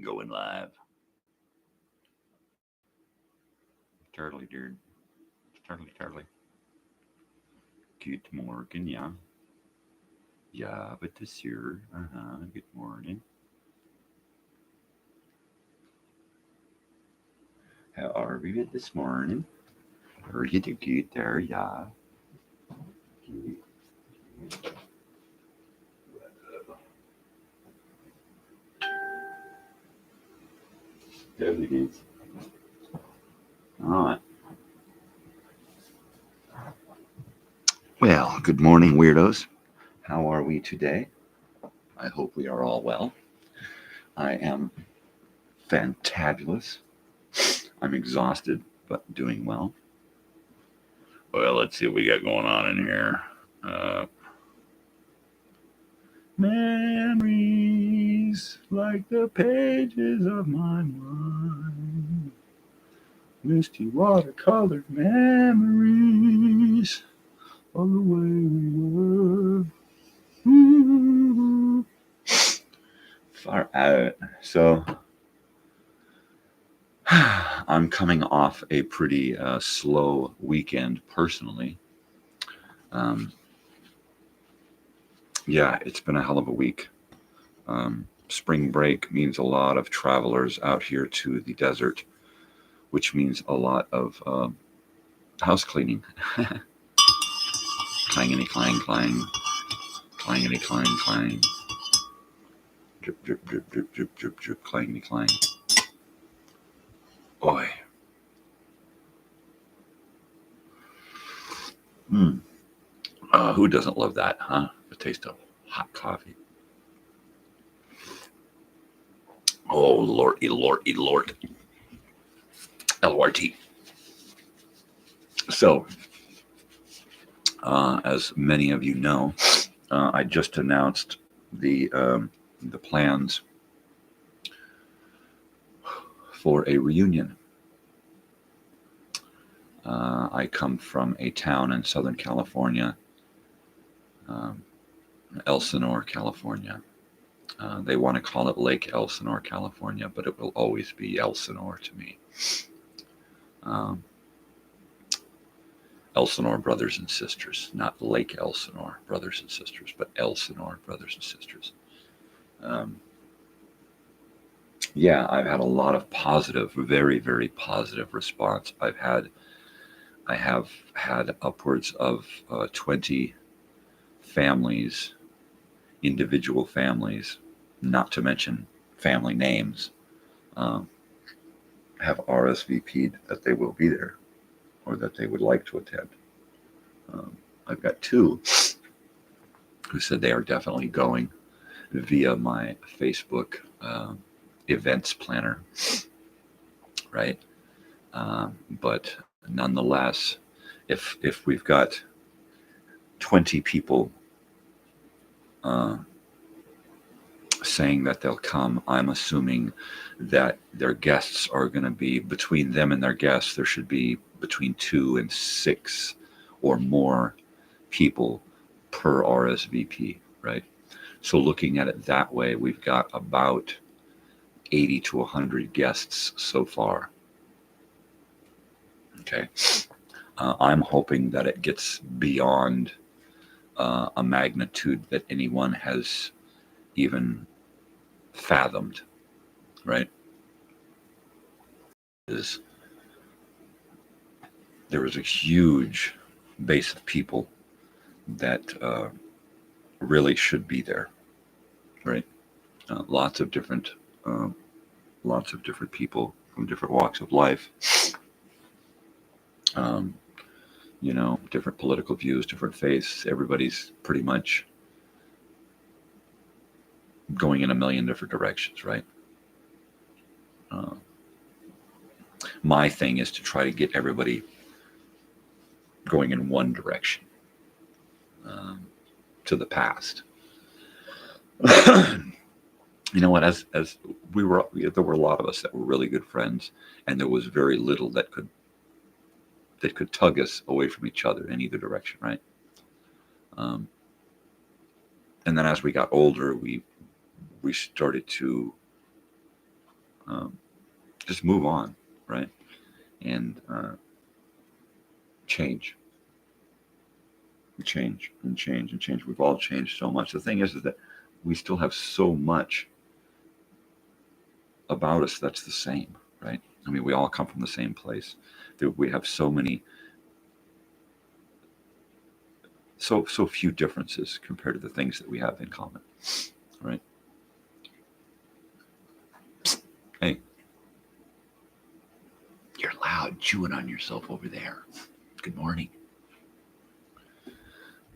Going live. Turtly dude. Turtly. Good morning, yeah. Yeah, but this year, good morning. How are we this morning? Are you do good there, yeah? Definitely good. All right. Well, good morning, weirdos. How are we today? I hope we are all well. I am fantabulous. I'm exhausted, but doing well. Well, let's see what we got going on in here. Memories like the pages of my mind. Misty watercolored memories of the way we were. Ooh. Far out. So I'm coming off a pretty slow weekend personally. Yeah, it's been a hell of a week. Spring break means a lot of travelers out here to the desert, which means a lot of house cleaning. Clangity clang clang. Clangity clang clang. Drip drip drip drip drip drip drip. Clangity clang. Boy. Who doesn't love that, huh? The taste of hot coffee. Oh, Lord, Lord, Lord. LORT. So, as many of you know, I just announced the plans for a reunion. I come from a town in Southern California, Elsinore, California. They want to call it Lake Elsinore, California, but it will always be Elsinore to me. Elsinore Brothers and Sisters, not Lake Elsinore Brothers and Sisters, but Elsinore Brothers and Sisters. Yeah, I've had a lot of positive, very, very positive response. I have had upwards of 20 families, individual families, not to mention family names, have RSVP'd that they will be there or that they would like to attend. I've got two who said they are definitely going via my Facebook events planner, right? But nonetheless, if we've got 20 people saying that they'll come, I'm assuming that their guests are going to be, between them and their guests, there should be between 2 and 6 or more people per RSVP, right? So looking at it that way, we've got about 80 to 100 guests so far. Okay. I'm hoping that it gets beyond a magnitude that anyone has even fathomed, right? There was a huge base of people that really should be there, right? Lots of different people from different walks of life. Different political views, different faiths. Everybody's pretty much going in a million different directions, right? My thing is to try to get everybody going in one direction, to the past. You know what? As we were, there were a lot of us that were really good friends, and there was very little that could tug us away from each other in either direction, right? And then as we got older, we started to just move on, right? And change. Change and change and change. We've all changed so much. The thing is that we still have so much about us that's the same, right? I mean, we all come from the same place. We have so many, so few differences compared to the things that we have in common, right? Hey, you're loud, chewing on yourself over there. Good morning.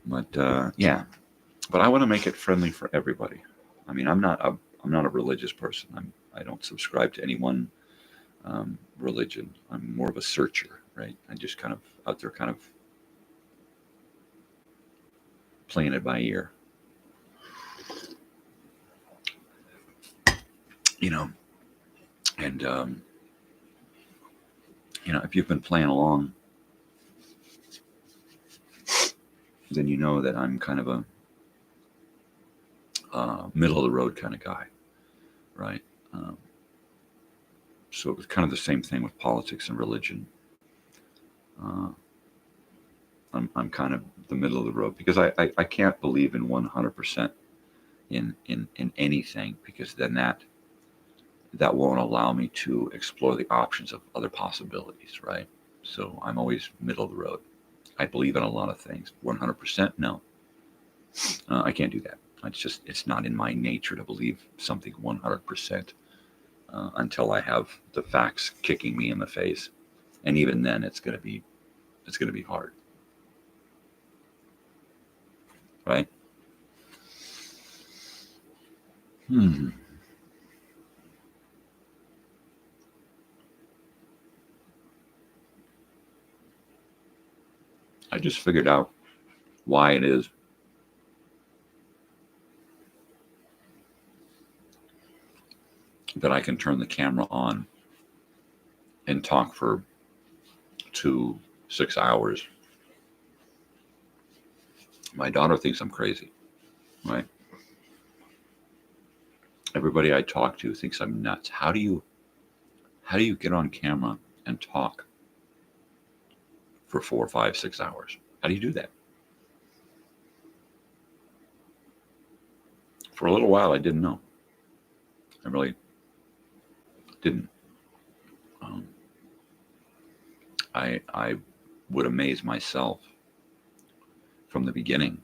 But yeah, but I want to make it friendly for everybody. I mean, I'm not a religious person. I don't subscribe to any one religion. I'm more of a searcher, right? I just kind of out there, kind of playing it by ear, you know. And you know, if you've been playing along, then you know that I'm kind of a middle of the road kind of guy, right? So it was kind of the same thing with politics and religion. I'm kind of the middle of the road because I can't believe in 100% in anything, because then that won't allow me to explore the options of other possibilities, right? So I'm always middle of the road. I believe in a lot of things. 100%, no. I can't do that. It's not in my nature to believe something 100% until I have the facts kicking me in the face. And even then, it's going to be hard. Right? I just figured out why it is that I can turn the camera on and talk for 6 hours. My daughter thinks I'm crazy, right? Everybody I talk to thinks I'm nuts. How do you get on camera and talk for 4, 5, 6 hours? How do you do that? For a little while, I didn't know. I really didn't. I would amaze myself from the beginning,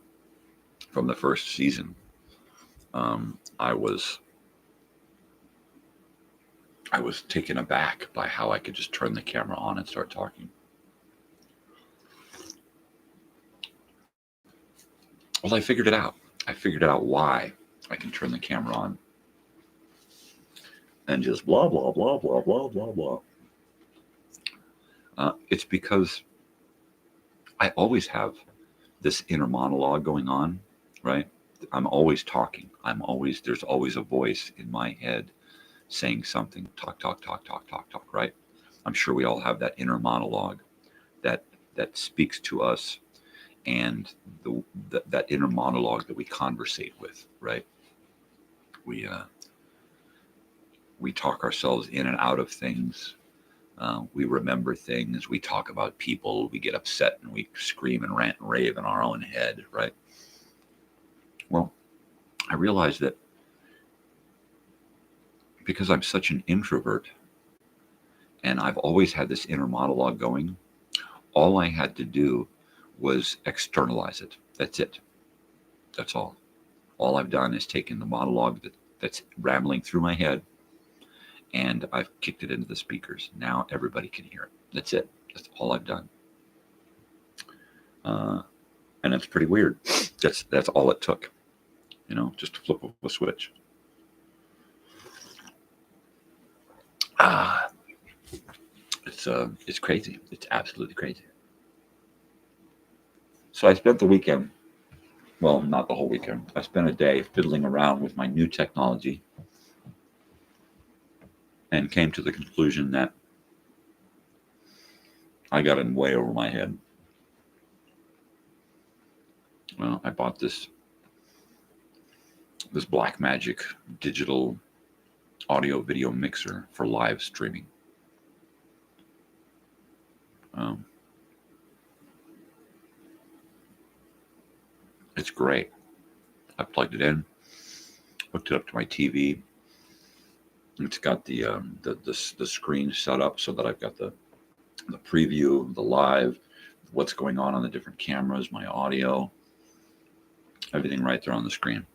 from the first season. I was taken aback by how I could just turn the camera on and start talking. Well, I figured it out. I figured out why I can turn the camera on and just blah, blah, blah, blah, blah, blah, blah. It's because I always have this inner monologue going on, right? I'm always talking. There's always a voice in my head saying something, talk, right? I'm sure we all have that inner monologue that speaks to us, and that inner monologue that we conversate with, right? We talk ourselves in and out of things. We remember things. We talk about people. We get upset and we scream and rant and rave in our own head, right? Well, I realized that because I'm such an introvert and I've always had this inner monologue going, all I had to do was externalize it. That's it. That's all. All I've done is taken the monologue that's rambling through my head, and I've kicked it into the speakers. Now everybody can hear it. That's it. That's all I've done. And it's pretty weird. That's all it took, just to flip a switch. It's crazy. It's absolutely crazy. So I spent the weekend, well, not the whole weekend. I spent a day fiddling around with my new technology and came to the conclusion that I got in way over my head. Well, I bought this Black Magic digital audio video mixer for live streaming. It's great. I plugged it in, hooked it up to my TV. It's got the screen set up so that I've got the preview, the live, what's going on the different cameras, my audio, everything right there on the screen.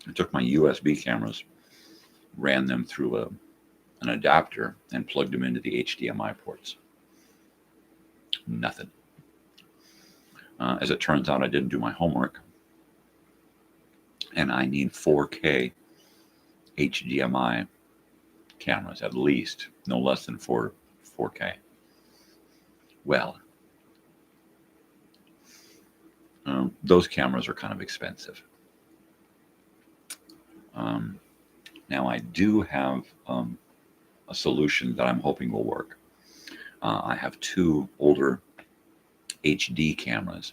I took my USB cameras, ran them through an adapter, and plugged them into the HDMI ports. Nothing. As it turns out, I didn't do my homework, and I need 4K HDMI cameras, at least, no less than 4K. Well, those cameras are kind of expensive. Now, I do have a solution that I'm hoping will work. I have two older HD cameras.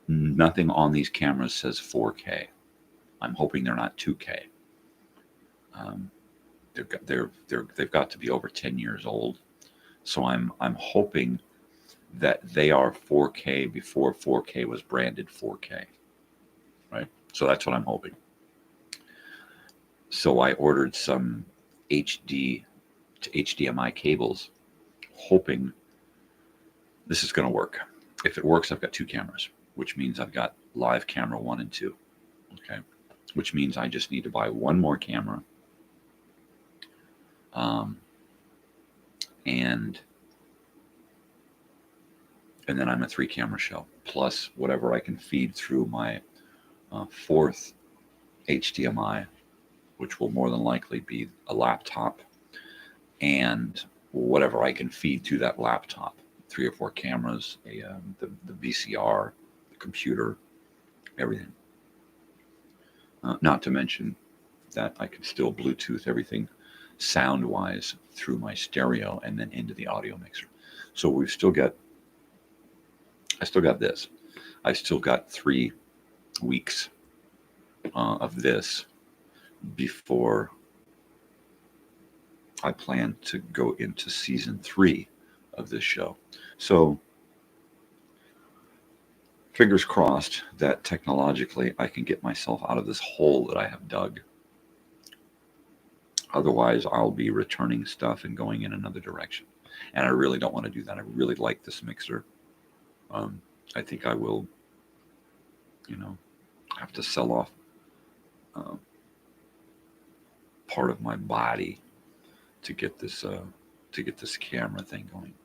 Nothing on these cameras says 4K. I'm hoping they're not 2K. They've got to be over 10 years old. So I'm hoping that they are 4K before 4K was branded 4K. Right? So that's what I'm hoping. So I ordered some HD to HDMI cables, hoping this is going to work. If it works, I've got two cameras, which means I've got live camera 1 and 2. Okay. Which means I just need to buy one more camera. And then I'm a 3-camera show, plus whatever I can feed through my fourth HDMI, which will more than likely be a laptop, and whatever I can feed to that laptop, 3 or 4 cameras, the VCR, the computer, everything. Not to mention that I can still Bluetooth everything sound-wise through my stereo and then into the audio mixer. So I still got this. I've still got 3 weeks of this before I plan to go into season 3 of this show. So fingers crossed that technologically I can get myself out of this hole that I have dug. Otherwise, I'll be returning stuff and going in another direction. And I really don't want to do that. I really like this mixer. I think I will, have to sell off part of my body to get this camera thing going.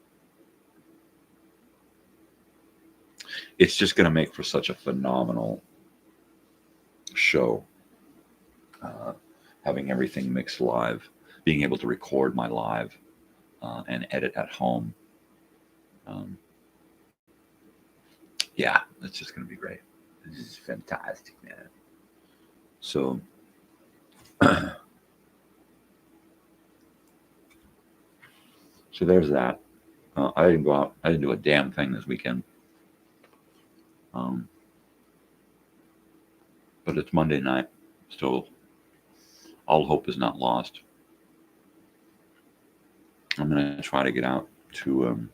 It's just going to make for such a phenomenal show. Having everything mixed live, being able to record my live and edit at home. Yeah, it's just going to be great. This is fantastic, man. So, so there's that. I didn't go out. I didn't do a damn thing this weekend. But it's Monday night, so all hope is not lost. I'm going to try to get out to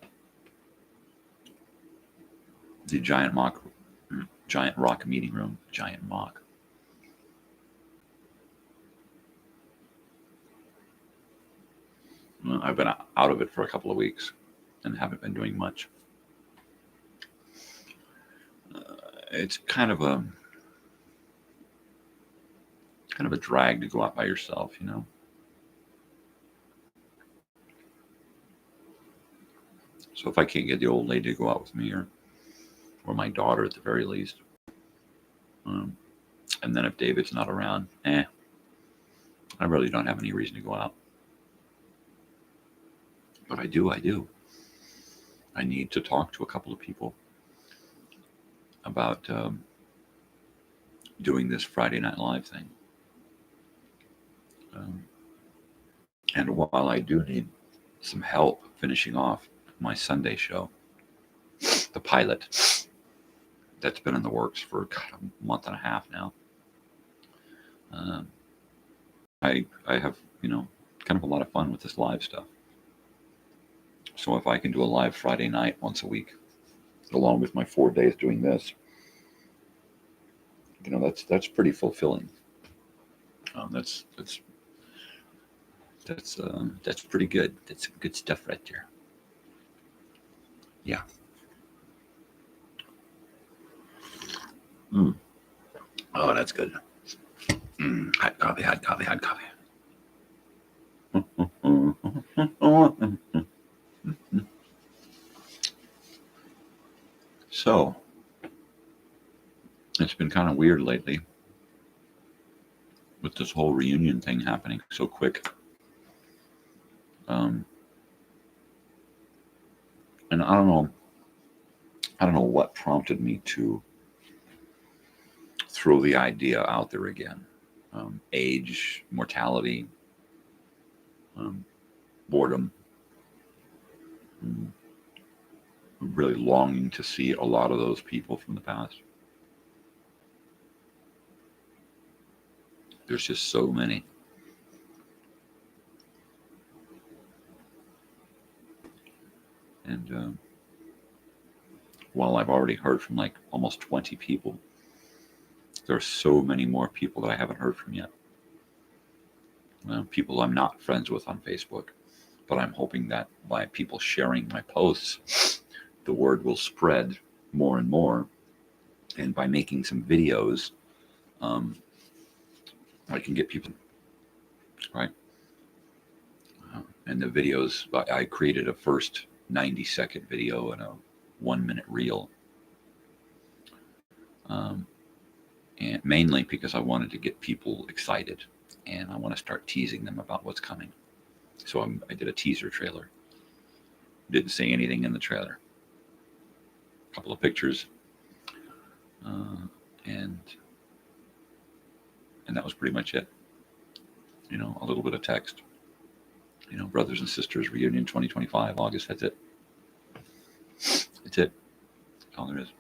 the Giant Rock meeting room. Giant Rock. I've been out of it for a couple of weeks and haven't been doing much. It's kind of a drag to go out by yourself, So if I can't get the old lady to go out with me, or my daughter at the very least, and then if David's not around, I really don't have any reason to go out. But I do. I need to talk to a couple of people about doing this Friday Night Live thing. And while I do need some help finishing off my Sunday show, the pilot, that's been in the works for a month and a half now. Um, I have, kind of a lot of fun with this live stuff. So if I can do a live Friday night once a week, along with my 4 days doing this, that's pretty fulfilling. That's pretty good. That's some good stuff right there. Yeah. Oh, that's good. Hot coffee, hot coffee, hot coffee. So, it's been kind of weird lately with this whole reunion thing happening so quick. And I don't know what prompted me to throw the idea out there again. Age, mortality, boredom, really longing to see a lot of those people from the past. There's just so many. And while I've already heard from like almost 20 people, there are so many more people that I haven't heard from yet. People I'm not friends with on Facebook, but I'm hoping that by people sharing my posts, the word will spread more and more. And by making some videos, I can get people, right? And the videos, I created a first 90-second video and a 1-minute reel. And mainly because I wanted to get people excited and I want to start teasing them about what's coming. So I did a teaser trailer. Didn't say anything in the trailer. A couple of pictures. And that was pretty much it. A little bit of text. Brothers and Sisters Reunion 2025, August, that's it. That's it. That's all there is.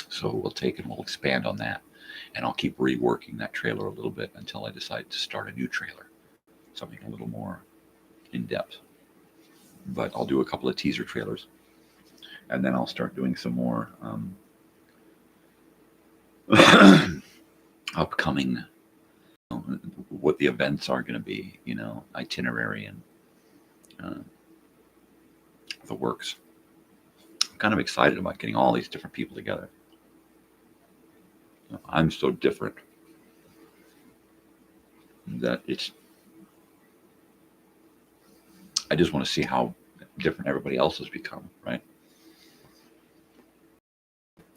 So we'll take and we'll expand on that. And I'll keep reworking that trailer a little bit until I decide to start a new trailer. Something a little more in-depth. But I'll do a couple of teaser trailers. And then I'll start doing some more upcoming, what the events are going to be, itinerary and the works. I'm kind of excited about getting all these different people together. I'm so different that I just want to see how different everybody else has become, right?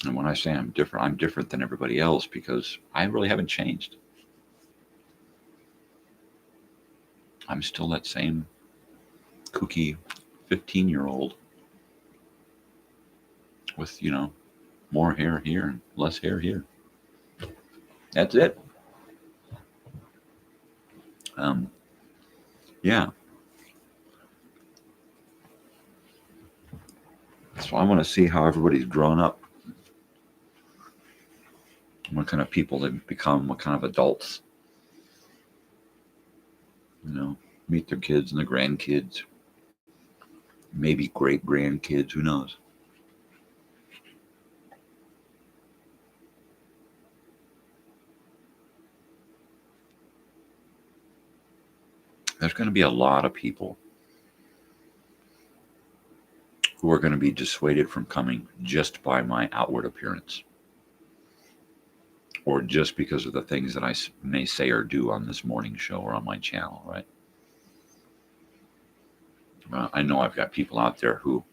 And when I say I'm different than everybody else because I really haven't changed. I'm still that same kooky 15-year-old with, more hair here and less hair here. That's it. Yeah. So I want to see how everybody's grown up. What kind of people they've become, what kind of adults. Meet their kids and their grandkids. Maybe great-grandkids, who knows? There's going to be a lot of people who are going to be dissuaded from coming just by my outward appearance. Or just because of the things that I may say or do on this morning show or on my channel, right? I know I've got people out there who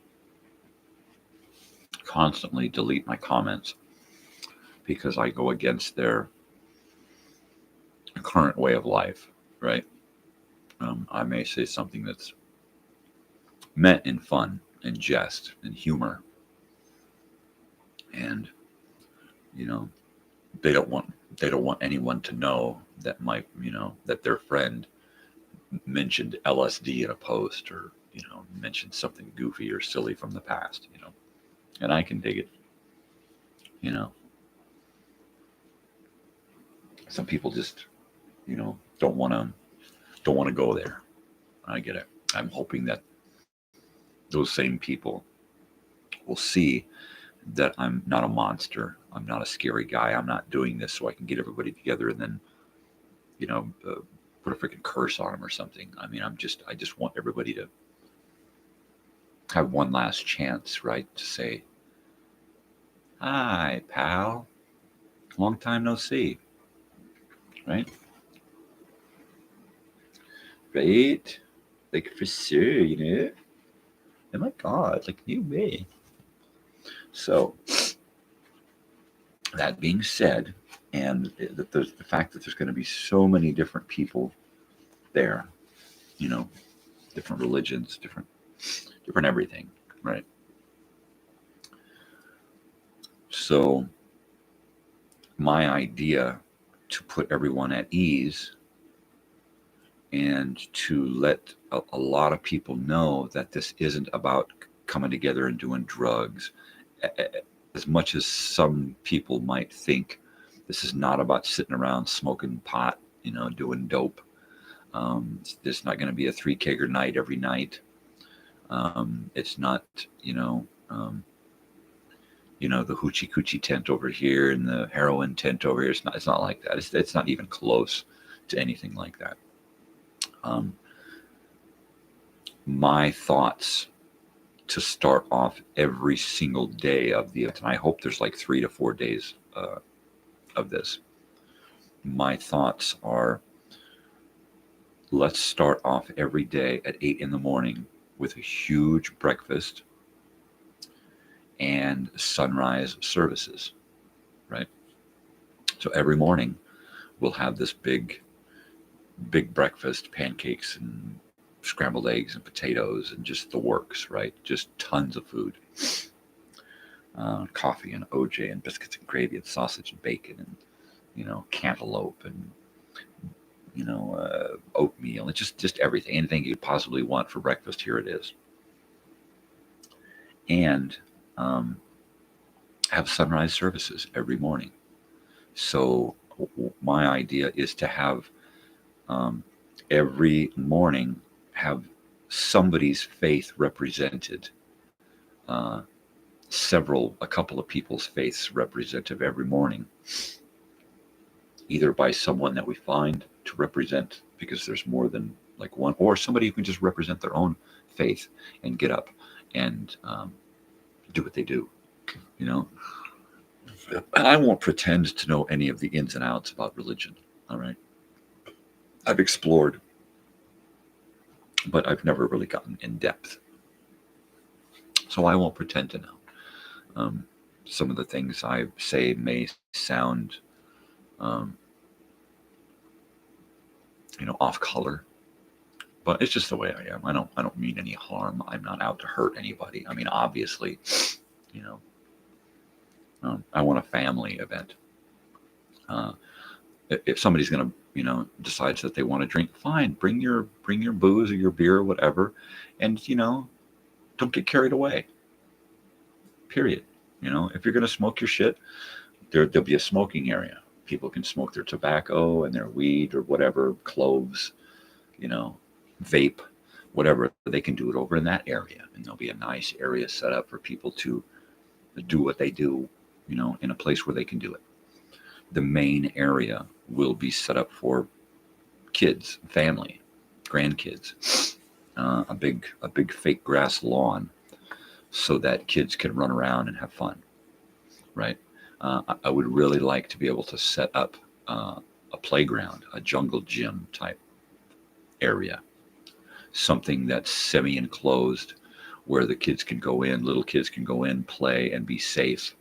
constantly delete my comments because I go against their current way of life, right? I may say something that's meant in fun and jest and humor. And, they don't want anyone to know that that their friend mentioned LSD in a post or, mentioned something goofy or silly from the past, and I can dig it, some people just, don't want to go there. I get it. I'm hoping that those same people will see that I'm not a monster. I'm not a scary guy. I'm not doing this so I can get everybody together and then, put a freaking curse on them or something. I mean, I just want everybody to have one last chance, right? To say, hi, pal. Long time no see. Right? Right? Like, for sure, Oh my God, like, you may. So, that being said, and the fact that there's going to be so many different people there, different religions, different everything, right? So, my idea to put everyone at ease and to let a lot of people know that this isn't about coming together and doing drugs. As much as some people might think, this is not about sitting around smoking pot, doing dope. It's not going to be a 3-kegger night every night. It's not, the hoochie coochie tent over here and the heroin tent over here. It's not like that. It's not even close to anything like that. My thoughts to start off every single day of the event, and I hope there's like 3 to 4 days of this. My thoughts are, let's start off every day at 8 in the morning with a huge breakfast and sunrise services, right? So every morning we'll have this big breakfast, pancakes and scrambled eggs and potatoes and just the works, right? Just tons of food. Coffee and OJ and biscuits and gravy and sausage and bacon and, cantaloupe and, oatmeal and just everything, anything you could possibly want for breakfast. Here it is. And have sunrise services every morning. So my idea is to have every morning have somebody's faith represented, a couple of people's faiths represented every morning, either by someone that we find to represent, because there's more than like one, or somebody who can just represent their own faith and get up and do what they do, I won't pretend to know any of the ins and outs about religion, all right? I've explored, but I've never really gotten in depth. So I won't pretend to know. Some of the things I say may sound, off color, but it's just the way I am. I don't mean any harm. I'm not out to hurt anybody. I mean, obviously, I want a family event. If somebody's going to, decides that they want to drink, fine, bring your booze or your beer or whatever, and don't get carried away. Period. If you're going to smoke your shit, there'll be a smoking area. People can smoke their tobacco and their weed or whatever, cloves, vape, whatever. They can do it over in that area, and there'll be a nice area set up for people to do what they do, in a place where they can do it. The main area will be set up for kids, family, grandkids, a big fake grass lawn, so that kids can run around and have fun, right? I would really like to be able to set up a playground, a jungle gym type area, something that's semi-enclosed where the kids can go in, little kids can go in, play, and be safe.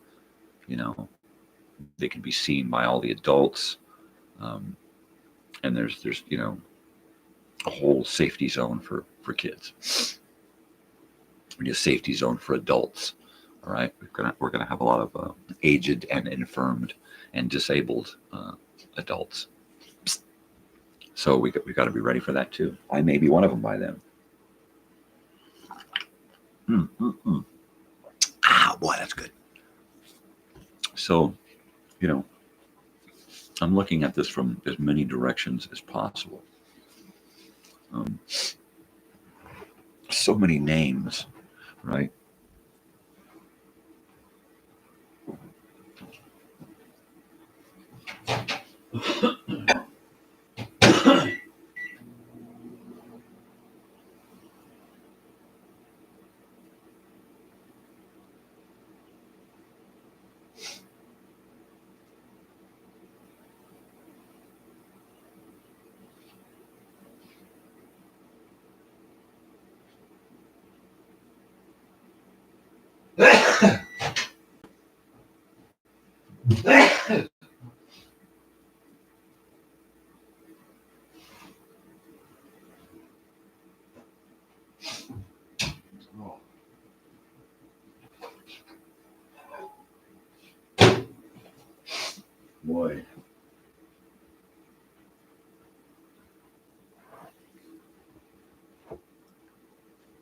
They can be seen by all the adults, and there's a whole safety zone for kids. We need a safety zone for adults. All right, we're gonna have a lot of aged and infirmed and disabled adults. So we got to be ready for that too. I may be one of them by then. Ah, boy, that's good. So, I'm looking at this from as many directions as possible. So many names, right? Oh, boy.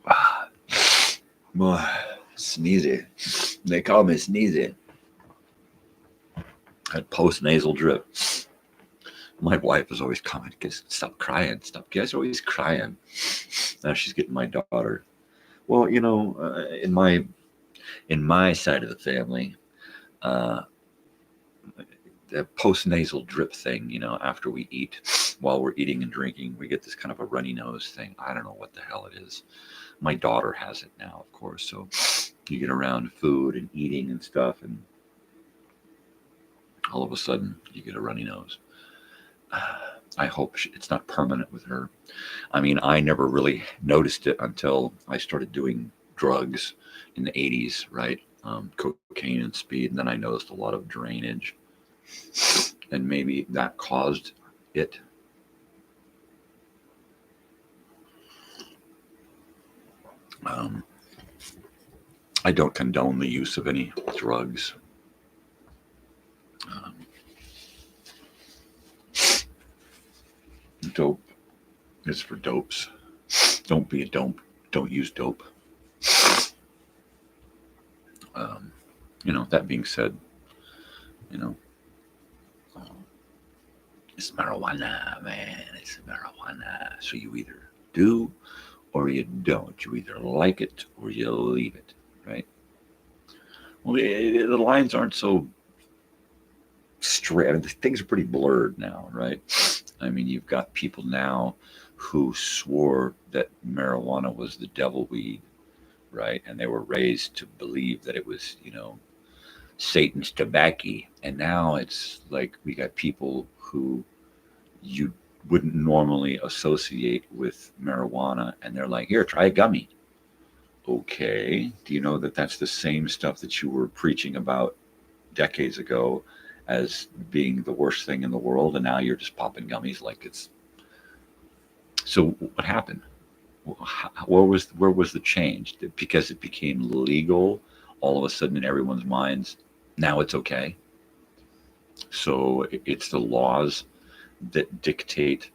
Ah, boy, sneezy. They call me sneezy. Had post-nasal drip. My wife is always commenting, stop crying, stop. You guys are always crying. Now she's getting my daughter. Well, you know, in my side of the family, uh, the post-nasal drip thing, you know, after we eat, while we're eating and drinking, we get this kind of a runny nose thing. I don't know what the hell it is. My daughter has it now, of course. So you get around food and eating and stuff, and all of a sudden you get a runny nose. I hope it's not permanent with her. I mean, I never really noticed it until I started doing drugs in the 80s, right? Cocaine and speed. And then I noticed a lot of drainage. And maybe that caused it. I don't condone the use of any drugs. Dope is for dopes. Don't be a dope. Don't use dope. You know, that being said, you know, it's marijuana, man. It's marijuana. So you either do or you don't. You either like it or you leave it, right? Well, the lines aren't so straight. I mean, things are pretty blurred now, right? I mean, you've got people now who swore that marijuana was the devil weed, right? And they were raised to believe that it was, you know, Satan's tobacco. And now it's like we got people who you wouldn't normally associate with marijuana, and they're like, here, try a gummy. Okay, do you know that that's the same stuff that you were preaching about decades ago as being the worst thing in the world, and now you're just popping gummies like it's... So what happened? Where was the change? Because it became legal all of a sudden in everyone's minds, now it's okay. So it's the laws that dictate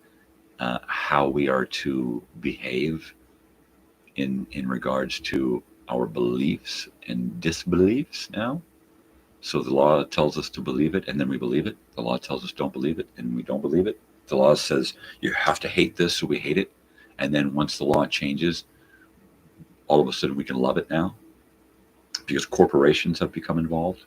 how we are to behave in regards to our beliefs and disbeliefs now. So the law tells us to believe it, and then we believe it. The law tells us don't believe it, and we don't believe it. The law says you have to hate this, so we hate it. And then once the law changes, all of a sudden we can love it now because corporations have become involved.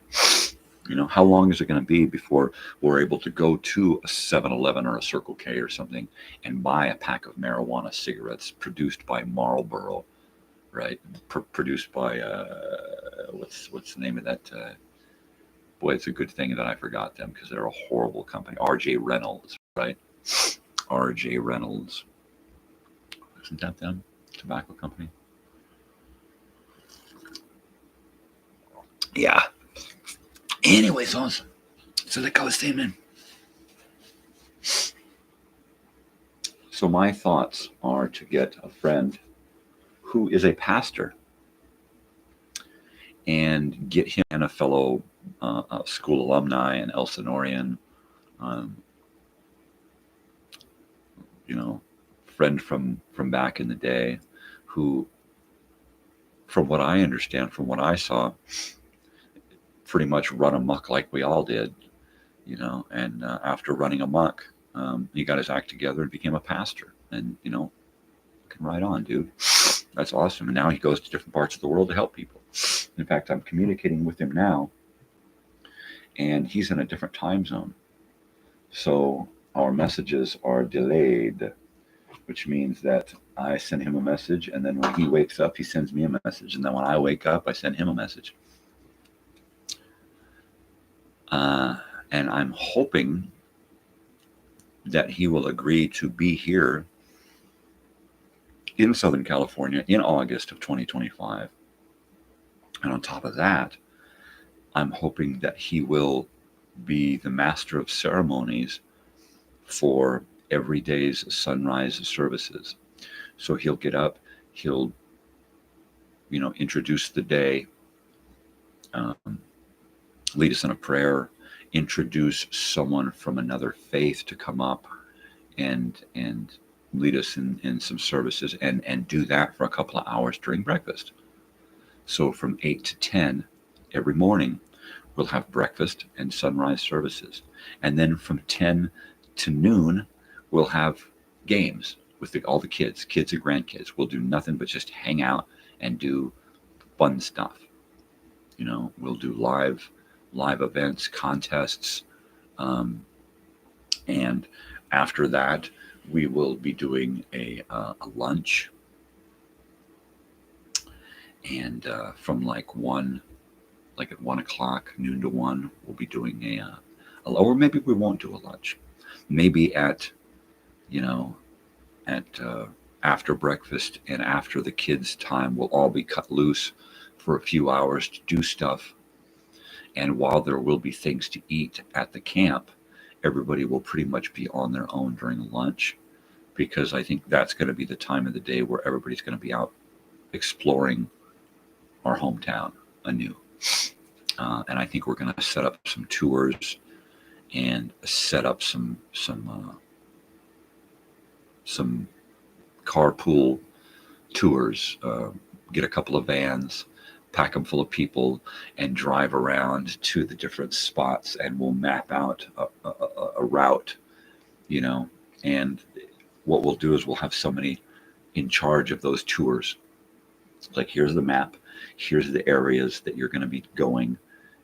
You know, how long is it going to be before we're able to go to a 7-Eleven or a Circle K or something and buy a pack of marijuana cigarettes produced by Marlboro, right? Produced by what's the name of that? Boy, it's a good thing that I forgot them because they're a horrible company. R.J. Reynolds, right? R.J. Reynolds. Isn't that them? Tobacco company? Yeah. Anyways, awesome. So like I was saying, man. So my thoughts are to get a friend who is a pastor and get him and a fellow school alumni and Elsinorean, you know, friend from back in the day who, from what I understand, from what I saw, pretty much run amok like we all did, you know, and after running amok, he got his act together and became a pastor. And, you know, can ride on, dude. That's awesome. And now he goes to different parts of the world to help people. In fact, I'm communicating with him now, and he's in a different time zone. So our messages are delayed, which means that I send him a message, and then when he wakes up, he sends me a message. And then when I wake up, I send him a message. And I'm hoping that he will agree to be here in Southern California in August of 2025. And on top of that, I'm hoping that he will be the master of ceremonies for every day's sunrise services. So he'll get up, he'll, you know, introduce the day, lead us in a prayer, introduce someone from another faith to come up and lead us in some services, and do that for a couple of hours during breakfast. So from 8 to 10 every morning, we'll have breakfast and sunrise services. And then from 10 to noon, we'll have games with all the kids and grandkids. We'll do nothing but just hang out and do fun stuff. You know, we'll do live events, contests. And after that, we will be doing a lunch. And from like at 1 o'clock, noon to 1, we'll be doing or maybe we won't do a lunch. Maybe at after breakfast and after the kids' time, we'll all be cut loose for a few hours to do stuff. And while there will be things to eat at the camp, everybody will pretty much be on their own during lunch, because I think that's going to be the time of the day where everybody's going to be out exploring our hometown anew. And I think we're going to set up some tours and set up some carpool tours, get a couple of vans, pack them full of people, and drive around to the different spots, and we'll map out a route, you know. And what we'll do is we'll have somebody in charge of those tours. Like, here's the map, here's the areas that you're going to be going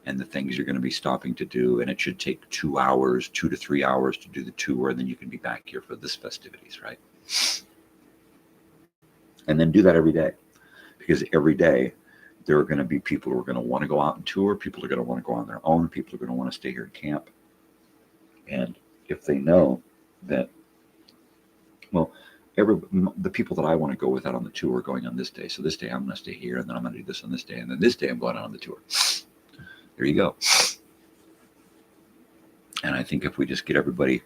and the things you're going to be stopping to do, and it should take 2 to 3 hours to do the tour, and then you can be back here for this festivities, right? And then do that every day, because every day there are going to be people who are going to want to go out and tour, people are going to want to go on their own, people are going to want to stay here and camp. And if they know that, well, the people that I want to go with out on the tour are going on this day, so this day I'm going to stay here, and then I'm going to do this on this day, and then this day I'm going out on the tour. There you go. And I think if we just get everybody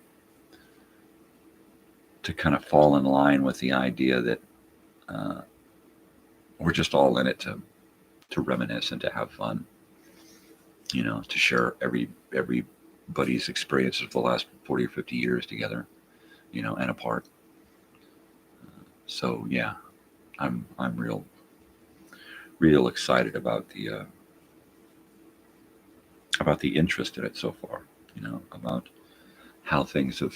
to kind of fall in line with the idea that we're just all in it to reminisce and to have fun, you know, to share everybody's experience of the last 40 or 50 years together, you know, and apart. So yeah, I'm real excited about the interest in it so far, you know, about how things have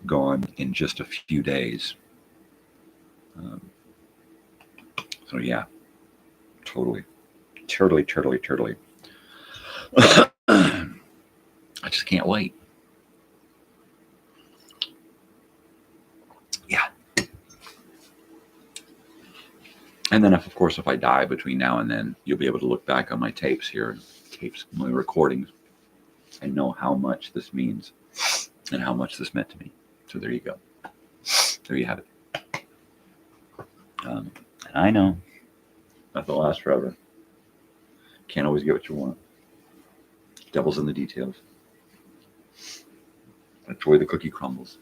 gone in just a few days. So yeah, totally. I just can't wait. Yeah. And then of course, if I die between now and then, you'll be able to look back on my tapes here, my recordings, and know how much this means and how much this meant to me. So there you go. There you have it. And I know nothing will last forever. Can't always get what you want. Devil's in the details. That's the way the cookie crumbles.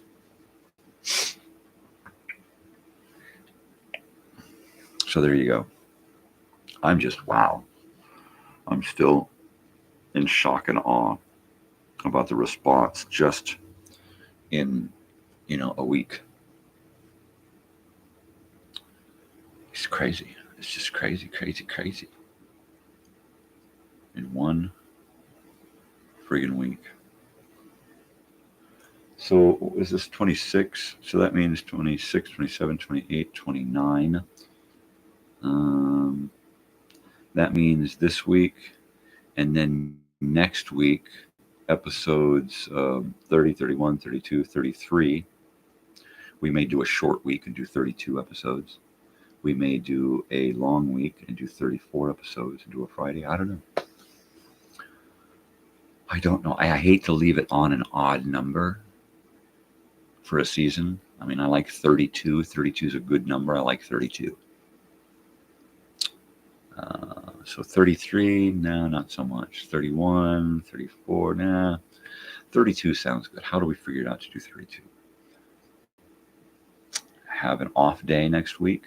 So there you go. I'm just, wow. I'm still in shock and awe about the response just in, you know, a week. It's crazy. It's just crazy. In one friggin' week. So is this 26? So that means 26, 27, 28, 29. That means this week, and then next week, episodes 30, 31, 32, 33. We may do a short week and do 32 episodes. We may do a long week and do 34 episodes and do a Friday. I don't know. I don't know. I hate to leave it on an odd number for a season. I mean, I like 32. 32 is a good number. I like 32. So 33, no, not so much. 31, 34, nah. 32 sounds good. How do we figure it out to do 32? Have an off day next week.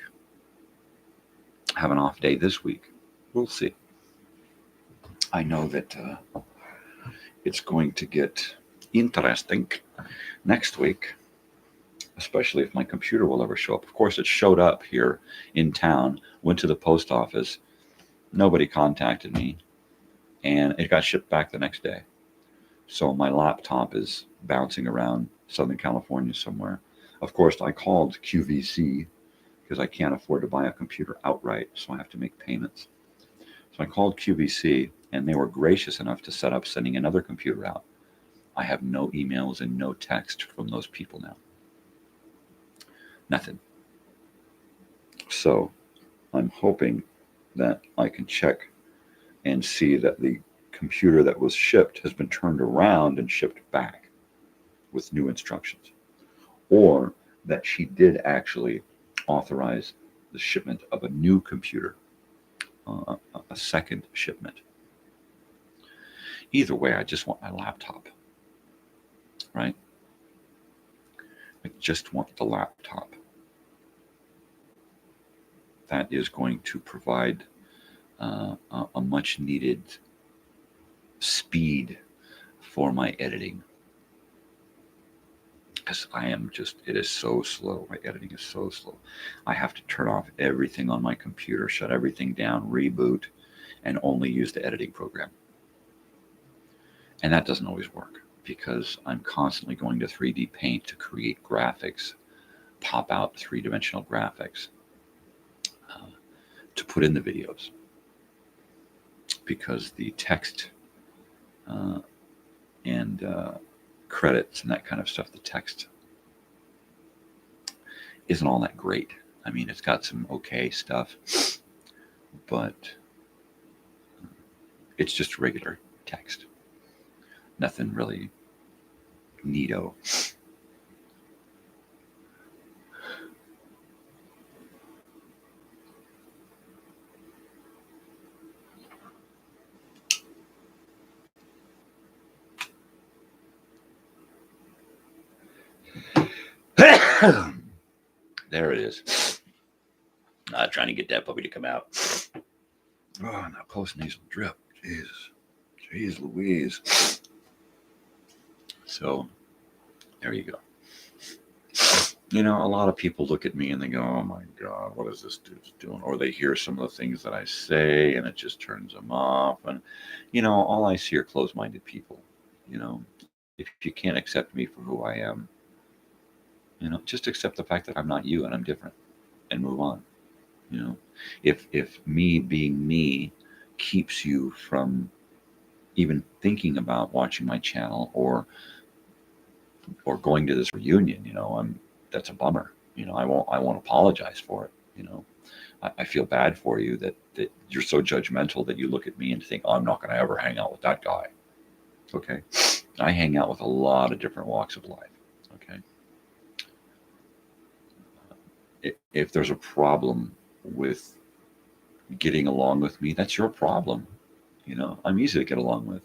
Have an off day this week. We'll see. I know that it's going to get interesting next week, especially if my computer will ever show up. Of course, it showed up here in town, went to the post office. Nobody contacted me, and it got shipped back the next day. So my laptop is bouncing around Southern California somewhere. Of course, I called QVC because I can't afford to buy a computer outright, so I have to make payments. So I called QVC, and they were gracious enough to set up sending another computer out. I have no emails and no text from those people now. Nothing. So I'm hoping that I can check and see that the computer that was shipped has been turned around and shipped back with new instructions, or that she did actually authorize the shipment of a new computer, a second shipment. Either way, I just want my laptop, right? I just want the laptop. That is going to provide a much needed speed for my editing. Because it is so slow. My editing is so slow. I have to turn off everything on my computer, shut everything down, reboot, and only use the editing program. And that doesn't always work because I'm constantly going to 3D Paint to create graphics, pop out three-dimensional graphics to put in the videos. Because the text and credits and that kind of stuff, the text isn't all that great. I mean, it's got some okay stuff, but it's just regular text. Nothing really neato. There it is. Trying to get that puppy to come out. Oh, now post-nasal drip. Jeez Louise. So, there you go. You know, a lot of people look at me and they go, oh my God, what is this dude doing? Or they hear some of the things that I say and it just turns them off. And, you know, all I see are closed-minded people. You know, if you can't accept me for who I am, you know, just accept the fact that I'm not you and I'm different and move on. You know, if me being me keeps you from even thinking about watching my channel or going to this reunion, you know, that's a bummer. You know, I won't apologize for it. You know, I feel bad for you that you're so judgmental that you look at me and think, oh, I'm not going to ever hang out with that guy. Okay. I hang out with a lot of different walks of life. Okay. If there's a problem with getting along with me, that's your problem. You know, I'm easy to get along with.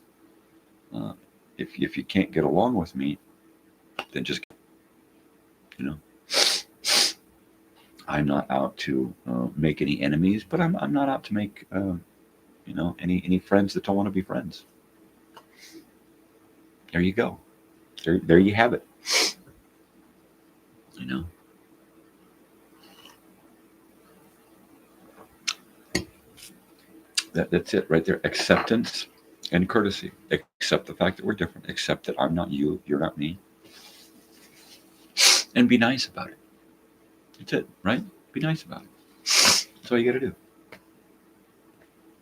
If you can't get along with me, then just, you know, I'm not out to make any enemies, but I'm not out to make, you know, any friends that don't want to be friends. There you go. There you have it. You know. That's it right there. Acceptance and courtesy. Accept the fact that we're different. Accept that I'm not you, you're not me. and be nice about it. That's it, right? Be nice about it. That's all you got to do.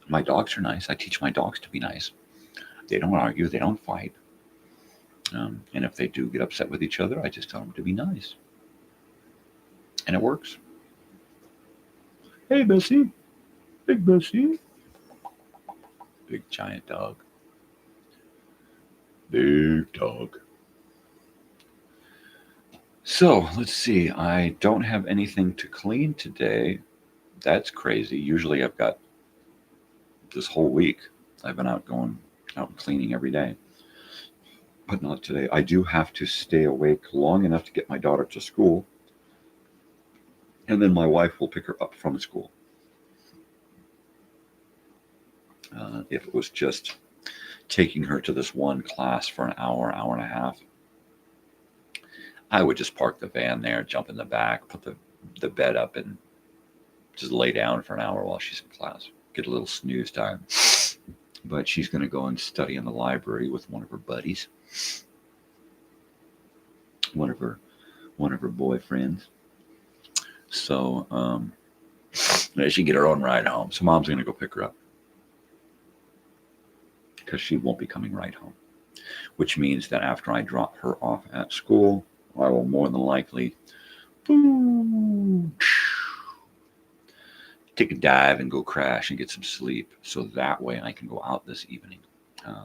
My dogs are nice. I teach my dogs to be nice. They don't argue. They don't fight. And if they do get upset with each other, I just tell them to be nice. And it works. Hey, Bessie. Big Bessie. Big giant dog. Big dog. So, let's see. I don't have anything to clean today. That's crazy. Usually I've got this whole week. I've been out cleaning every day. But not today. I do have to stay awake long enough to get my daughter to school. And then my wife will pick her up from school. If it was just taking her to this one class for an hour, hour and a half, I would just park the van there, jump in the back, put the bed up, and just lay down for an hour while she's in class. Get a little snooze time. But she's going to go and study in the library with one of her buddies, one of her boyfriends. So she can get her own ride home. So mom's going to go pick her up because she won't be coming right home, which means that after I drop her off at school, I will more than likely take a dive and go crash and get some sleep. So that way I can go out this evening.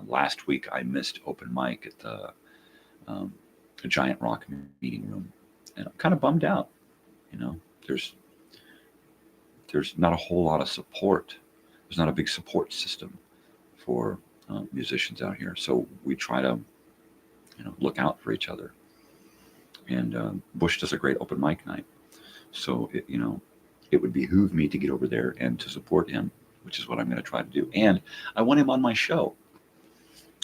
Last week I missed open mic at the Giant Rock meeting room, and I'm kind of bummed out. You know, there's not a whole lot of support. There's not a big support system for musicians out here. So we try to, look out for each other. And Bush does a great open mic night. So, it would behoove me to get over there and to support him, which is what I'm going to try to do. And I want him on my show.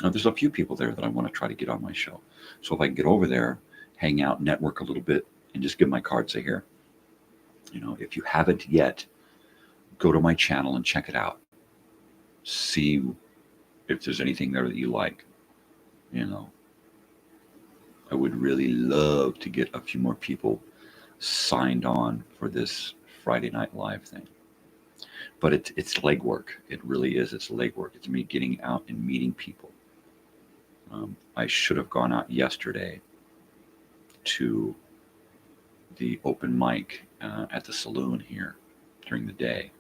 There's a few people there that I want to try to get on my show. So if I can get over there, hang out, network a little bit, and just give my card, say here, if you haven't yet, go to my channel and check it out. See if there's anything there that you like. I would really love to get a few more people signed on for this Friday Night Live thing. But it's legwork. It really is. It's legwork. It's me getting out and meeting people. I should have gone out yesterday to the open mic at the saloon here during the day.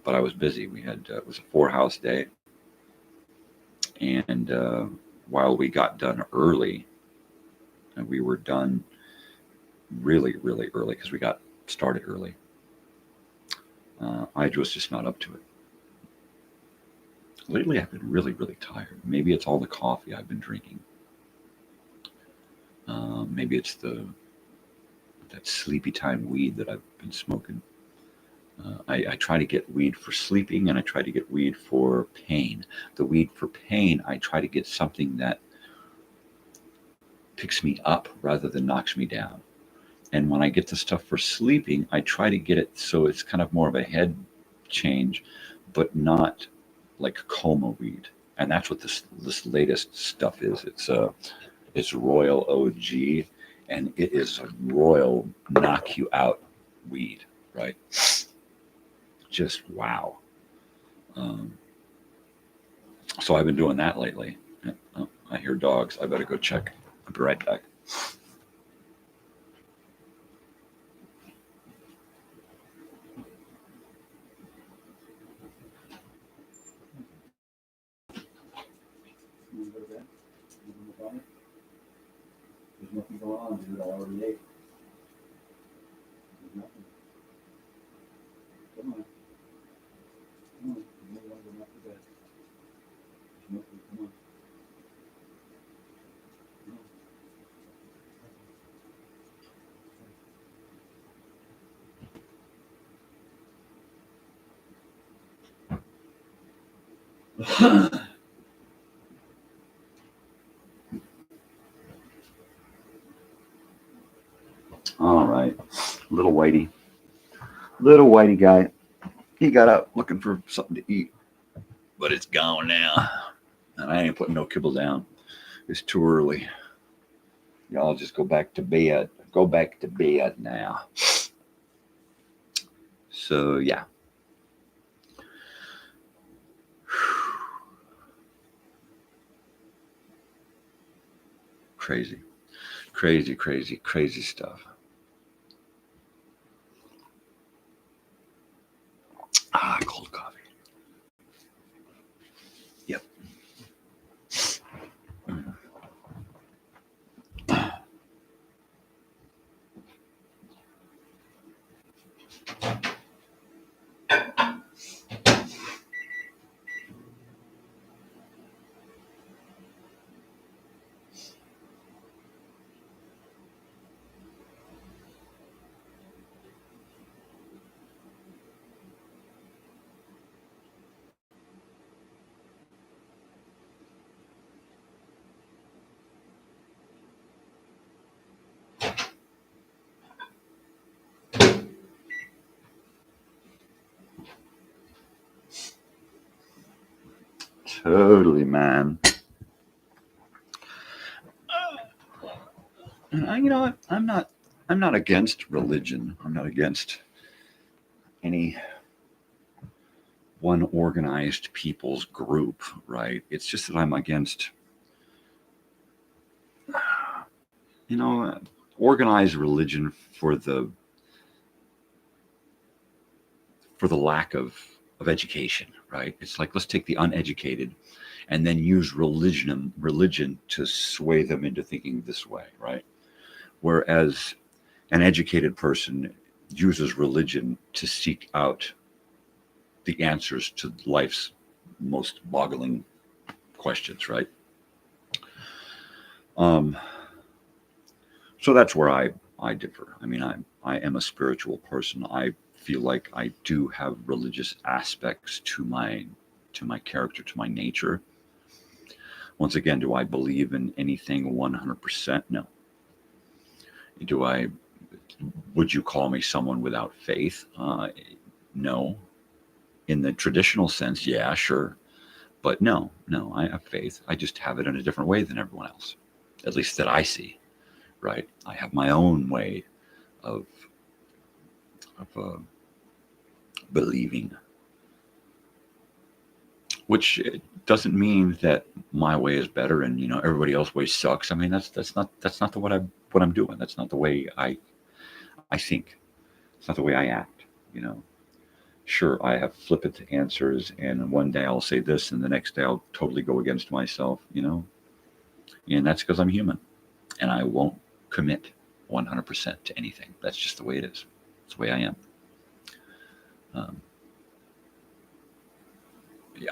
But I was busy. We had it was a 4-house day. And while we got done early, and we were done really, really early because we got started early, I was just not up to it. Lately, I've been really, really tired. Maybe it's all the coffee I've been drinking. Maybe it's that sleepy time weed that I've been smoking. I try to get weed for sleeping, and I try to get weed for pain. The weed for pain, I try to get something that picks me up rather than knocks me down. And when I get the stuff for sleeping, I try to get it so it's kind of more of a head change, but not like coma weed. And that's what this latest stuff is. It's Royal OG, and it is a royal knock you out weed, right? Just wow. So I've been doing that lately. Oh, I hear dogs. I better go check. I'll be right back. There's nothing going on, dude. I already ate. There's nothing. Come on. Come on. You don't want to go back to bed. There's nothing. Come on. Come on. All right. Little whitey guy. He got up looking for something to eat, but it's gone now. And I ain't putting no kibble down. It's too early. Y'all just go back to bed. Go back to bed now. So, yeah. Crazy. Crazy, crazy, crazy stuff. Cold coffee. Yep. Totally, man. And you know what? I'm not against religion. I'm not against any one organized people's group, right? It's just that I'm against, organized religion for the lack of education, right? It's like, let's take the uneducated and then use religion to sway them into thinking this way, right? Whereas an educated person uses religion to seek out the answers to life's most boggling questions, right? So that's where I differ. I mean, I am a spiritual person. I feel like I do have religious aspects to my character, to my nature. Once again, do I believe in anything 100%? No. Would you call me someone without faith? No. In the traditional sense, yeah, sure. But no, I have faith. I just have it in a different way than everyone else, at least that I see, right? I have my own way of believing, which doesn't mean that my way is better and everybody else's way sucks. I mean, that's not what I'm doing. That's not the way I think. It's not the way I act. Sure, I have flippant answers, and one day I'll say this, and the next day I'll totally go against myself. And that's because I'm human, and I won't commit 100% to anything. That's just the way it is. It's the way I am.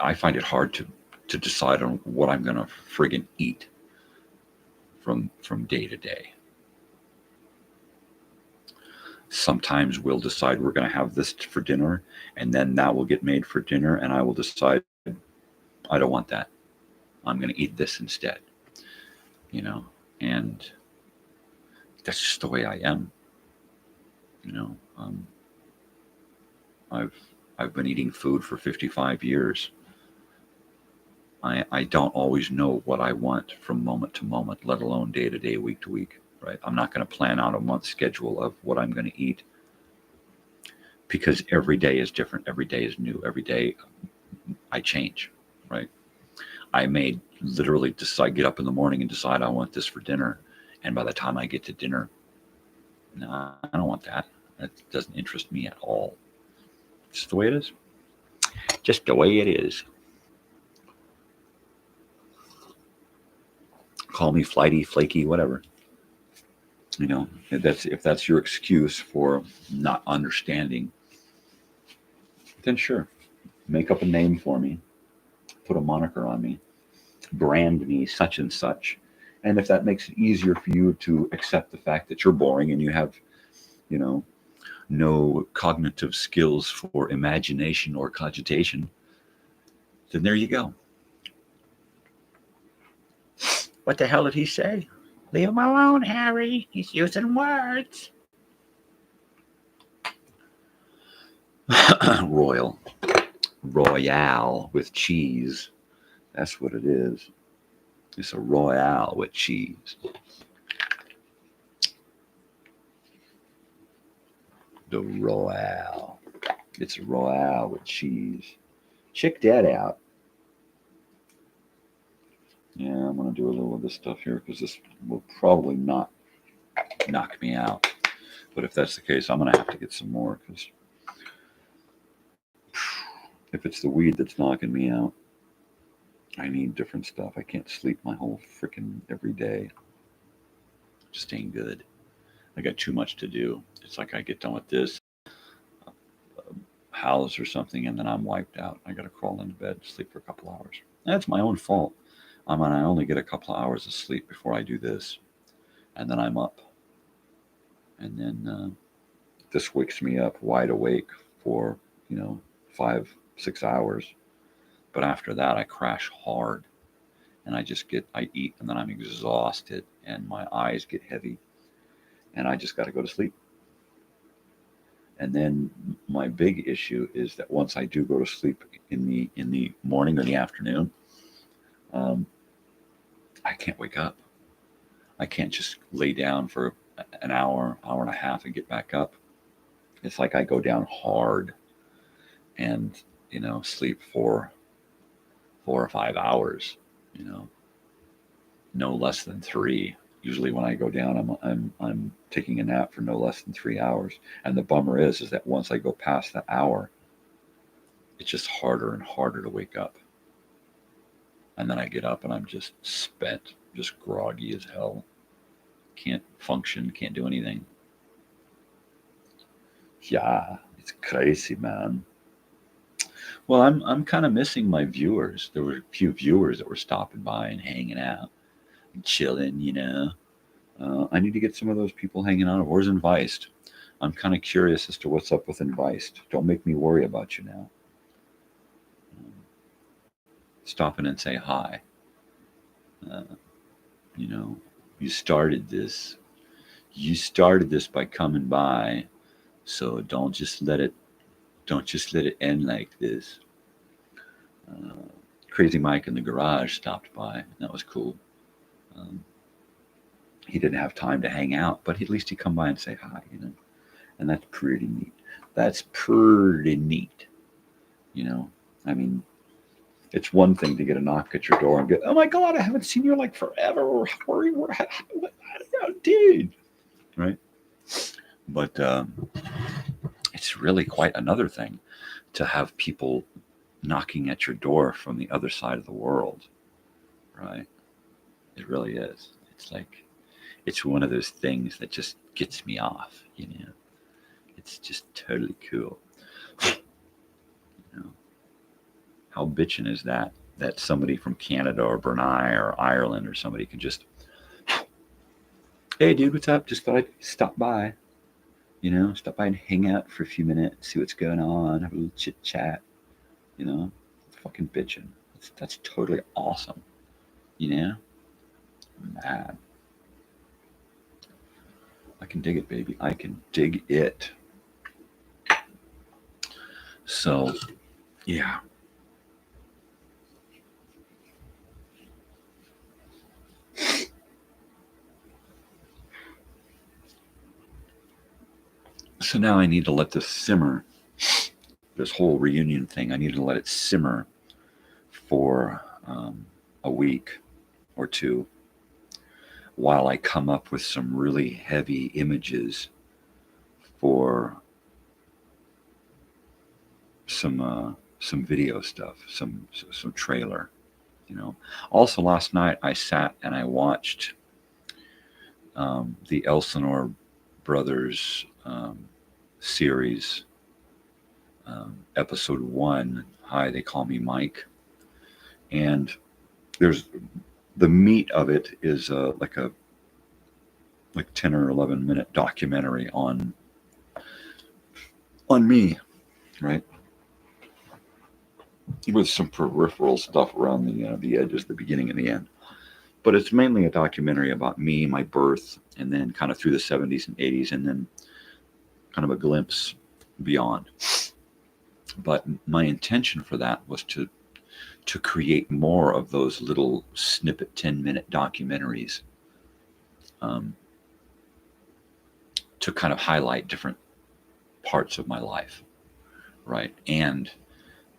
I find it hard to decide on what I'm going to friggin' eat from day to day. Sometimes we'll decide we're going to have this for dinner, and then that will get made for dinner, and I will decide I don't want that. I'm going to eat this instead. And that's just the way I am. I've been eating food for 55 years. I don't always know what I want from moment to moment, let alone day to day, week to week, right? I'm not going to plan out a month schedule of what I'm going to eat, because every day is different. Every day is new. Every day I change, right? I may literally get up in the morning and decide I want this for dinner. And by the time I get to dinner, no, I don't want that. That doesn't interest me at all. Just the way it is. Just the way it is. Call me flighty, flaky, whatever. If that's your excuse for not understanding, then sure, make up a name for me, put a moniker on me, brand me such and such. And if that makes it easier for you to accept the fact that you're boring and you have, no cognitive skills for imagination or cogitation, then there you go. What the hell did he say? Leave him alone, Harry. He's using words. Royale with cheese. That's what it is. It's a Royale with cheese. the Royale. It's Royale with cheese. Check that out. Yeah, I'm going to do a little of this stuff here because this will probably not knock me out. But if that's the case, I'm going to have to get some more because if it's the weed that's knocking me out, I need different stuff. I can't sleep my whole freaking every day. Just ain't good. I got too much to do. It's like I get done with this house or something, and then I'm wiped out. I got to crawl into bed, sleep for a couple hours. That's my own fault. I only get a couple of hours of sleep before I do this, and then I'm up. And then this wakes me up wide awake for 5-6 hours. But after that, I crash hard, and I eat, and then I'm exhausted, and my eyes get heavy, and I just got to go to sleep. And then my big issue is that once I do go to sleep in the morning or the afternoon, I can't wake up. I can't just lay down for an hour and a half and get back up. It's like I go down hard and, sleep for 4 or 5 hours, no less than 3. Usually when I go down, I'm taking a nap for no less than 3 hours. And the bummer is that once I go past the hour, it's just harder and harder to wake up. And then I get up and I'm just spent, just groggy as hell. Can't function, can't do anything. Yeah, it's crazy, man. Well, I'm kind of missing my viewers. There were a few viewers that were stopping by and hanging out and chilling, I need to get some of those people hanging out. Where's Invised? I'm kind of curious as to what's up with Invised. Don't make me worry about you now. Stop in and say hi. You started this. You started this by coming by, so don't just let it end like this. Crazy Mike in the garage stopped by. That was cool. He didn't have time to hang out, but at least he come by and say hi, and that's pretty neat. That's pretty neat. It's one thing to get a knock at your door and go, oh my God, I haven't seen you like forever. Dude, right? But it's really quite another thing to have people knocking at your door from the other side of the world, right? It really is. It's like, it's one of those things that just gets me off, It's just totally cool. How bitchin' is that? That somebody from Canada or Brunei or Ireland or somebody can just, hey dude, what's up? Just thought I'd stop by. Stop by and hang out for a few minutes, see what's going on, have a little chit chat. Fucking bitchin'. That's totally awesome. Mad. I can dig it, baby. I can dig it. So, yeah. So now I need to let this simmer. This whole reunion thing, I need to let it simmer for a week or two while I come up with some really heavy images for some video stuff, some trailer. Also last night I sat and I watched the Elsinore Brothers series, episode 1. Hi, they call me Mike. And there's the meat of it is like 10 or 11 minute documentary on me, right? With some peripheral stuff around the edges, the beginning and the end. But it's mainly a documentary about me, my birth, and then kind of through the 70s and 80s, and then kind of a glimpse beyond. But my intention for that was to create more of those little snippet 10-minute documentaries to kind of highlight different parts of my life, right? And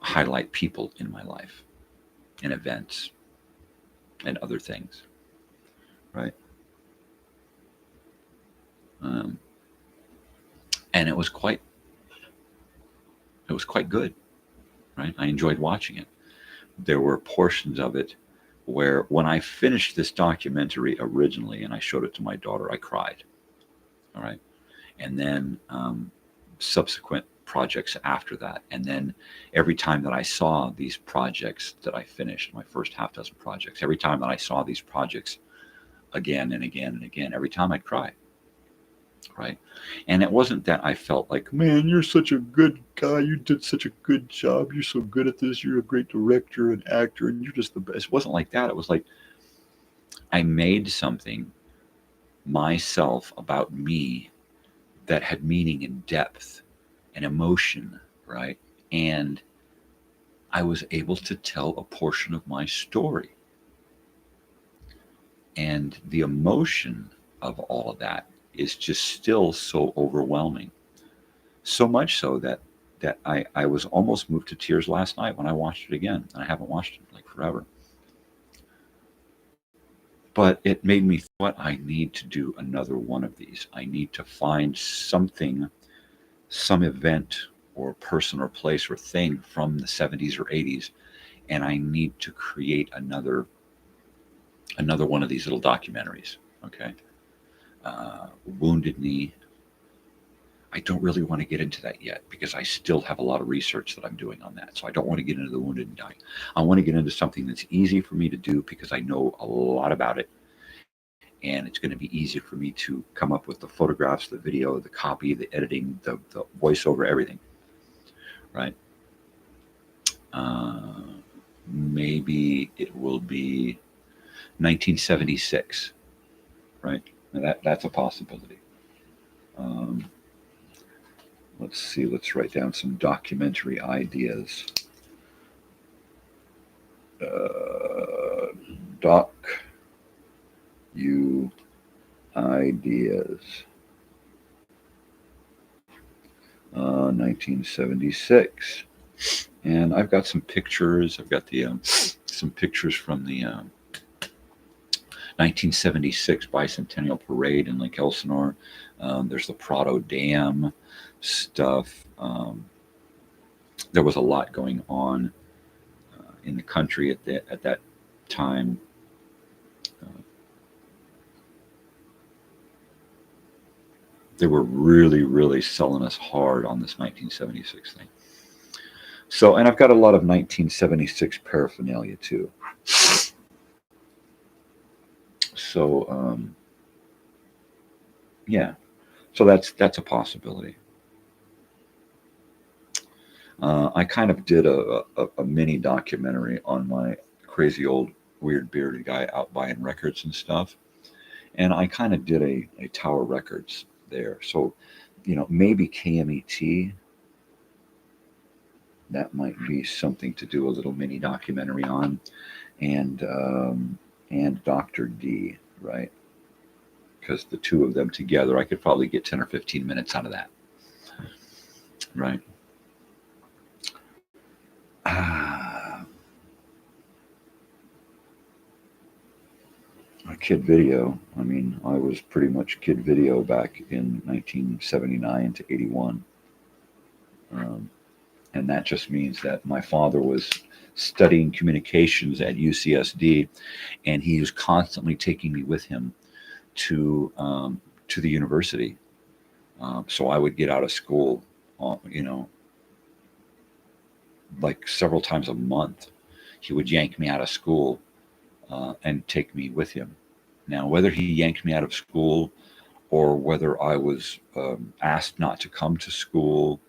highlight people in my life and events and other things, right? And it was quite good, right? I enjoyed watching it. There were portions of it where when I finished this documentary originally and I showed it to my daughter, I cried, all right? And then subsequent projects after that. And then every time that I saw these projects that I finished, my first half dozen projects, every time that I saw these projects again and again and again, every time I'd cry, right? And it wasn't that I felt like, man, you're such a good guy, you did such a good job, you're so good at this, you're a great director and actor, and you're just the best. It wasn't like that. It was like I made something myself about me that had meaning and depth and emotion, right? And I was able to tell a portion of my story. And the emotion of all of that is just still so overwhelming. So much so that I was almost moved to tears last night when I watched it again. And I haven't watched it like forever. But it made me thought I need to do another one of these. I need to find something, some event or person or place or thing from the 70s or 80s, and I need to create another one of these little documentaries. Okay. Wounded Knee. I don't really want to get into that yet because I still have a lot of research that I'm doing on that. So I don't want to get into the Wounded Knee. I want to get into something that's easy for me to do because I know a lot about it. And it's going to be easy for me to come up with the photographs, the video, the copy, the editing, the voiceover, everything. Right? Maybe it will be 1976. Right? Now that's a possibility. Let's see. Let's write down some documentary ideas. Ideas. 1976. And I've got some pictures. I've got the some pictures from the 1976 Bicentennial Parade in Lake Elsinore. There's the Prado Dam stuff. There was a lot going on in the country at that time. They were really, really selling us hard on this 1976 thing. So, and I've got a lot of 1976 paraphernalia too. So, yeah. So that's a possibility. I kind of did a mini documentary on my crazy old weird bearded guy out buying records and stuff. And I kind of did a Tower Records there. So, maybe KMET, that might be something to do a little mini documentary on. And Dr. D, right? Because the two of them together, I could probably get 10 or 15 minutes out of that. Right? Kid Video. I mean, I was pretty much Kid Video back in 1979 to 81. And that just means that my father was studying communications at UCSD, and he was constantly taking me with him to the university. So I would get out of school, like several times a month. He would yank me out of school and take me with him. Now, whether he yanked me out of school or whether I was asked not to come to school,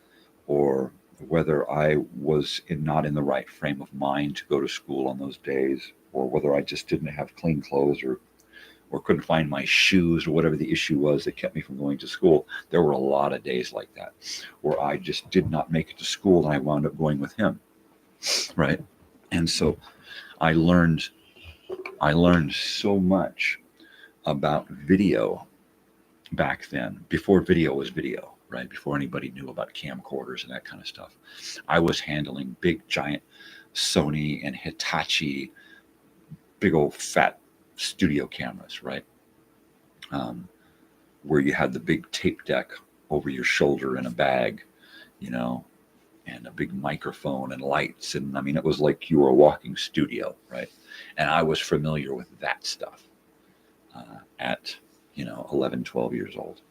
or whether I was not in the right frame of mind to go to school on those days, or whether I just didn't have clean clothes or couldn't find my shoes, or whatever the issue was that kept me from going to school. There were a lot of days like that where I just did not make it to school, and I wound up going with him, right? And so I learned so much about video back then, before video was video, right? Before anybody knew about camcorders and that kind of stuff. I was handling big, giant Sony and Hitachi, big old fat studio cameras, right? Where you had the big tape deck over your shoulder in a bag, you know, and a big microphone and lights. And I mean, it was like you were a walking studio, right? And I was familiar with that stuff at, 11, 12 years old.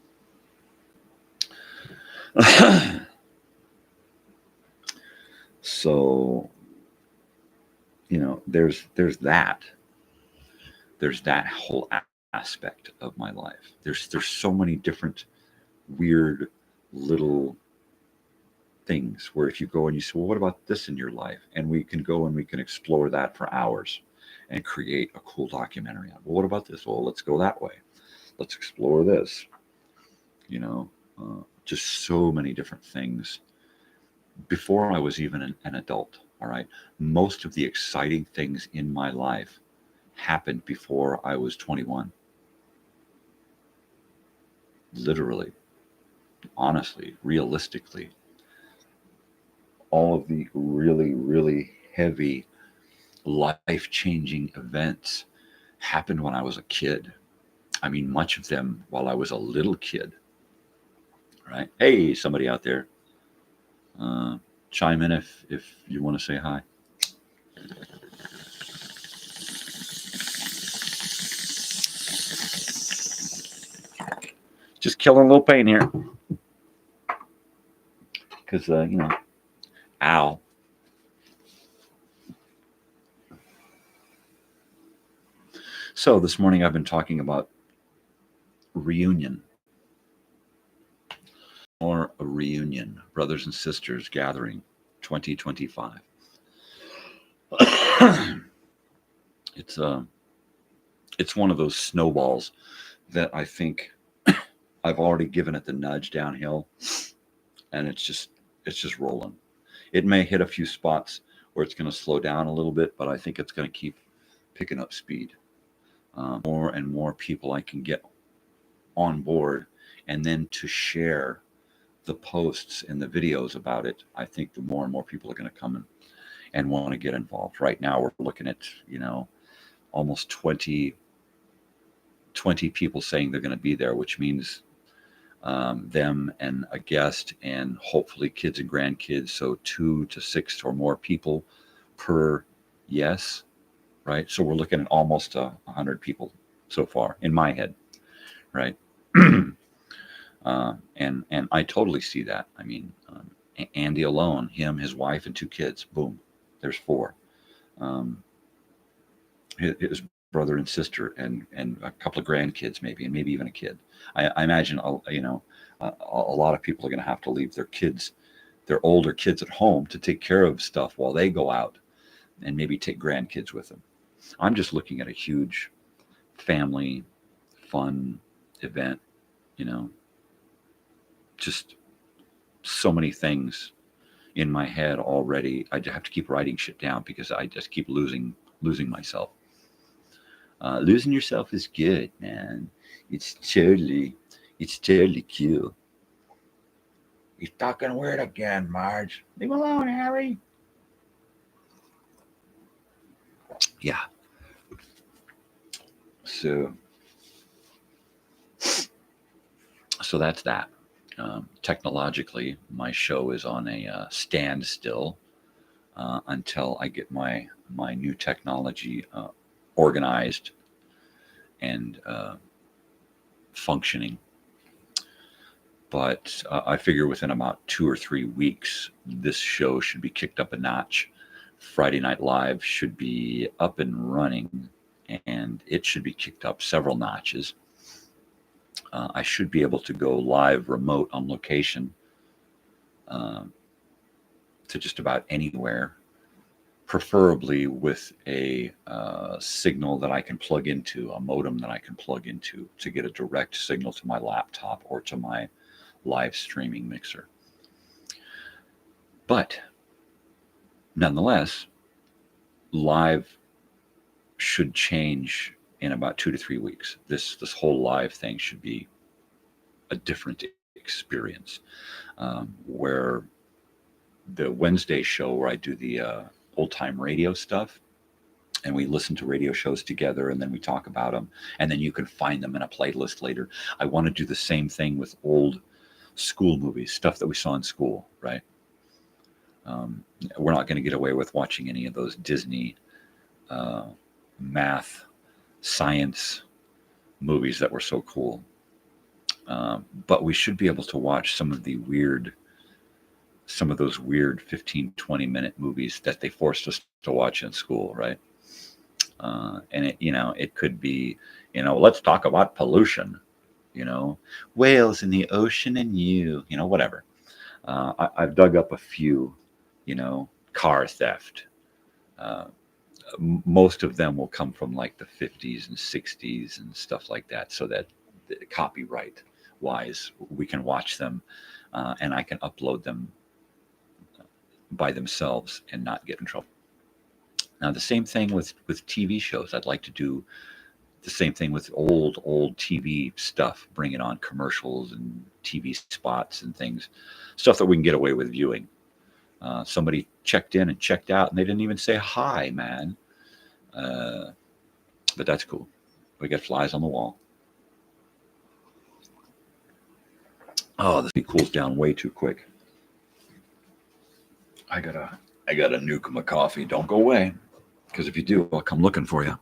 So, there's that. There's that whole aspect of my life. There's so many different weird little things where if you go and you say, well, what about this in your life? And we can go and we can explore that for hours and create a cool documentary on, well, what about this? Well, let's go that way. Let's explore this. Just so many different things. Before I was even an adult, all right, most of the exciting things in my life happened before I was 21. Literally, honestly, realistically. All of the really, really heavy, life-changing events happened when I was a kid. I mean, much of them while I was a little kid, right? Hey, somebody out there, chime in if you want to say hi. Just killing a little pain here. Because, ow. So this morning I've been talking about reunion. Or a reunion, brothers and sisters gathering 2025. It's one of those snowballs that I think I've already given it the nudge downhill, and it's just rolling. It may hit a few spots where it's going to slow down a little bit, but I think it's going to keep picking up speed. More and more people I can get on board, and then to share the posts and the videos about it, I think the more and more people are going to come in and want to get involved. Right now we're looking at, almost 20 people saying they're going to be there, which means them and a guest and hopefully kids and grandkids. So 2 to 6 or more people per yes, right? So we're looking at almost 100 people so far in my head, right? And I totally see that. I mean, Andy alone, him, his wife, and 2 kids, boom, there's 4. His brother and sister, and a couple of grandkids, maybe, and maybe even a kid. I imagine, a lot of people are going to have to leave their kids, their older kids at home to take care of stuff while they go out, and maybe take grandkids with them. I'm just looking at a huge family fun event, just so many things in my head already. I just have to keep writing shit down because I just keep losing myself. Losing yourself is good, man. It's totally cool. He's talking weird again, Marge. Leave him alone, Harry. Yeah. So that's that. Technologically, my show is on a standstill until I get my new technology organized and functioning. But I figure within about 2 or 3 weeks, this show should be kicked up a notch. Friday Night Live should be up and running, and it should be kicked up several notches. I should be able to go live remote on location to just about anywhere, preferably with a signal that I can plug into, a modem that I can plug into to get a direct signal to my laptop or to my live streaming mixer. But nonetheless, live should change in about 2 to 3 weeks. This whole live thing should be a different experience. Where the Wednesday show where I do the old time radio stuff, and we listen to radio shows together, and then we talk about them, and then you can find them in a playlist later. I want to do the same thing with old school movies, stuff that we saw in school, right? We're not going to get away with watching any of those Disney math, science movies that were so cool. But we should be able to watch some of those weird 15, 20-minute movies that they forced us to watch in school, right? And it could be, let's talk about pollution, whales in the ocean and whatever. I've dug up a few, car theft. Most of them will come from like the 50s and 60s and stuff like that, so that copyright wise we can watch them, and I can upload them by themselves and not get in trouble. Now the same thing with TV shows. I'd like to do the same thing with old TV stuff, bring it on commercials and TV spots and things, stuff that we can get away with viewing. Somebody checked in and checked out and they didn't even say hi, man. But that's cool. We got flies on the wall. Oh, this cools down way too quick. I gotta nuke my coffee. Don't go away, because if you do, I'll come looking for you.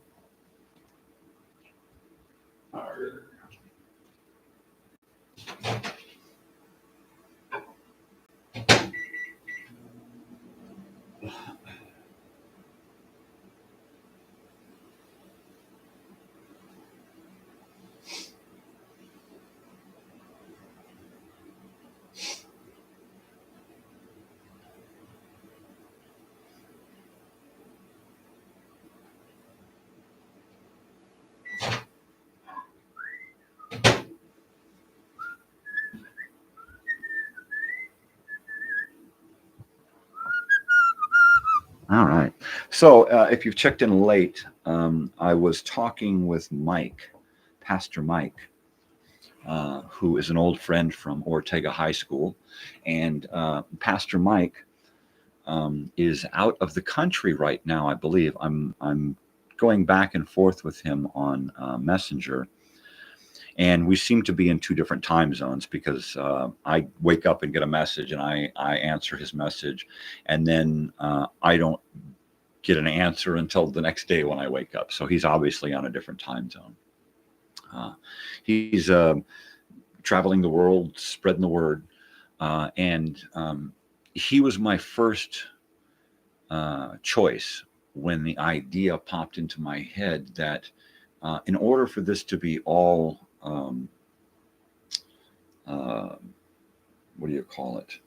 All right. So if you've checked in late, I was talking with Mike, Pastor Mike, who is an old friend from Ortega High School. And Pastor Mike is out of the country right now, I believe. I'm going back and forth with him on Messenger. And we seem to be in two different time zones, because I wake up and get a message and I answer his message. And then I don't get an answer until the next day when I wake up. So he's obviously on a different time zone. He's traveling the world, spreading the word. And he was my first choice when the idea popped into my head that in order for this to be all what do you call it?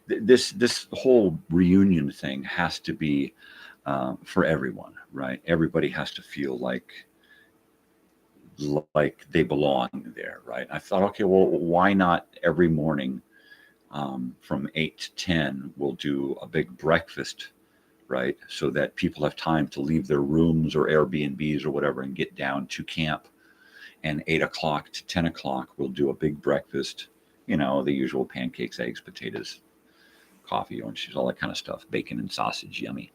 This whole reunion thing has to be for everyone, right? Everybody has to feel like they belong there, right? I thought, okay, well, why not every morning from 8 to 10 we'll do a big breakfast, right? So that people have time to leave their rooms or Airbnbs or whatever and get down to camp. And 8 o'clock to 10 o'clock, we'll do a big breakfast, the usual pancakes, eggs, potatoes, coffee, orange juice, all that kind of stuff, bacon and sausage, yummy.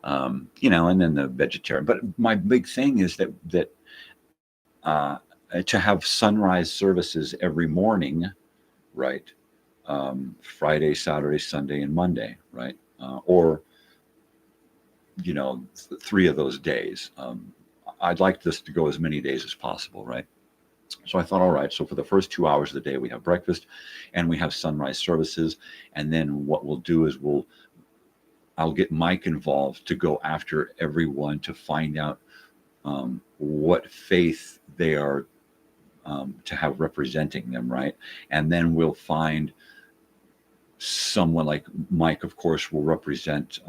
And then the vegetarian. But my big thing is that to have sunrise services every morning, right? Friday, Saturday, Sunday, and Monday, right? Or 3 of those days. I'd like this to go as many days as possible, right? So I thought, all right, so for the first 2 hours of the day, we have breakfast and we have sunrise services. And then what we'll do is I'll get Mike involved to go after everyone to find out what faith they are to have representing them, right? And then we'll find someone like Mike, of course, will represent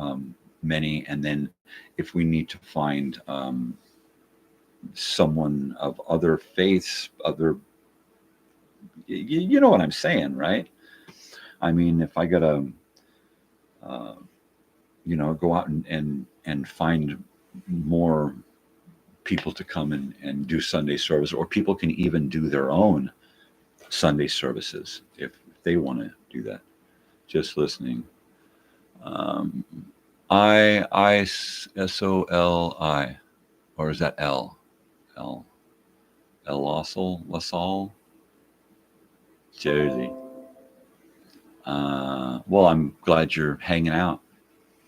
many. And then if we need to find someone of other faiths, you know what I'm saying, right? I mean, if I gotta, go out and find more people to come and do Sunday service, or people can even do their own Sunday services if they want to do that. Just listening. I-S-O-L-I, or is that L? LaSalle, Jersey. Well, I'm glad you're hanging out,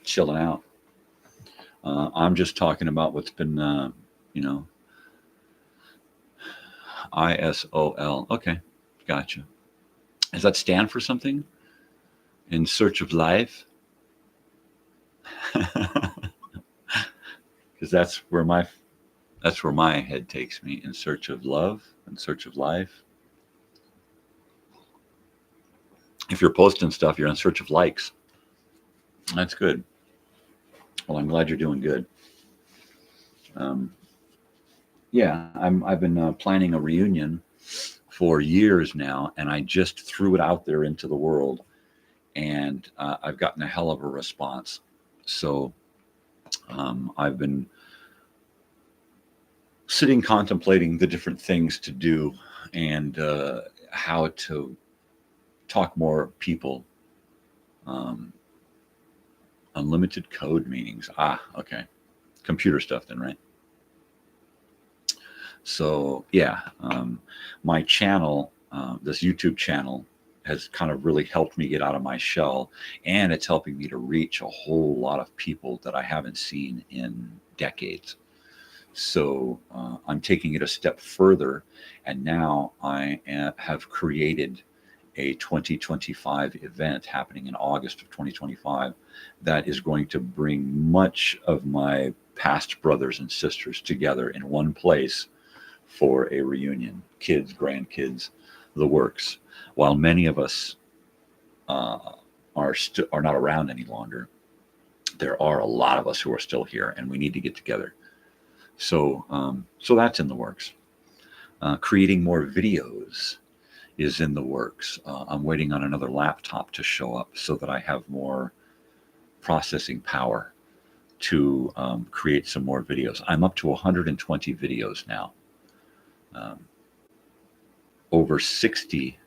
chilling out. I'm just talking about what's been, ISOL. Okay, gotcha. Does that stand for something? In search of life? Because that's where my head takes me. In search of love, in search of life. If you're posting stuff, you're in search of likes. That's good. Well, I'm glad you're doing good. Yeah, I've been planning a reunion for years now, and I just threw it out there into the world, and I've gotten a hell of a response. So I've been sitting contemplating the different things to do and how to talk more people. Unlimited code meetings. Okay. Computer stuff then, right? So yeah, my channel, this YouTube channel, has kind of really helped me get out of my shell, and it's helping me to reach a whole lot of people that I haven't seen in decades. So I'm taking it a step further, and now I have created a 2025 event happening in August of 2025 that is going to bring much of my past brothers and sisters together in one place for a reunion. Kids, grandkids, the works. While many of us are not around any longer, there are a lot of us who are still here, and we need to get together. So that's in the works. Creating more videos is in the works. I'm waiting on another laptop to show up so that I have more processing power to create some more videos. I'm up to 120 videos now. Over 60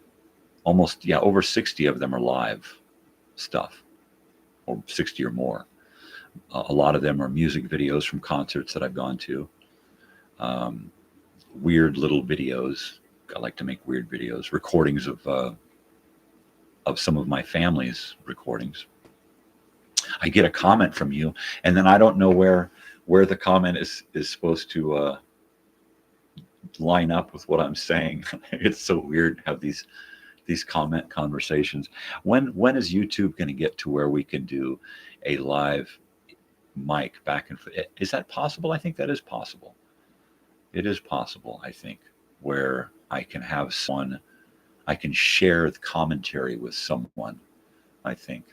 of them are live stuff, or 60 or more. A lot of them are music videos from concerts that I've gone to. Weird little videos. I like to make weird videos. Recordings of some of my family's recordings. I get a comment from you, and then I don't know where the comment is supposed to line up with what I'm saying. It's so weird to have these comment conversations. When is YouTube going to get to where we can do a live mic back and forth? Is that possible? I think that is possible. It is possible, I think, where I can have someone, I can share the commentary with someone, I think.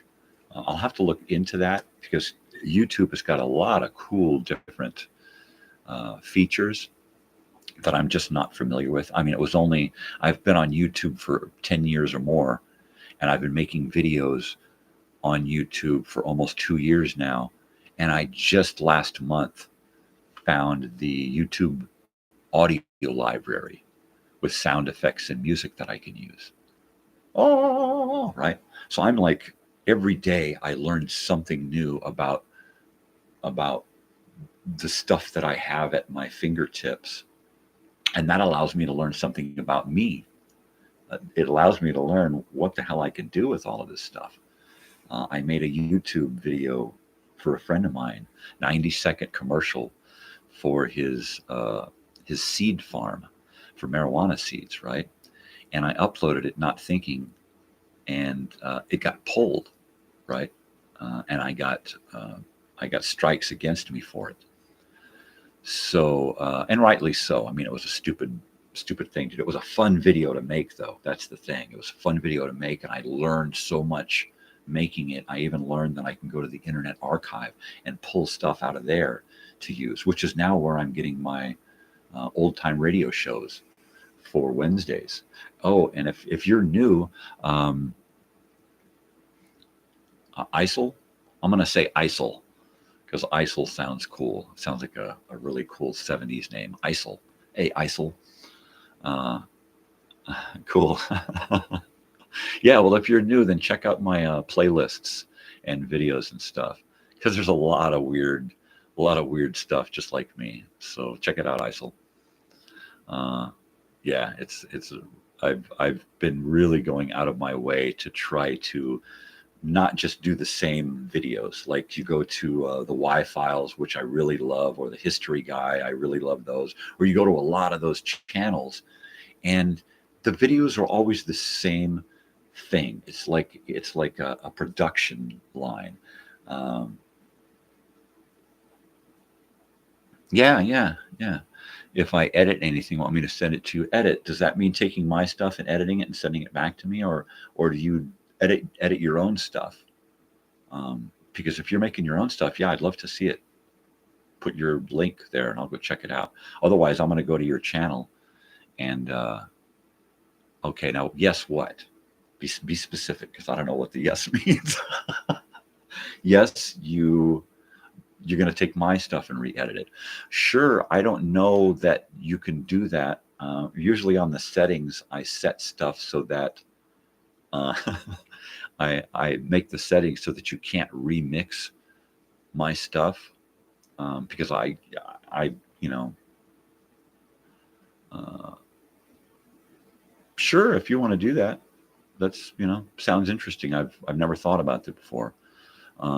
I'll have to look into that, because YouTube has got a lot of cool different features that I'm just not familiar with. I mean, I've been on YouTube for 10 years or more, and I've been making videos on YouTube for almost 2 years now. And I just last month found the YouTube audio library with sound effects and music that I can use. Oh, right. So I'm like, every day I learned something new about the stuff that I have at my fingertips. And that allows me to learn something about me. It allows me to learn what the hell I can do with all of this stuff. I made a YouTube video for a friend of mine, 90-second commercial for his seed farm for marijuana seeds, right? And I uploaded it not thinking, and it got pulled, right? And I got strikes against me for it. So, and rightly so. I mean, it was a stupid thing to do. It was a fun video to make, though. That's the thing. It was a fun video to make, and I learned so much making it. I even learned that I can go to the Internet Archive and pull stuff out of there to use, which is now where I'm getting my old-time radio shows for Wednesdays. Oh, and if you're new, ISIL, I'm going to say ISIL, because ISIL sounds cool. It sounds like a really cool 70s name. ISIL. Hey, ISIL. Uh, cool. Yeah, well, if you're new, then check out my playlists and videos and stuff, because there's a lot of weird stuff just like me. So check it out, ISIL. Yeah, I've been really going out of my way to try to not just do the same videos. Like you go to the Y Files, which I really love, or the History Guy, I really love those. Or you go to a lot of those channels, and the videos are always the same thing. It's like a production line. Um, yeah. If I edit anything, want me to send it to you? Edit. Does that mean taking my stuff and editing it and sending it back to me, or do you edit your own stuff? Because if you're making your own stuff, yeah, I'd love to see it. Put your link there, and I'll go check it out. Otherwise, I'm going to go to your channel and okay. Now, yes, what? Be specific, because I don't know what the yes means. Yes, you're going to take my stuff and re-edit it. Sure, I don't know that you can do that. Usually on the settings, I set stuff so that uh, I make the settings so that you can't remix my stuff, because I you know, uh, sure, if you want to do that, that's, sounds interesting. I've never thought about that before.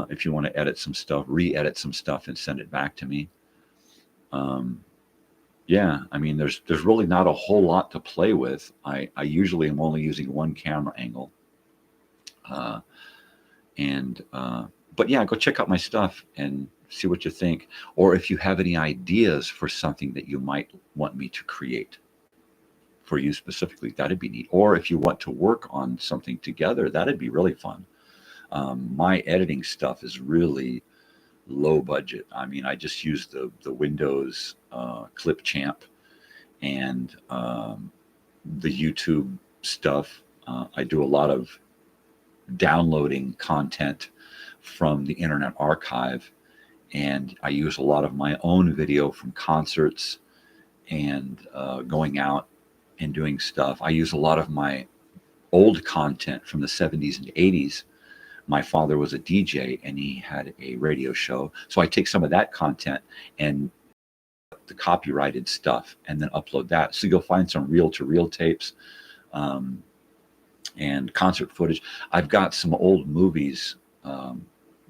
If you want to edit some stuff, re-edit some stuff and send it back to me. Yeah, I mean, there's really not a whole lot to play with. I usually am only using one camera angle. Uh, and But yeah, go check out my stuff and see what you think. Or if you have any ideas for something that you might want me to create for you specifically, that'd be neat. Or if you want to work on something together, that'd be really fun. My editing stuff is really low budget. I mean, I just use the Windows Clip Champ and the YouTube stuff. I do a lot of downloading content from the Internet Archive, and I use a lot of my own video from concerts and going out and doing stuff. I use a lot of my old content from the 70s and 80s. My father was a DJ and he had a radio show. So I take some of that content and the copyrighted stuff and then upload that. So you'll find some reel-to-reel tapes and concert footage. I've got some old movies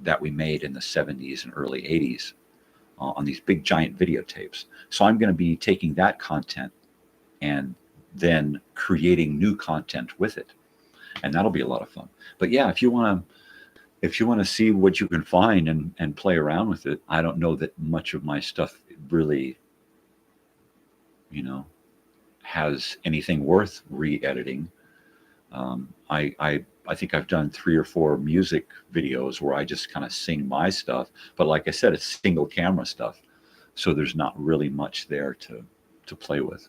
that we made in the 70s and early 80s on these big giant videotapes. So I'm going to be taking that content and then creating new content with it. And that'll be a lot of fun. But yeah, if you want to see what you can find and play around with it, I don't know that much of my stuff really, has anything worth re-editing. I think I've done 3 or 4 music videos where I just kind of sing my stuff. But like I said, it's single camera stuff. So there's not really much there to play with.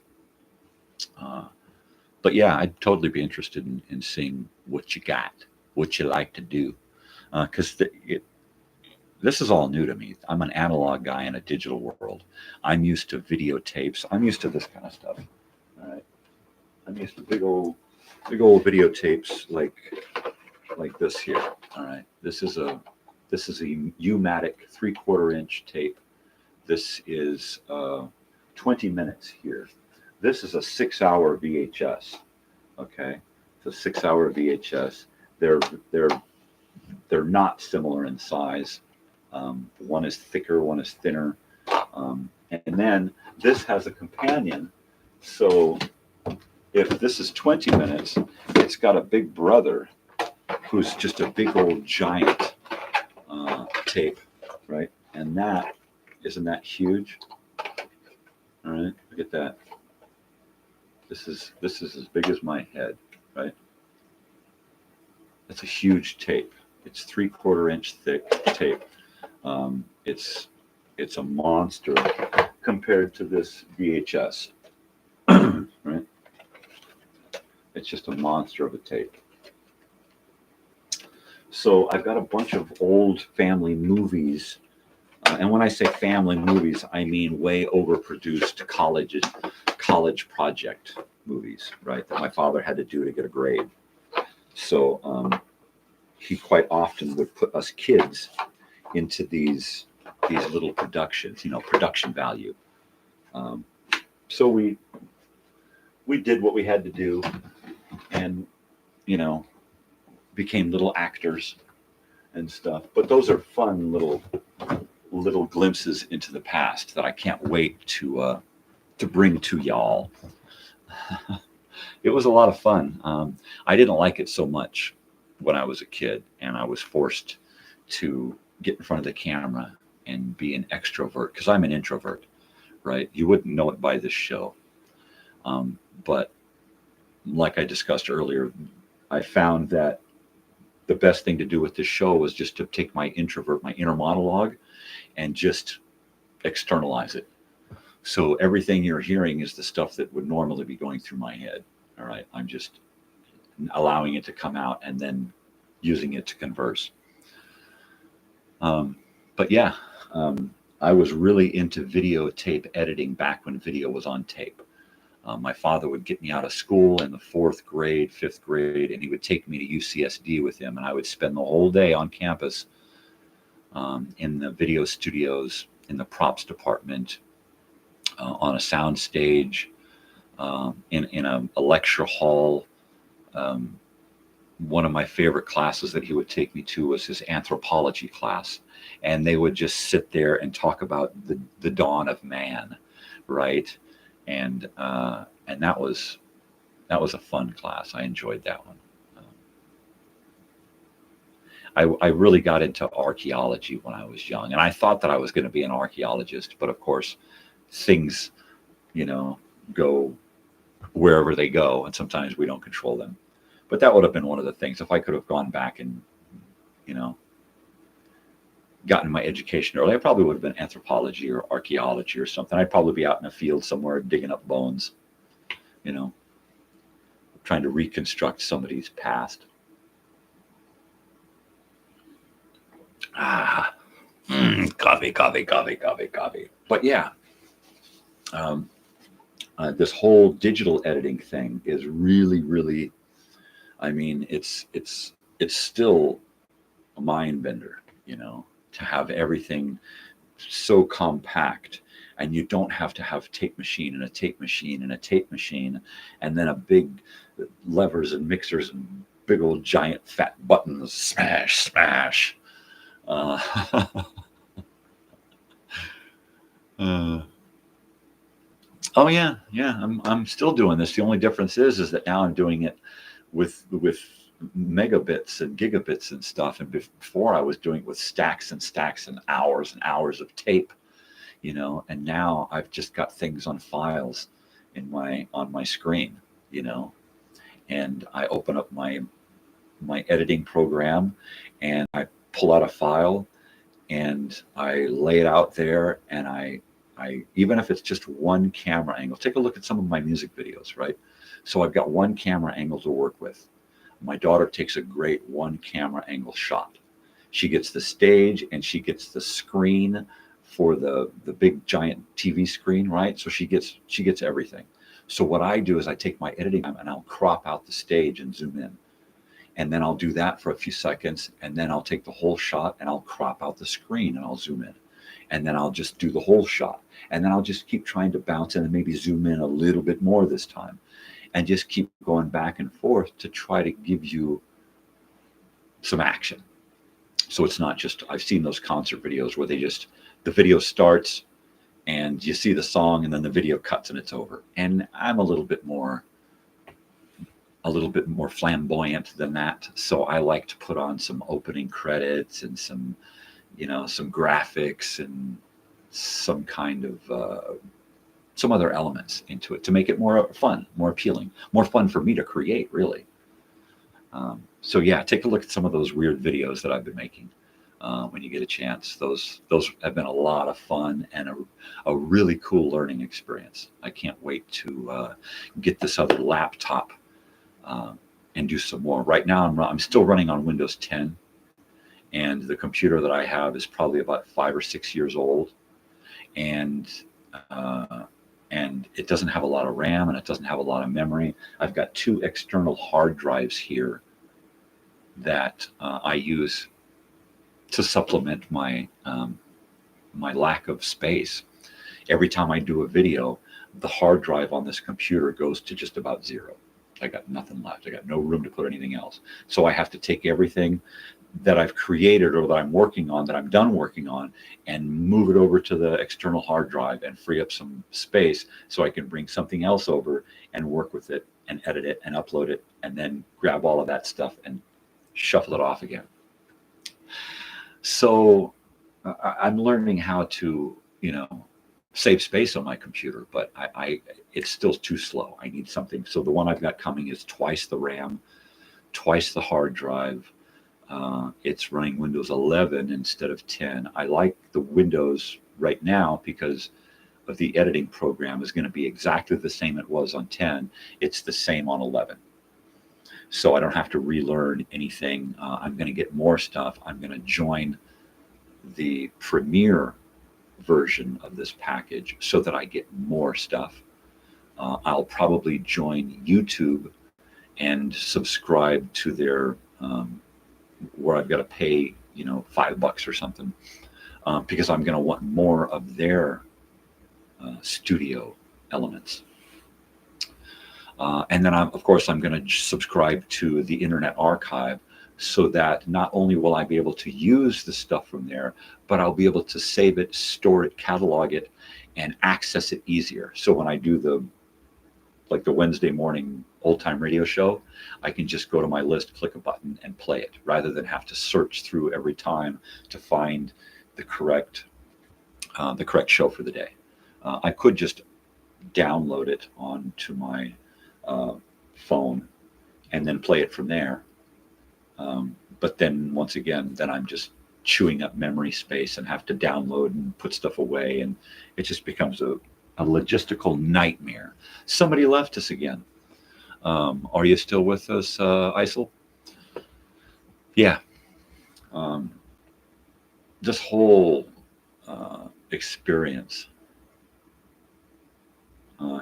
But yeah, I'd totally be interested in seeing what you got, what you like to do. Because this is all new to me. I'm an analog guy in a digital world. I'm used to videotapes. I'm used to this kind of stuff. All right. I'm used to big old videotapes like this here. All right. This is a U-matic 3/4 inch tape. This is 20 minutes here. This is a 6-hour VHS. Okay. It's a 6-hour VHS. They're not similar in size. One is thicker, one is thinner. And then this has a companion. So if this is 20 minutes, it's got a big brother who's just a big old giant tape, right? And isn't that huge? All right, look at that. This is as big as my head, right? That's a huge tape. It's 3/4 inch thick tape. It's a monster compared to this VHS, right? It's just a monster of a tape. So I've got a bunch of old family movies And when I say family movies, I mean way overproduced college project movies, right? That my father had to do to get a grade. So he quite often would put us kids into these little productions, production value. So we did what we had to do, and became little actors and stuff. But those are fun little glimpses into the past that I can't wait to bring to y'all. It was a lot of fun. I didn't like it so much when I was a kid, and I was forced to get in front of the camera and be an extrovert, because I'm an introvert, right? You wouldn't know it by this show. But like I discussed earlier, I found that the best thing to do with this show was just to take my inner monologue, and just externalize it. So everything you're hearing is the stuff that would normally be going through my head. All right. I'm just allowing it to come out and then using it to converse. But yeah, I was really into videotape editing back when video was on tape. My father would get me out of school in the 4th grade, 5th grade, and he would take me to UCSD with him, and I would spend the whole day on campus in the video studios, in the props department, on a sound stage, in a lecture hall. One of my favorite classes that he would take me to was his anthropology class, and they would just sit there and talk about the dawn of man, right? And that was a fun class. I enjoyed that one. I really got into archaeology when I was young, and I thought that I was going to be an archaeologist, but of course things, go wherever they go, and sometimes we don't control them. But that would have been one of the things. If I could have gone back and, gotten my education early, I probably would have been anthropology or archaeology or something. I'd probably be out in a field somewhere digging up bones, trying to reconstruct somebody's past. Coffee. But yeah, this whole digital editing thing is really, I mean, it's still a mind bender, to have everything so compact, and you don't have to have tape machine and a tape machine and a tape machine, and then a big levers and mixers and big old giant fat buttons, smash. Oh yeah. I'm still doing this. The only difference is that now I'm doing it with megabits and gigabits and stuff. And before I was doing it with stacks and stacks and hours of tape, And now I've just got things on files on my screen, And I open up my editing program, and I pull out a file, and I lay it out there, and I even if it's just one camera angle, take a look at some of my music videos, right? So I've got one camera angle to work with. My daughter takes a great one camera angle shot. She gets the stage, and she gets the screen for the big giant TV screen, right? So she gets everything. So what I do is I take my editing and I'll crop out the stage and zoom in. And then I'll do that for a few seconds, and then I'll take the whole shot and I'll crop out the screen and I'll zoom in. And then I'll just do the whole shot. And then I'll just keep trying to bounce in and maybe zoom in a little bit more this time. And just keep going back and forth to try to give you some action. So it's not just, I've seen those concert videos where the video starts and you see the song and then the video cuts and it's over. And I'm a little bit more flamboyant than that. So I like to put on some opening credits and some graphics and some kind of some other elements into it to make it more fun, more appealing, more fun for me to create, really. So yeah, take a look at some of those weird videos that I've been making when you get a chance. Those have been a lot of fun and a really cool learning experience. I can't wait to get this other laptop and do some more. Right now, I'm still running on Windows 10, And the computer that I have is probably about 5 or 6 years old, and it doesn't have a lot of RAM, and it doesn't have a lot of memory. I've got 2 external hard drives here that I use to supplement my my lack of space. Every time I do a video, the hard drive on this computer goes to just about 0. I got nothing left. I got no room to put anything else. So I have to take everything that I've created or that I'm working on, that I'm done working on, and move it over to the external hard drive and free up some space so I can bring something else over and work with it and edit it and upload it, and then grab all of that stuff and shuffle it off again. So I'm learning how to, save space on my computer, but it's still too slow. I need something. So the one I've got coming is twice the RAM, twice the hard drive. It's running Windows 11 instead of 10. I like the Windows right now because of the editing program is going to be exactly the same it was on 10. It's the same on 11. So I don't have to relearn anything. I'm going to get more stuff. I'm going to join the Premiere version of this package so that I get more stuff. I'll probably join YouTube and subscribe to their where I've got to pay $5 or something, because I'm going to want more of their studio elements. And then of course I'm going to subscribe to the Internet Archive, so that not only will I be able to use the stuff from there, but I'll be able to save it, store it, catalog it, and access it easier. So when I do the Wednesday morning old time radio show, I can just go to my list, click a button, and play it, rather than have to search through every time to find the correct show for the day. I could just download it onto my phone and then play it from there. But then once again, then I'm just chewing up memory space and have to download and put stuff away, and it just becomes a logistical nightmare. Somebody left us again. Are you still with us, Isel? Yeah. This whole experience.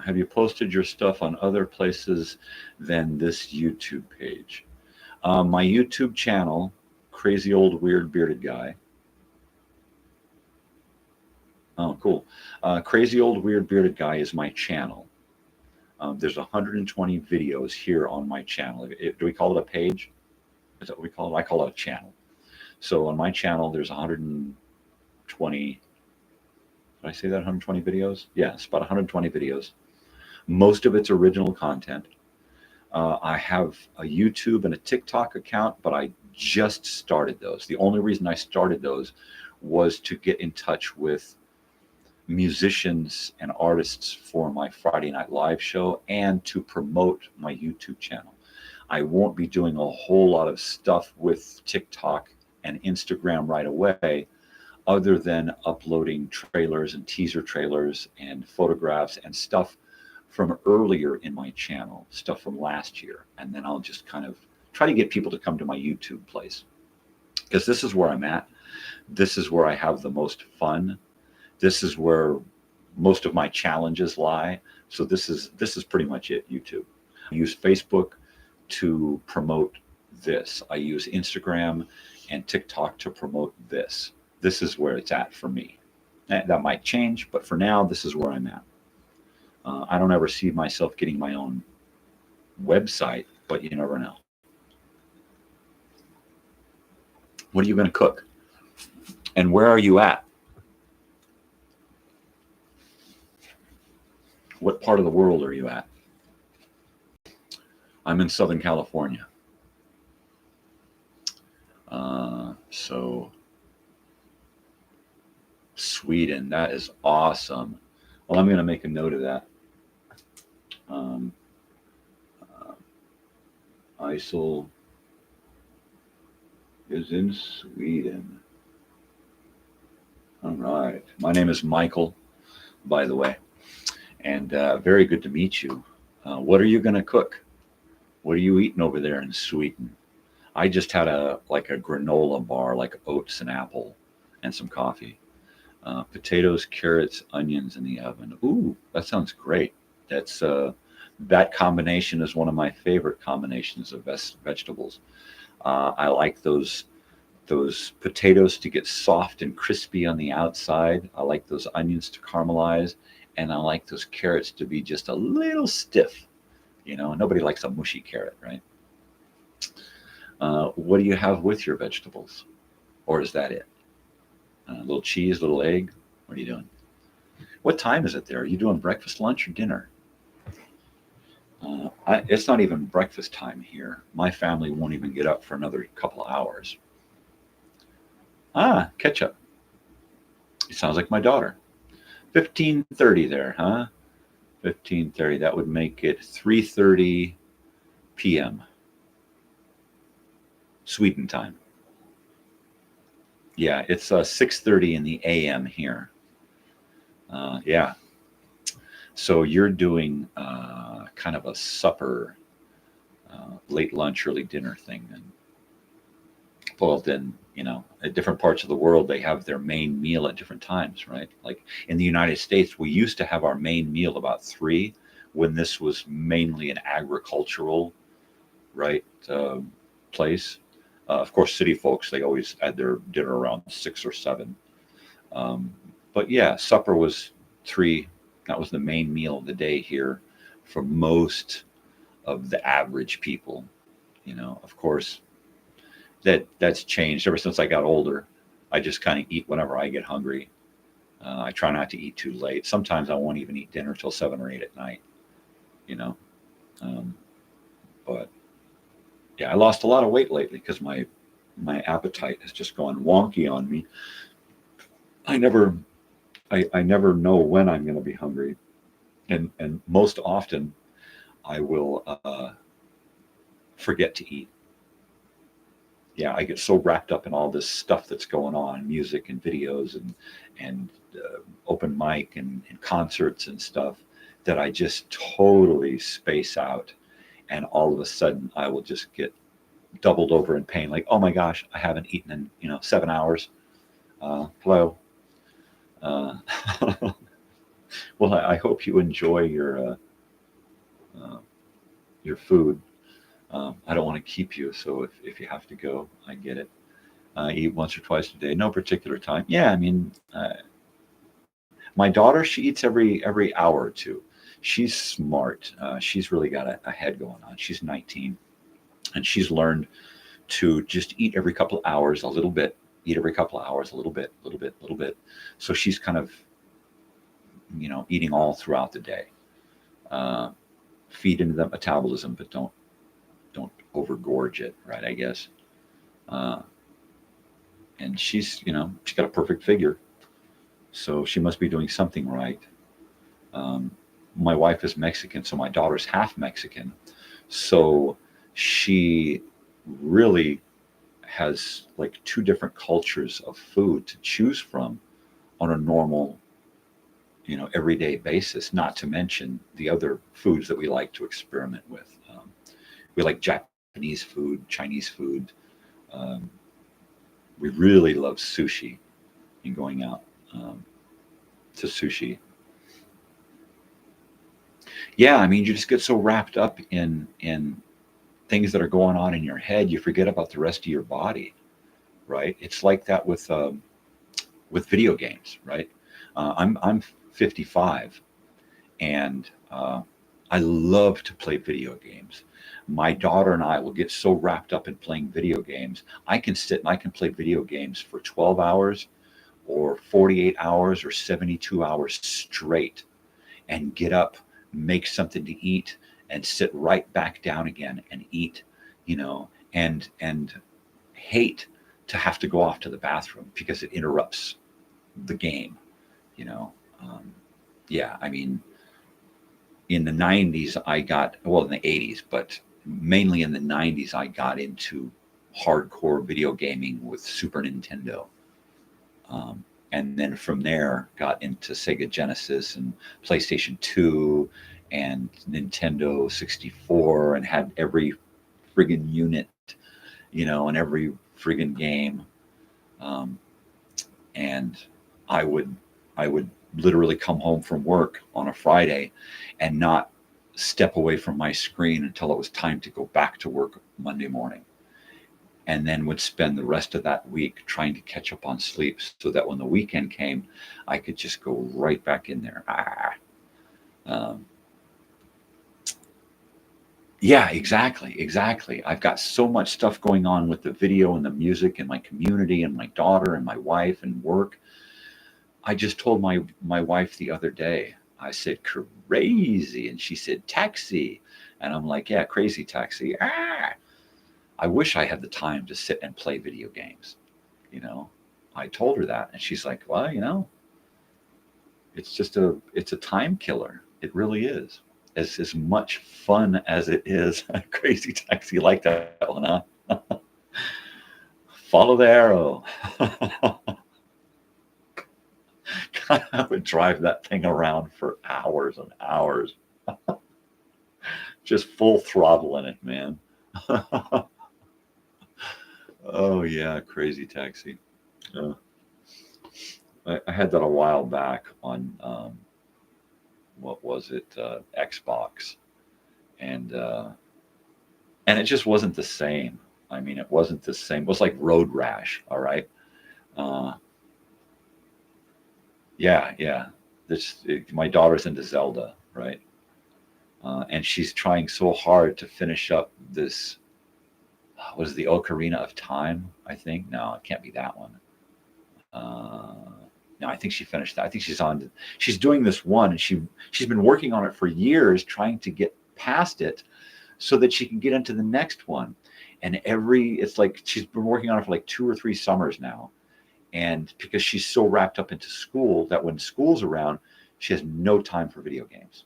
Have you posted your stuff on other places than this YouTube page? My YouTube channel, Crazy Old Weird Bearded Guy. Oh, cool. Crazy Old Weird Bearded Guy is my channel. There's 120 videos here on my channel. Do we call it a page? Is that what we call it? I call it a channel. So on my channel, there's 120. Did I say that 120 videos? Yeah, it's about 120 videos. Most of it's original content. I have a YouTube and a TikTok account, but I just started those. The only reason I started those was to get in touch with musicians and artists for my Friday Night Live show and to promote my YouTube channel. I won't be doing a whole lot of stuff with TikTok and Instagram right away, other than uploading trailers and teaser trailers and photographs and stuff from earlier in my channel, stuff from last year. And then I'll just kind of try to get people to come to my YouTube place, because this is where I'm at. This is where I have the most fun. This is where most of my challenges lie. So this is pretty much it, YouTube. I use Facebook to promote this. I use Instagram and TikTok to promote this. This is where it's at for me. That might change, but for now, this is where I'm at. I don't ever see myself getting my own website, but you never know. What are you going to cook? And where are you at? What part of the world are you at? I'm in Southern California. So Sweden, that is awesome. Well, I'm going to make a note of that. Isel is in Sweden. All right. My name is Michael, by the way, and very good to meet you. What are you going to cook? What are you eating over there in Sweden? I just had a granola bar, like oats and apple, and some coffee. Potatoes, carrots, onions in the oven. Ooh, that sounds great. That's that combination is one of my favorite combinations of vegetables. I like those potatoes to get soft and crispy on the outside. I like those onions to caramelize, and I like those carrots to be just a little stiff. You know, nobody likes a mushy carrot, right? What do you have with your vegetables, or is that it? A little cheese, little egg. What are you doing? What time is it there? Are you doing breakfast, lunch, or dinner? It's not even breakfast time here. My family won't even get up for another couple of hours. Ah, ketchup. It sounds like my daughter. 15:30 there, huh? 15:30. That would make it 3:30 p.m. Sweden time. Yeah, it's 6:30 in the a.m. here. Yeah. So you're doing kind of a supper, late lunch, early dinner thing. And well, then, you know, at different parts of the world, they have their main meal at different times, right? Like in the United States, we used to have our main meal about 3, when this was mainly an agricultural, right, place. Of course, city folks, they always had their dinner around 6 or 7. Um, but yeah, supper was 3. That was the main meal of the day here for most of the average people. You know, of course, that's changed ever since I got older. I just kind of eat whenever I get hungry. I try not to eat too late. Sometimes I won't even eat dinner till 7 or 8 at night. You know, um, but yeah, I lost a lot of weight lately because my appetite has just gone wonky on me. I never I never know when I'm going to be hungry, and most often I will forget to eat. Yeah, I get so wrapped up in all this stuff that's going on, music and videos and open mic and concerts and stuff, that I just totally space out, and all of a sudden I will just get doubled over in pain. Like, oh my gosh, I haven't eaten in 7 hours. Hello. Uh, well, I hope you enjoy uh, your food. I don't want to keep you, so if you have to go, I get it. Eat once or twice a day, no particular time. Yeah, I mean, my daughter, she eats every hour or two. She's smart. She's really got a head going on. She's 19, and she's learned to just eat every couple of hours a little bit. Eat every couple of hours a little bit, little bit, little bit. So she's kind of eating all throughout the day. Uh, Feed into that metabolism, but don't overgorge it, right? I guess. Uh, and she's got a perfect figure, so she must be doing something right. Um, my wife is Mexican, so my daughter's half Mexican, so she really has like 2 different cultures of food to choose from on a normal, everyday basis. Not to mention the other foods that we like to experiment with. We like Japanese food, Chinese food. Um, we really love sushi and going out to sushi. Yeah, I mean, you just get so wrapped up in things that are going on in your head, you forget about the rest of your body, right? It's like that with video games, right? I'm 55, and I love to play video games. My daughter and I will get so wrapped up in playing video games. I can sit and I can play video games for 12 hours or 48 hours or 72 hours straight, and get up, make something to eat, and sit right back down again and eat, and hate to have to go off to the bathroom because it interrupts the game, you know. Um, yeah, I mean, in the 90s, in the 80s, but mainly in the 90s, I got into hardcore video gaming with Super Nintendo. And then from there, got into Sega Genesis and PlayStation 2 and Nintendo 64, and had every friggin' unit you know, in every friggin' game. And I would literally come home from work on a Friday and not step away from my screen until it was time to go back to work Monday morning. And then would spend the rest of that week trying to catch up on sleep so that when the weekend came, I could just go right back in there. Yeah, exactly. I've got so much stuff going on with the video and the music and my community and my daughter and my wife and work. I just told my wife the other day, I said, crazy. And she said, taxi. And I'm like, yeah, crazy taxi. I wish I had the time to sit and play video games. You know, I told her that. And she's like, well, you know, it's a time killer. It really is. As much fun as it is. Crazy taxi, like that one, huh? Follow the arrow. I would drive that thing around for hours and hours. Just full throttle in it, man. Oh yeah, crazy taxi. I had that a while back on what was it, Xbox, and it just wasn't the same. I mean, it wasn't the same. It was like Road Rash. All right. Yeah. My daughter's into Zelda, right? And she's trying so hard to finish up this. What is the Ocarina of Time? I think no, it can't be that one. No, I think she finished that. I think she's doing this one, and she's been working on it for years, trying to get past it, so that she can get into the next one. And it's like she's been working on it for like 2 or 3 summers now. And because she's so wrapped up into school that when school's around, she has no time for video games.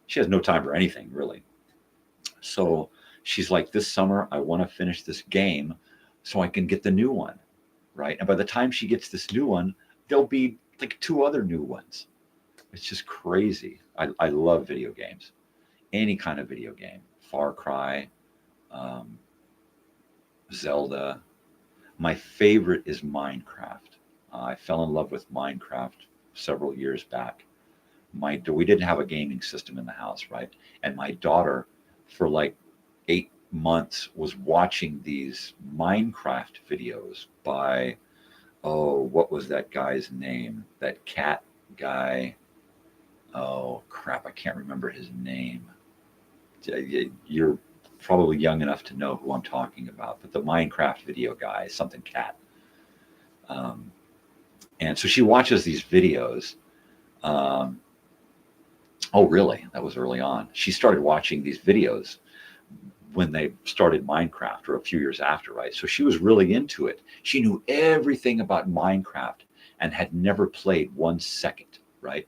She has no time for anything, really. So she's like, this summer, I want to finish this game so I can get the new one, right? And by the time she gets this new one, there'll be like 2 other new ones. It's just crazy. I love video games. Any kind of video game. Far Cry, Zelda. My favorite is Minecraft. I fell in love with Minecraft several years back. We didn't have a gaming system in the house, right? And my daughter, for like 8 months, was watching these Minecraft videos by, what was that guy's name? That cat guy. Oh crap, I can't remember his name. You're probably young enough to know who I'm talking about, but the Minecraft video guy, something cat. And so she watches these videos. Oh, really? That was early on. She started watching these videos when they started Minecraft, or a few years after, right? So she was really into it. She knew everything about Minecraft and had never played 1 second, right?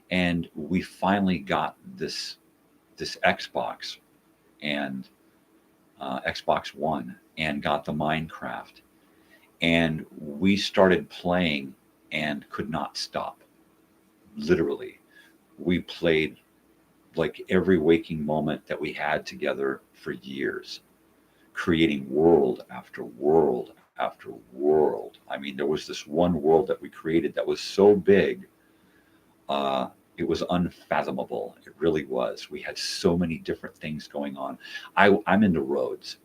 And we finally got this Xbox, and Xbox One, and got the Minecraft. And we started playing and could not stop. Literally. We played like every waking moment that we had together for years, creating world after world after world. I mean, there was this one world that we created that was so big, it was unfathomable. It really was. We had so many different things going on. I'm into roads.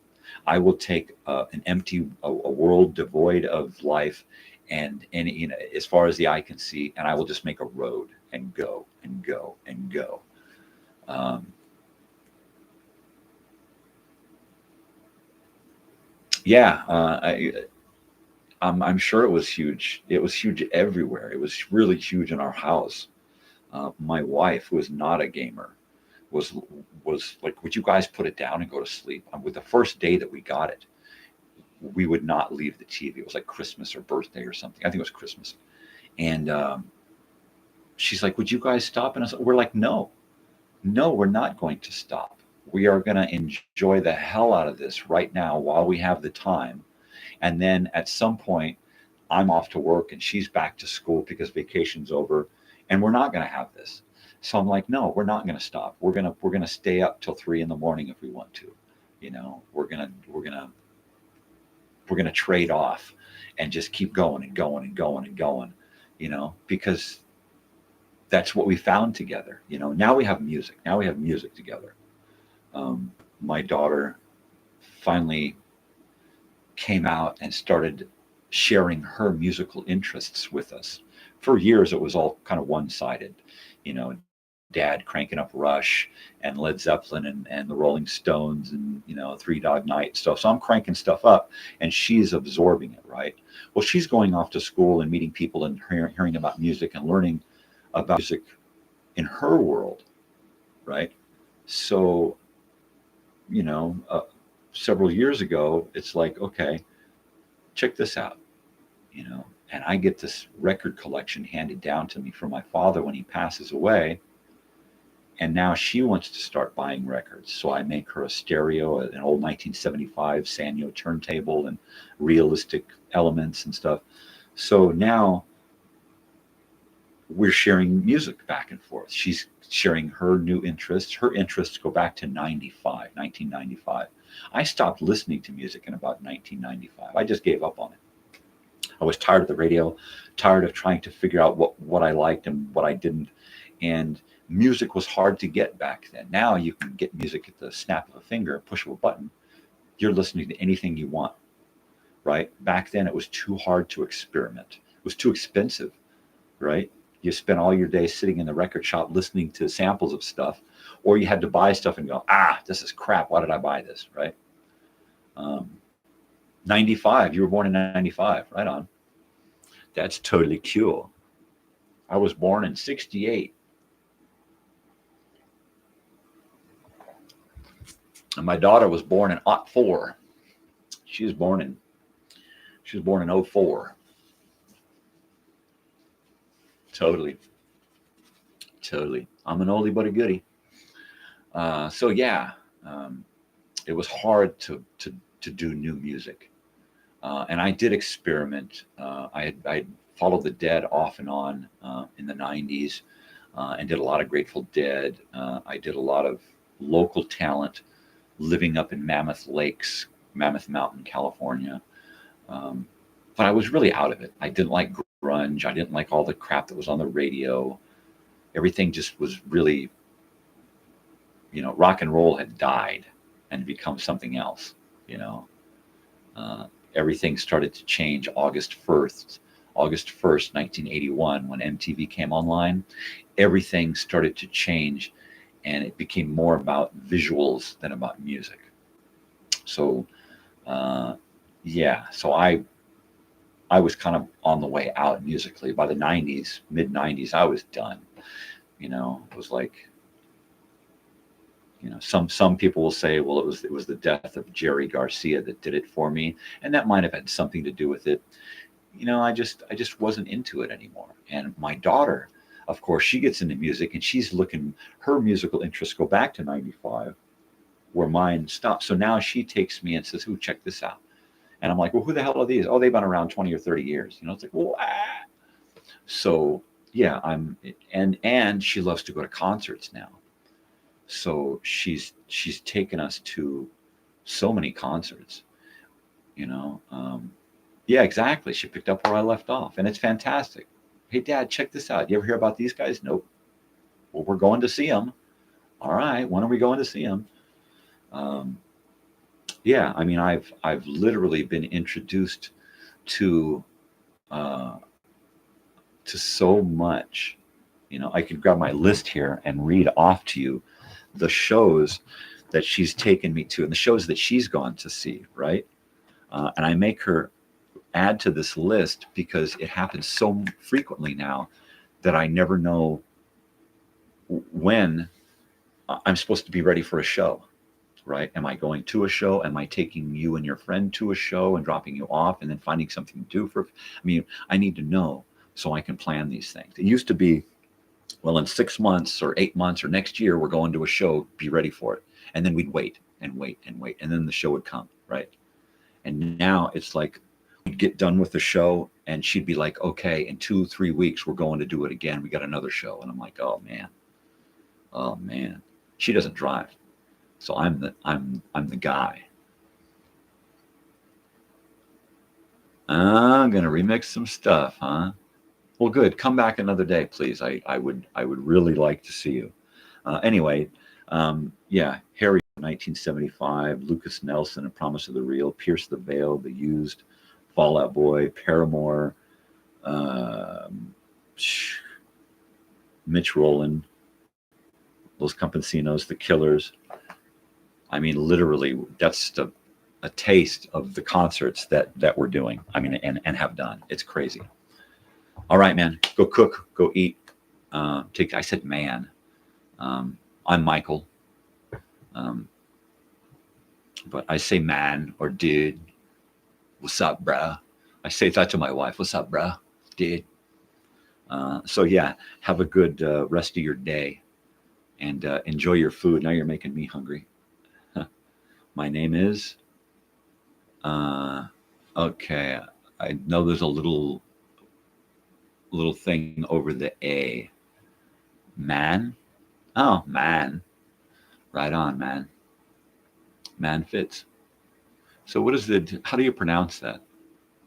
I will take an empty, a world devoid of life, and you know, as far as the eye can see, and I will just make a road and go and go and go. Yeah, I'm sure it was huge. It was huge everywhere. It was really huge in our house. My wife, who is not a gamer, was like, "Would you guys put it down and go to sleep?" With the first day that we got it, we would not leave the TV. It was like Christmas or birthday or something. I think it was Christmas. And she's like, "Would you guys stop?" And we're like, "No, we're not going to stop. We are going to enjoy the hell out of this right now while we have the time. And then at some point, I'm off to work and she's back to school because vacation's over, and we're not going to have this." So I'm like, "No, we're not going to stop. We're gonna stay up till 3 in the morning if we want to. You know, we're gonna we're going to trade off and just keep going and going and going and going, because that's what we found together. Now we have music. Now we have music together. My daughter finally came out and started sharing her musical interests with us. For years, it was all kind of one-sided, Dad cranking up Rush and Led Zeppelin and the Rolling Stones and, Three Dog Night stuff. So I'm cranking stuff up and she's absorbing it, right? Well, she's going off to school and meeting people and hearing about music and learning about music in her world, right? So, several years ago, it's like, okay, check this out, and I get this record collection handed down to me from my father when he passes away. And now she wants to start buying records. So I make her a stereo, an old 1975 Sanyo turntable and realistic elements and stuff. So now we're sharing music back and forth. She's sharing her new interests. Her interests go back to 1995. I stopped listening to music in about 1995. I just gave up on it. I was tired of the radio, tired of trying to figure out what I liked and what I didn't. And music was hard to get back then. Now you can get music at the snap of a finger, push of a button. You're listening to anything you want, right? Back then it was too hard to experiment. It was too expensive, right? You spent all your day sitting in the record shop listening to samples of stuff, or you had to buy stuff and go, this is crap. Why did I buy this, right? 95, you were born in 95, right on. That's totally cool. I was born in 68. And my daughter was born in 04. She was born in 04. Totally. I'm an oldie but a goodie. So yeah, it was hard to do new music. And I did experiment. I followed the Dead off and on in the 90s and did a lot of Grateful Dead. I did a lot of local talent living up in Mammoth Mountain, California. But I was really out of it. I didn't like grunge. I didn't like all the crap that was on the radio. Everything just was really, rock and roll had died and become something else, Everything started to change August 1st, 1981, when MTV came online. Everything started to change and it became more about visuals than about music. So, so I was kind of on the way out musically. By the 90s, mid 90s, I was done. It was like, some people will say, well, it was the death of Jerry Garcia that did it for me, and that might have had something to do with it. I just wasn't into it anymore. And my daughter, of course, she gets into music and she's looking, her musical interests go back to 95, where mine stopped. So now she takes me and says, check this out. And I'm like, well, who the hell are these? Oh, they've been around 20 or 30 years. It's like, well, So yeah, and she loves to go to concerts now. So she's taken us to so many concerts, yeah, exactly. She picked up where I left off, and it's fantastic. Hey, Dad, check this out. You ever hear about these guys? Nope. Well, we're going to see them. All right. When are we going to see them? Yeah, I mean, I've literally been introduced to so much. I could grab my list here and read off to you the shows that she's taken me to and the shows that she's gone to see, right? And I make her add to this list because it happens so frequently now that I never know when I'm supposed to be ready for a show, right? Am I going to a show? Am I taking you and your friend to a show and dropping you off and then finding something to do I need to know so I can plan these things. It used to be, well, in 6 months or 8 months or next year, we're going to a show, be ready for it. And then we'd wait and wait and wait. And then the show would come, right? And now it's like, we'd get done with the show and she'd be like, okay, in 2-3 weeks, we're going to do it again. We got another show. And I'm like, oh man, she doesn't drive. So I'm the guy. I'm gonna remix some stuff, huh? Well, good. Come back another day, please. I would really like to see you. Anyway, yeah, Harry, 1975, Lucas Nelson, A Promise of the Real, Pierce the Veil, The Used, Fall Out Boy, Paramore, um, Mitch Rowland, Los Campesinos, The Killers. I mean, literally, that's a taste of the concerts that we're doing. I mean, and have done. It's crazy. All right, man, go cook, go eat. I said man. I'm Michael, but I say man or dude. What's up, bruh? I say that to my wife. What's up, bruh? Dude. So yeah, have a good rest of your day, and enjoy your food. Now you're making me hungry. My name is. Okay, I know there's a little thing over the A. Man. Oh, man. Right on, man. Man fits. So what is how do you pronounce that?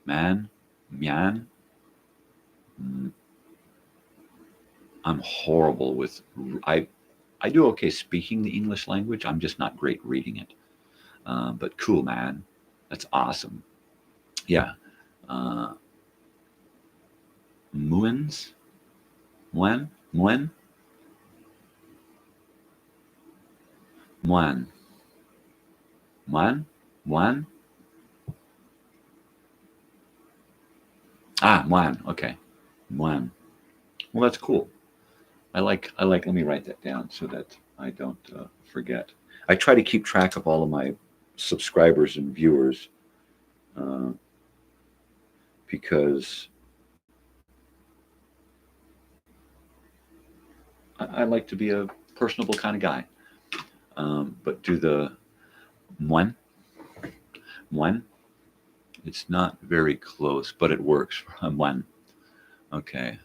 Man? Myan? I'm horrible with, I do okay speaking the English language. I'm just not great reading it. But cool, man. That's awesome. Yeah. Muens? Muen? Muen? Muen? Muen? Muen? Ah, Muen. Okay. Muen. Well, that's cool. I like, let me write that down so that I don't forget. I try to keep track of all of my subscribers and viewers because I like to be a personable kind of guy. But do the Muen? Muen? It's not very close, but it works for Muen. Okay.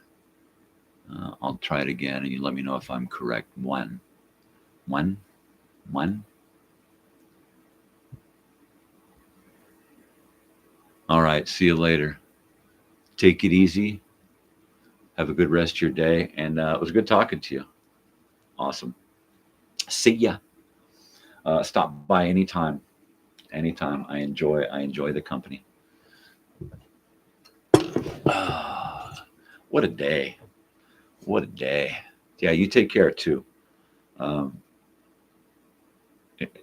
I'll try it again, and you let me know if I'm correct. Muen. Muen? Muen? All right. See you later. Take it easy. Have a good rest of your day. And it was good talking to you. Awesome. See ya. Stop by anytime. Anytime. I enjoy the company. What a day. What a day. Yeah, you take care too.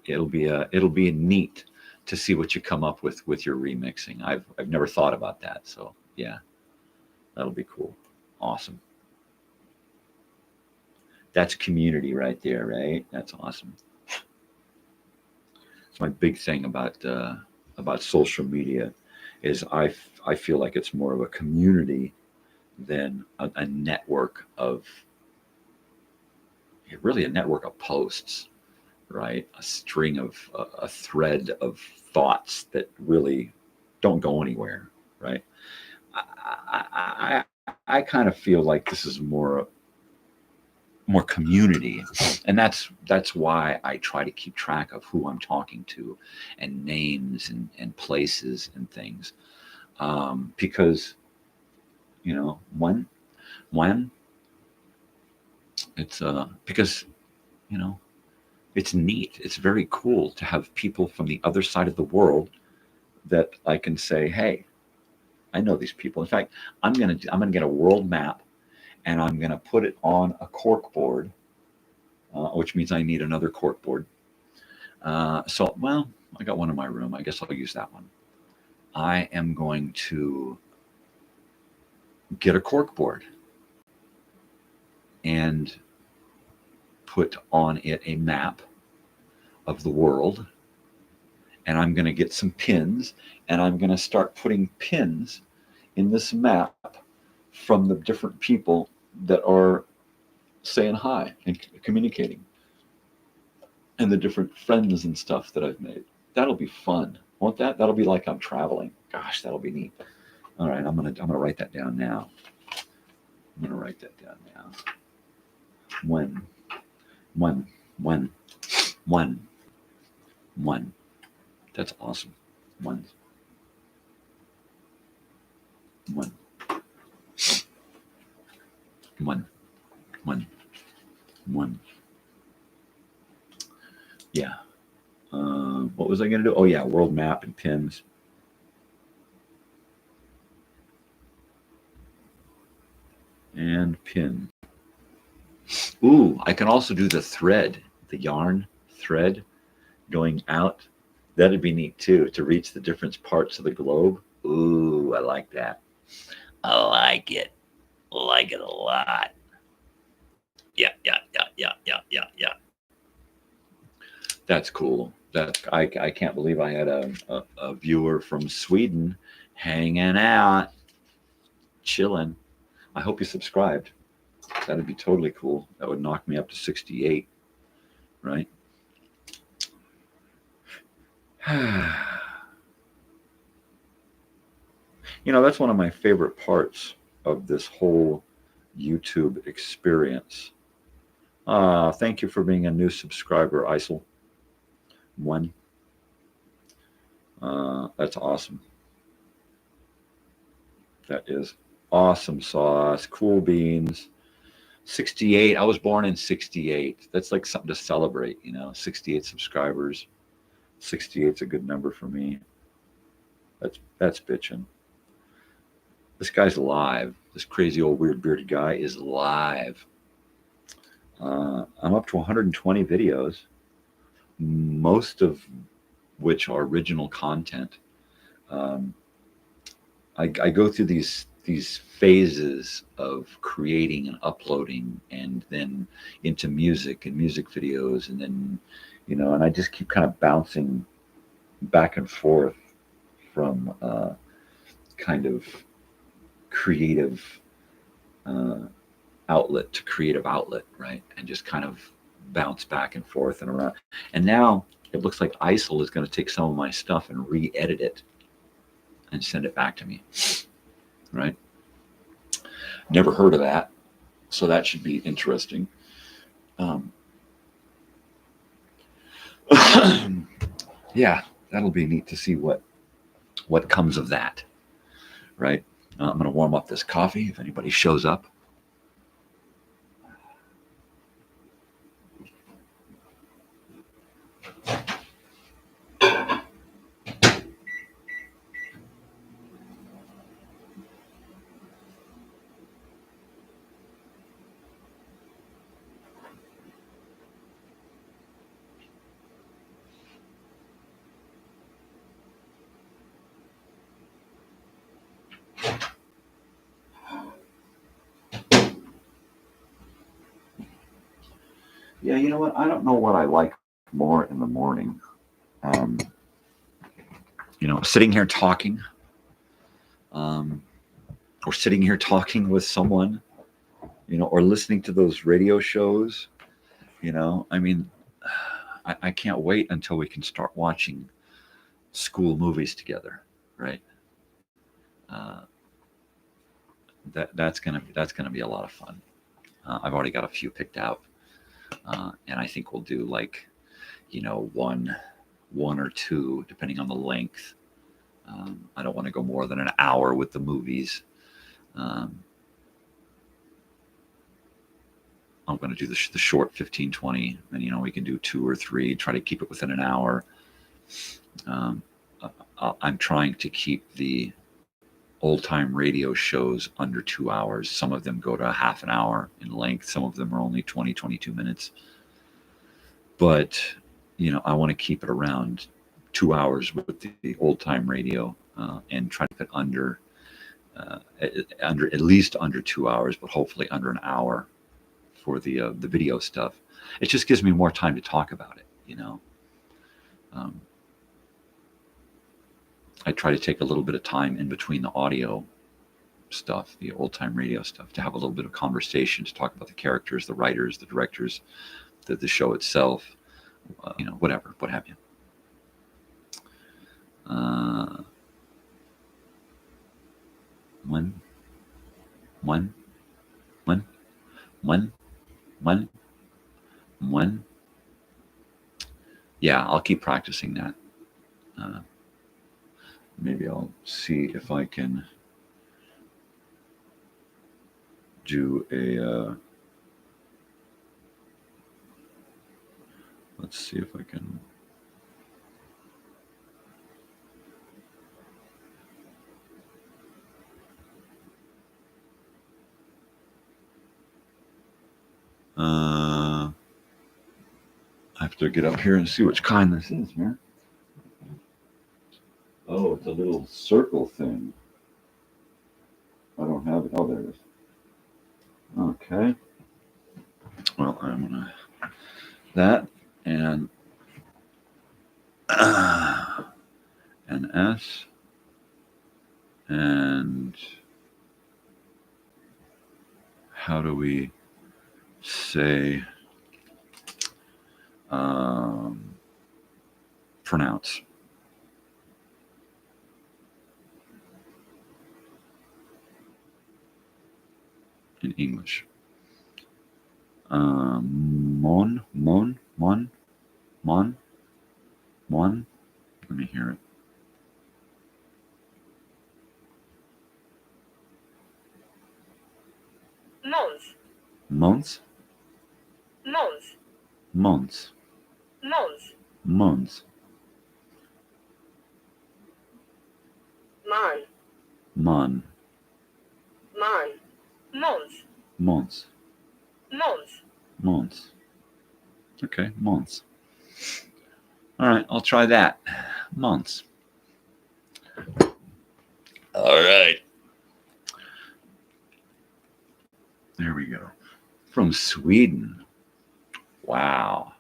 It'll be neat to see what you come up with your remixing. I've never thought about that. So yeah, that'll be cool. Awesome. That's community right there, right? That's awesome. It's my big thing about social media is I feel like it's more of a community than a network of, really a network of posts, right? A string of a thread of thoughts that really don't go anywhere, right? I kind of feel like this is more community, and that's why I try to keep track of who I'm talking to and names and places and things, because when it's because it's neat, it's very cool to have people from the other side of the world that I can say, hey, I know these people. In fact, I'm gonna get a world map, and I'm gonna put it on a cork board, which means I need another cork board. So, well, I got one in my room. I guess I'll use that one. I am going to get a cork board and put on it a map of the world. And I'm going to get some pins, and I'm going to start putting pins in this map from the different people that are saying hi and communicating, and the different friends and stuff that I've made. That'll be fun. Want that? That'll be like I'm traveling. Gosh, that'll be neat. All right, I'm gonna write that down now. When. That's awesome. When. One. One. One. One. Yeah. What was I going to do? Oh, yeah, world map and pins. And pin. Ooh, I can also do the thread, the yarn thread going out. That'd be neat too, to reach the different parts of the globe. Ooh, I like that. I like it. Like it a lot. Yeah. That's cool. I can't believe I had a viewer from Sweden hanging out, chilling. I hope you subscribed. That'd be totally cool. That would knock me up to 68, right? You know, that's one of my favorite parts of this whole YouTube experience. Thank you for being a new subscriber, Isel. One. That's awesome. That is awesome sauce. Cool beans. 68. I was born in 68. That's like something to celebrate, you know. 68 subscribers. 68's a good number for me. That's bitching. This guy's live. This crazy old weird bearded guy is live. I'm up to 120 videos, most of which are original content. I go through these phases of creating and uploading, and then into music and music videos, and then, you know, and I just keep kind of bouncing back and forth from kind of creative outlet to creative outlet, right? And just kind of bounce back and forth and around. And now it looks like Isel is going to take some of my stuff and re-edit it and send it back to me, right? Never heard of that, so that should be interesting. Yeah, that'll be neat to see what comes of that, right? I'm going to warm up this coffee if anybody shows up. Yeah, you know what? I don't know what I like more in the morning. You know, sitting here talking, or sitting here talking with someone, you know, or listening to those radio shows. You know, I mean, I can't wait until we can start watching school movies together, right? That's gonna be a lot of fun. I've already got a few picked out, and I think we'll do like, you know, one or two, depending on the length. I don't want to go more than an hour with the movies. I'm going to do the short 15, 20, and, you know, we can do 2 or 3, try to keep it within an hour. I'm trying to keep the old time radio shows under 2 hours. Some of them go to half an hour in length. Some of them are only 20, 22 minutes. But, you know, I want to keep it around 2 hours with the old time radio, and try to put under at least under 2 hours, but hopefully under an hour for the video stuff. It just gives me more time to talk about it, you know. I try to take a little bit of time in between the audio stuff, the old time radio stuff, to have a little bit of conversation, to talk about the characters, the writers, the directors, the show itself, you know, whatever, what have you. One. Yeah, I'll keep practicing that. Maybe I'll see if I can do a, let's see if I can. I have to get up here and see which kind this is, man. Oh, it's a little circle thing. I don't have it. Oh, there it is. Okay. Well, I'm gonna that and an S and how do we say pronounce? In English. Mon. Let me hear it. Mons. Mons? Mons. Mons. Mons. Mons. Man. Mon. Man. Mons. Mons. Mons. Mons. Okay, Mons. All right, I'll try that. Mons. All right. There we go. From Sweden. Wow.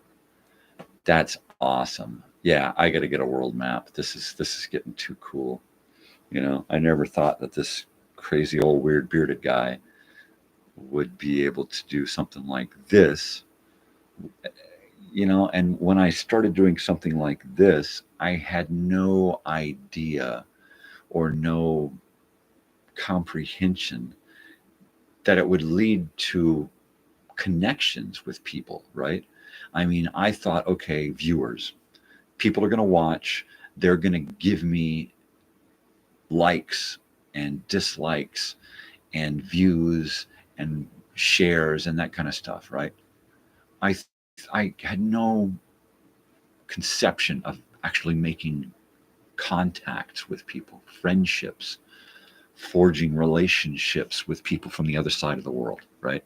That's awesome. Yeah, I got to get a world map. This is getting too cool. You know, I never thought that this crazy old weird bearded guy would be able to do something like this. You know, and when I started doing something like this, I had no idea or no comprehension that it would lead to connections with people, right? I mean, I thought, okay, viewers, people are going to watch, they're going to give me likes and dislikes and views and shares and that kind of stuff, right? I had no conception of actually making contacts with people, friendships, forging relationships with people from the other side of the world, right?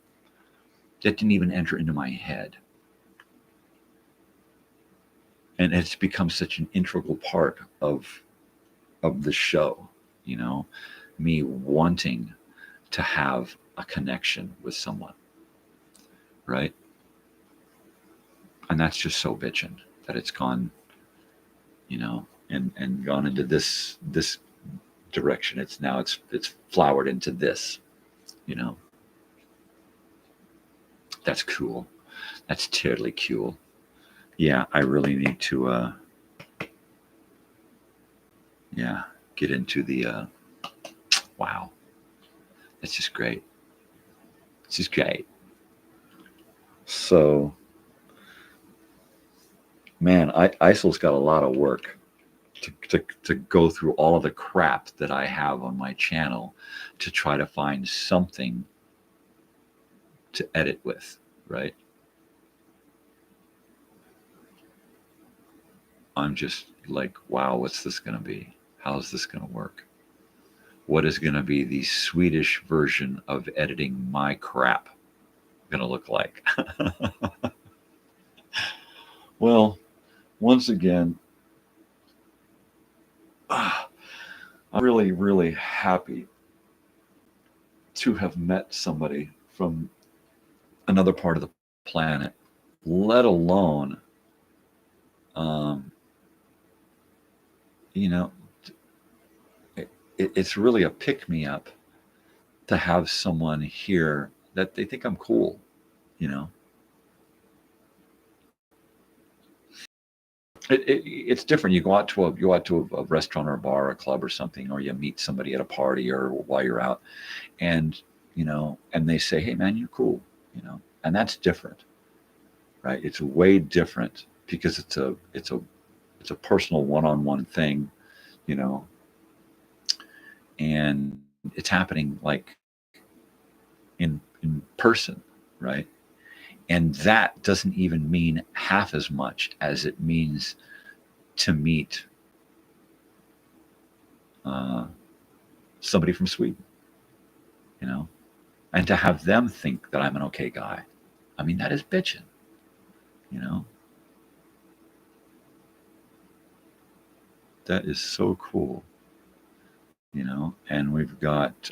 That didn't even enter into my head. And it's become such an integral part of the show, you know, me wanting to have a connection with someone, right? And that's just so bitchin' that it's gone, you know, and gone into this direction. It's flowered into this, you know. That's cool. That's totally cool. Yeah, I really need to get into the wow. That's just great. It's just great. So man, ISIL's got a lot of work to go through all of the crap that I have on my channel to try to find something to edit with, right? I'm just like, wow, what's this going to be? How's this going to work? What is going to be the Swedish version of editing my crap going to look like? Well, once again, I'm really, really happy to have met somebody from another part of the planet, let alone, you know, it's really a pick-me-up to have someone here that they think I'm cool, you know. It's different. You go out to a restaurant or a bar or a club or something, or you meet somebody at a party or while you're out, and you know, and they say, "Hey, man, you're cool," you know, and that's different, right? It's way different because it's a personal one-on-one thing, you know, and it's happening like in in person, right? And that doesn't even mean half as much as it means to meet somebody from Sweden, you know, and to have them think that I'm an okay guy. I mean, that is bitching, you know. That is so cool, you know. And we've got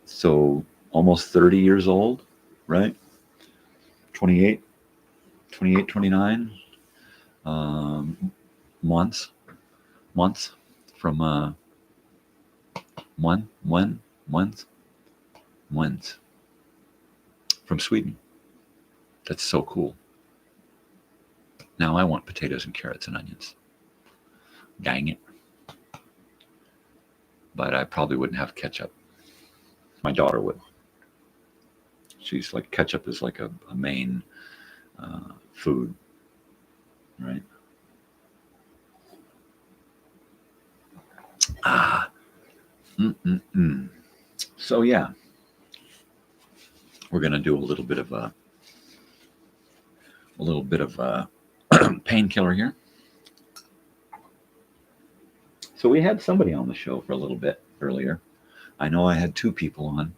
so almost 30 years old, right? 28, 29 months from months from Sweden. That's so cool. Now I want potatoes and carrots and onions. Dang it. But I probably wouldn't have ketchup. My daughter would. She's like, ketchup is like a main food, right? So yeah, we're gonna do a little bit of a painkiller here. So we had somebody on the show for a little bit earlier. I know I had two people on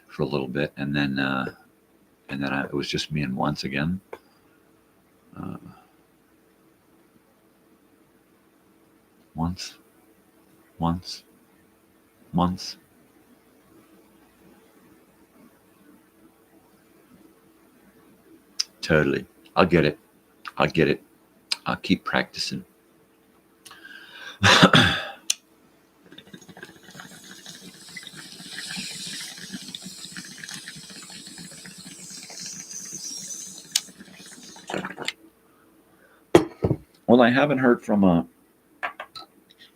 for a little bit, and then it was just me and once again. Once. Totally. I'll get it. I'll keep practicing. Well, I haven't heard from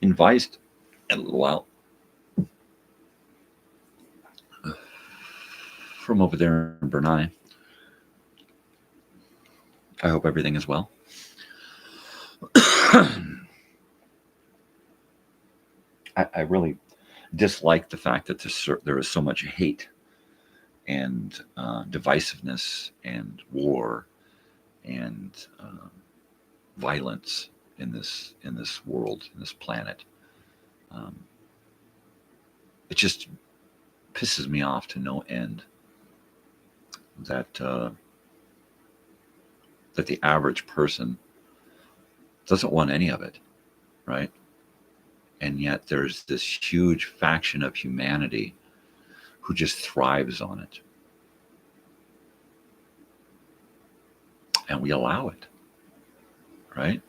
Invised in a little while. From over there in Brunei. I hope everything is well. I really dislike the fact that there is so much hate and divisiveness and war and violence in this world, in this planet. It just pisses me off to no end that the average person doesn't want any of it, right? And yet there's this huge faction of humanity who just thrives on it. And we allow it, right?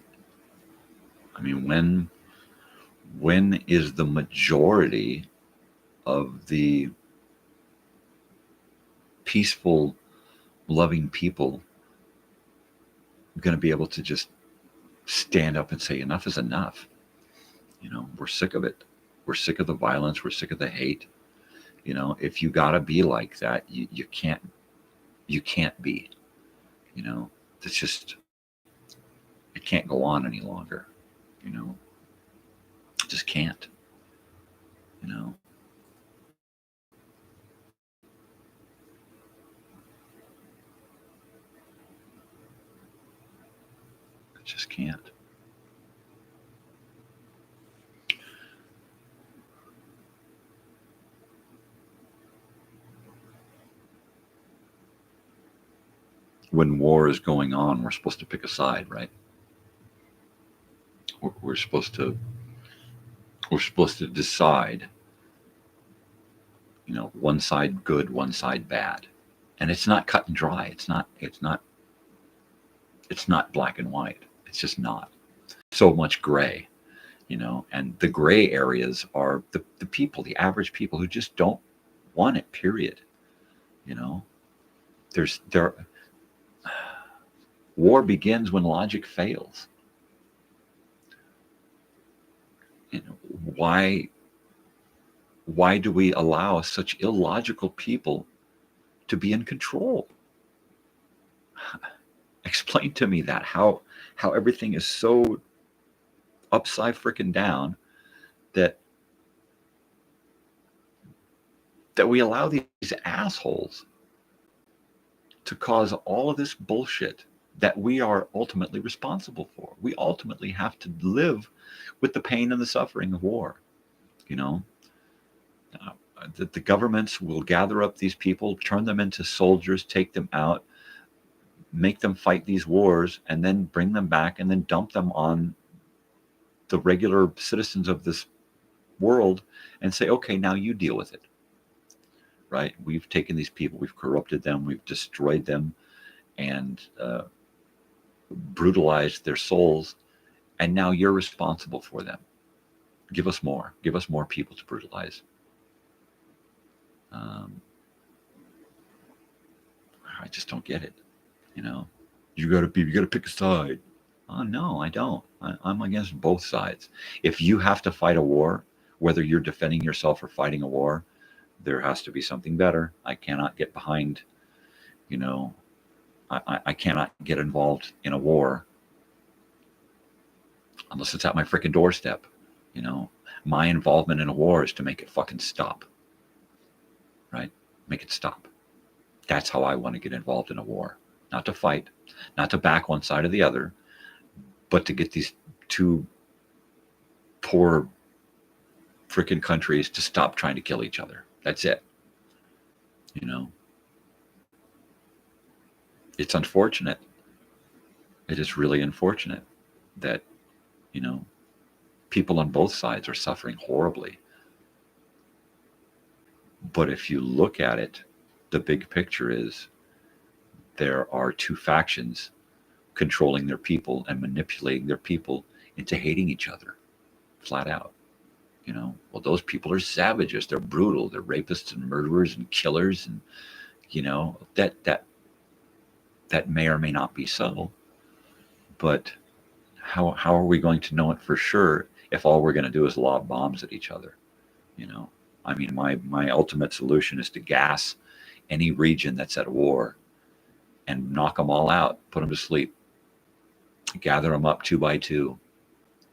I mean, when is the majority of the peaceful, loving people going to be able to just stand up and say enough is enough? You know, we're sick of it. We're sick of the violence. We're sick of the hate. You know, if you got to be like that, you can't be. You know, it's just, it can't go on any longer. You know, it just can't. You know. It just can't. When war is going on, we're supposed to pick a side, right? We're supposed to decide, you know, one side good, one side bad. And it's not cut and dry. It's not black and white. It's just not. So much gray, you know, and the gray areas are the people, the average people who just don't want it, period. You know, war begins when logic fails. You know, why do we allow such illogical people to be in control? Explain to me that, how everything is so upside freaking down that that we allow these assholes to cause all of this bullshit that we are ultimately responsible for. We ultimately have to live with the pain and the suffering of war. You know, the governments will gather up these people, turn them into soldiers, take them out, make them fight these wars, and then bring them back and then dump them on the regular citizens of this world and say, okay, now you deal with it. Right? We've taken these people, we've corrupted them, we've destroyed them, and brutalized their souls, and now you're responsible for them. Give us more people to brutalize. I just don't get it. You know, you gotta pick a side. Oh no, I don't. I'm against both sides. If you have to fight a war, whether you're defending yourself or fighting a war, there has to be something better. I cannot get behind, you know, I cannot get involved in a war unless it's at my freaking doorstep. You know, my involvement in a war is to make it fucking stop. Right? Make it stop. That's how I want to get involved in a war. Not to fight, not to back one side or the other, but to get these two poor freaking countries to stop trying to kill each other. That's it. You know, it's unfortunate. It is really unfortunate that, you know, people on both sides are suffering horribly. But if you look at it, the big picture is there are two factions controlling their people and manipulating their people into hating each other, flat out. You know, well, those people are savages. They're brutal. They're rapists and murderers and killers, and you know that may or may not be so. But how are we going to know it for sure if all we're going to do is lob bombs at each other? You know, I mean, my ultimate solution is to gas any region that's at war and knock them all out, put them to sleep, gather them up 2 by 2,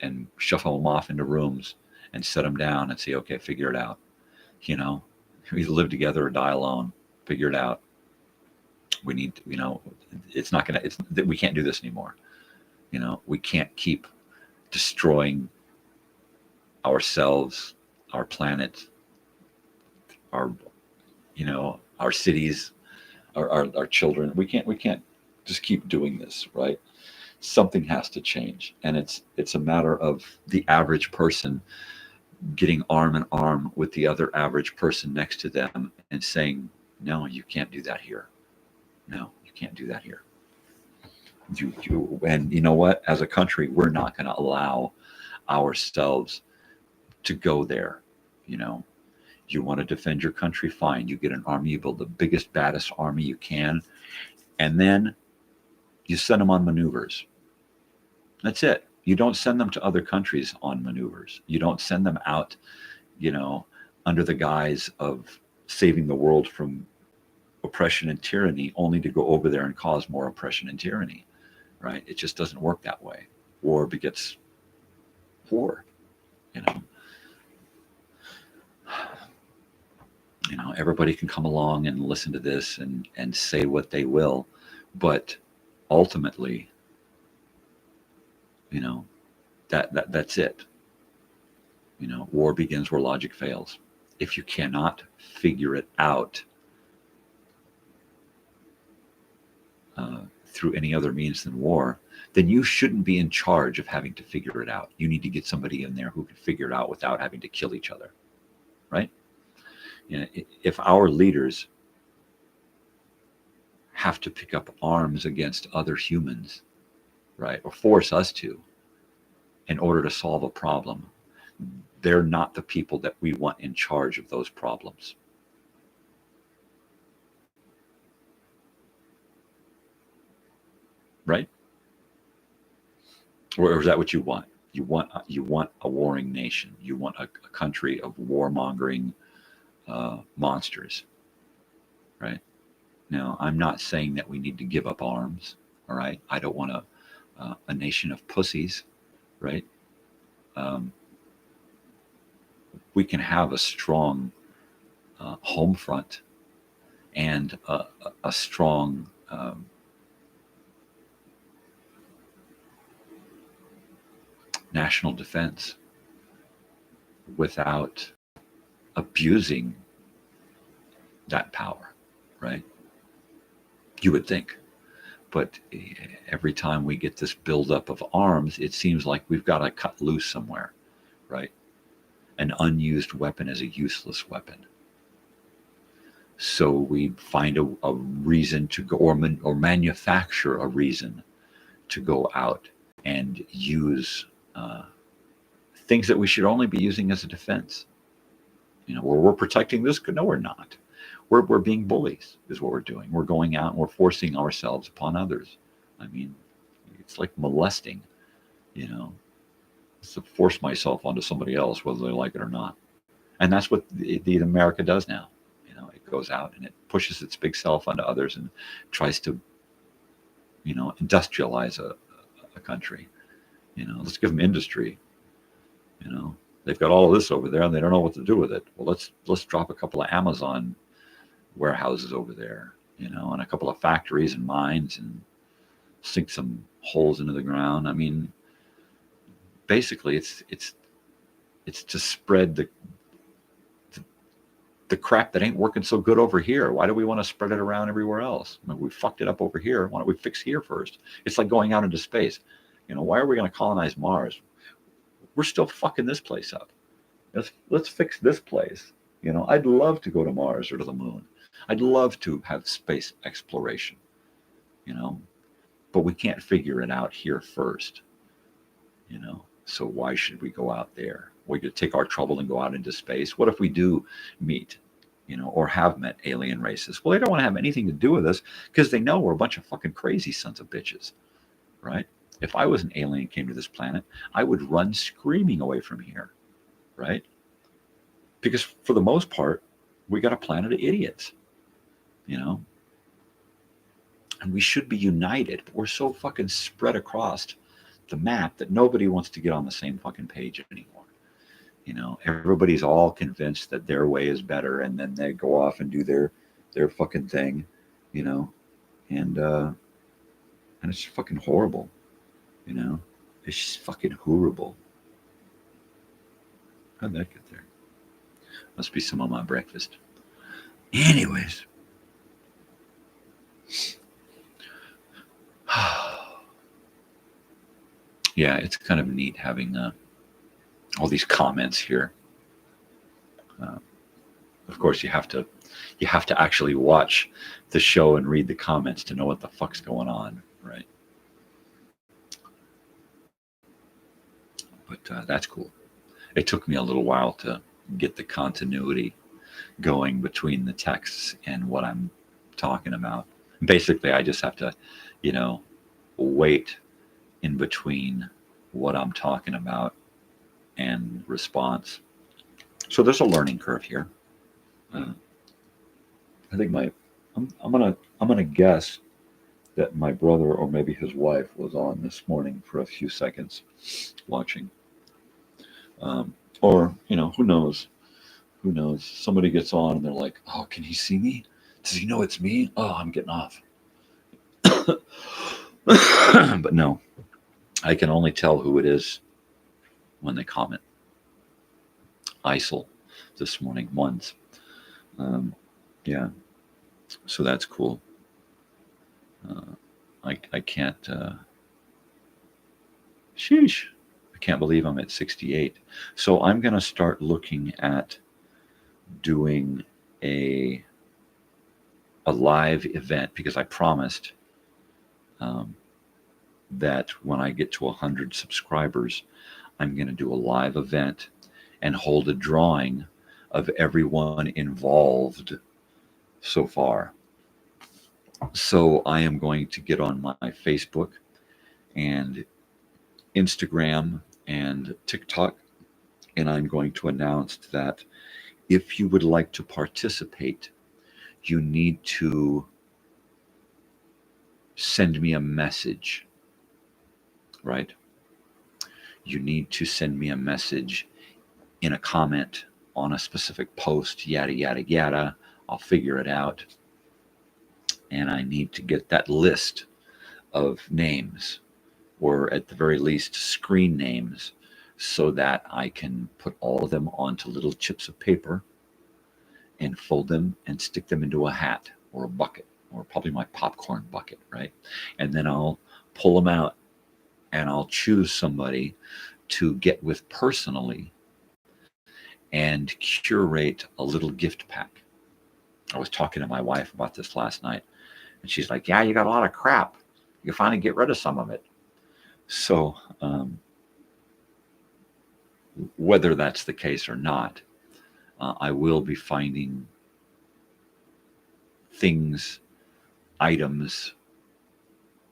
and shuffle them off into rooms and set them down and say, okay, figure it out. You know, we live together or die alone. Figure it out. We need, you know, it's not gonna. It's we can't do this anymore. You know, we can't keep destroying ourselves, our planet, our, you know, our cities, our children. We can't just keep doing this, right? Something has to change, and it's a matter of the average person getting arm in arm with the other average person next to them and saying, no, you can't do that here. No, you can't do that here. And you know what? As a country, we're not going to allow ourselves to go there. You know, you want to defend your country, fine. You get an army, you build the biggest, baddest army you can, and then you send them on maneuvers. That's it. You don't send them to other countries on maneuvers. You don't send them out, you know, under the guise of saving the world from oppression and tyranny, only to go over there and cause more oppression and tyranny, right? It just doesn't work that way. War begets war, you know. You know, everybody can come along and listen to this and say what they will, but ultimately, you know, that's it. You know, war begins where logic fails. If you cannot figure it out through any other means than war, then you shouldn't be in charge of having to figure it out. You need to get somebody in there who can figure it out without having to kill each other, right? You know, if our leaders have to pick up arms against other humans, right, or force us to, in order to solve a problem, they're not the people that we want in charge of those problems. Right? Or is that what you want? You want a warring nation. You want a country of warmongering monsters, right? Now, I'm not saying that we need to give up arms. All right, I don't want a nation of pussies, right? We can have a strong home front and a strong national defense without abusing that power, right? You would think. But every time we get this buildup of arms, it seems like we've got to cut loose somewhere, right? An unused weapon is a useless weapon. So we find a reason to go, or manufacture a reason to go out and use things that we should only be using as a defense. You know, where we're protecting this. No, we're not. We're being bullies is what we're doing. We're going out and we're forcing ourselves upon others. I mean, it's like molesting, you know. It's to force myself onto somebody else, whether they like it or not. And that's what the America does now. You know, it goes out and it pushes its big self onto others and tries to, you know, industrialize a country. You know, let's give them industry. You know, they've got all of this over there and they don't know what to do with it. Well, let's drop a couple of Amazon warehouses over there, you know, and a couple of factories and mines and sink some holes into the ground. I mean, basically it's to spread the crap that ain't working so good over here. Why do we want to spread it around everywhere else? I mean, we fucked it up over here. Why don't we fix here first? It's like going out into space. You know, why are we going to colonize Mars? We're still fucking this place up. Let's fix this place. You know, I'd love to go to Mars or to the moon. I'd love to have space exploration, you know, but we can't figure it out here first, you know, so why should we go out there? We could take our trouble and go out into space. What if we do meet, you know, or have met alien races? Well, they don't want to have anything to do with us because they know we're a bunch of fucking crazy sons of bitches, right? If I was an alien and came to this planet, I would run screaming away from here, right? Because for the most part, we got a planet of idiots, you know, and we should be united, but we're so fucking spread across the map that nobody wants to get on the same fucking page anymore. You know, everybody's all convinced that their way is better, and then they go off and do their fucking thing, you know, and it's fucking horrible, you know, it's just fucking horrible. How'd that get there? Must be some of my breakfast. Anyways. Yeah, it's kind of neat having all these comments here. Of course, you have to actually watch the show and read the comments to know what the fuck's going on, right? But that's cool. It took me a little while to get the continuity going between the texts and what I'm talking about. Basically, I just have to, you know, wait in between what I'm talking about and response. So there's a learning curve here. I think I'm gonna guess that my brother or maybe his wife was on this morning for a few seconds watching. Or, you know, who knows? Who knows? Somebody gets on and they're like, oh, can he see me? Does he know it's me? Oh, I'm getting off. But no, I can only tell who it is when they comment. ISIL this morning once. Yeah, so that's cool. I can't, sheesh, I can't believe I'm at 68. So I'm going to start looking at doing a live event, because I promised that when I get to 100 subscribers, I'm going to do a live event and hold a drawing of everyone involved so far. So I am going to get on my Facebook and Instagram and TikTok, and I'm going to announce that if you would like to participate, you need to send me a message, right? You need to send me a message in a comment on a specific post, yada, yada, yada. I'll figure it out. And I need to get that list of names, or at the very least screen names, so that I can put all of them onto little chips of paper and fold them and stick them into a hat or a bucket, or probably my popcorn bucket, right? And then I'll pull them out and I'll choose somebody to get with personally and curate a little gift pack. I was talking to my wife about this last night, and she's like, yeah, you got a lot of crap. You finally get rid of some of it. So whether that's the case or not, I will be finding things, items,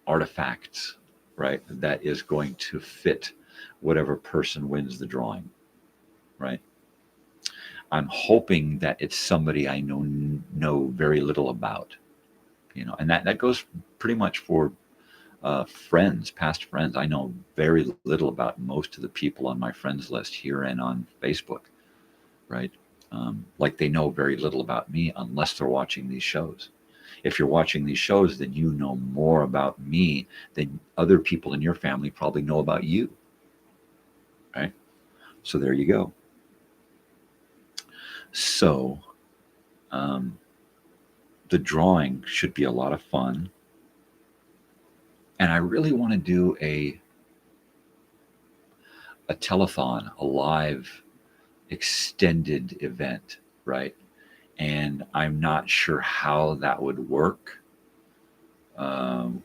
artifacts, right, that is going to fit whatever person wins the drawing, right? I'm hoping that it's somebody I know very little about, you know, and that goes pretty much for friends, past friends. I know very little about most of the people on my friends list here and on Facebook, right? Like they know very little about me unless they're watching these shows. If you're watching these shows, then you know more about me than other people in your family probably know about you, right? So there you go. So the drawing should be a lot of fun. And I really want to do a telethon, a live extended event, right? And I'm not sure how that would work,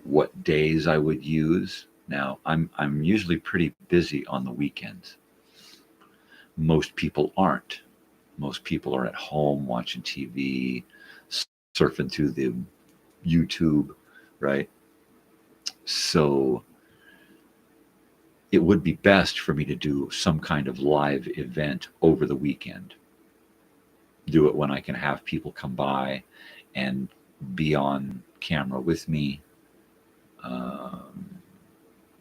what days I would use. Now, I'm usually pretty busy on the weekends. Most people aren't. Most people are at home watching TV, surfing through the YouTube, right? So it would be best for me to do some kind of live event over the weekend. Do it when I can have people come by and be on camera with me,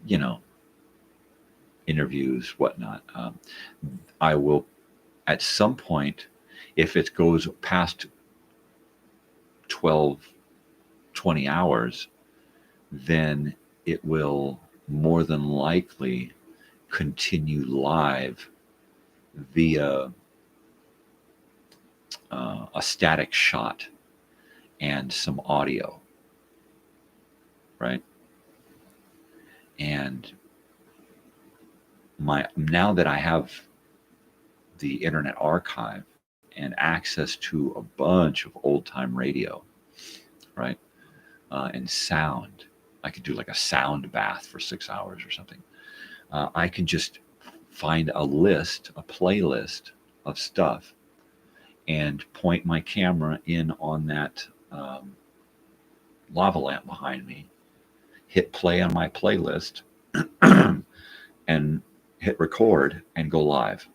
you know, interviews, whatnot. I will, at some point, if it goes past 12, 20 hours, then it will more than likely continue live via a static shot and some audio, right? And now that I have the Internet Archive and access to a bunch of old-time radio, right, and sound, I could do like a sound bath for 6 hours or something. I can just find a playlist of stuff, and point my camera in on that lava lamp behind me, hit play on my playlist, and hit record and go live,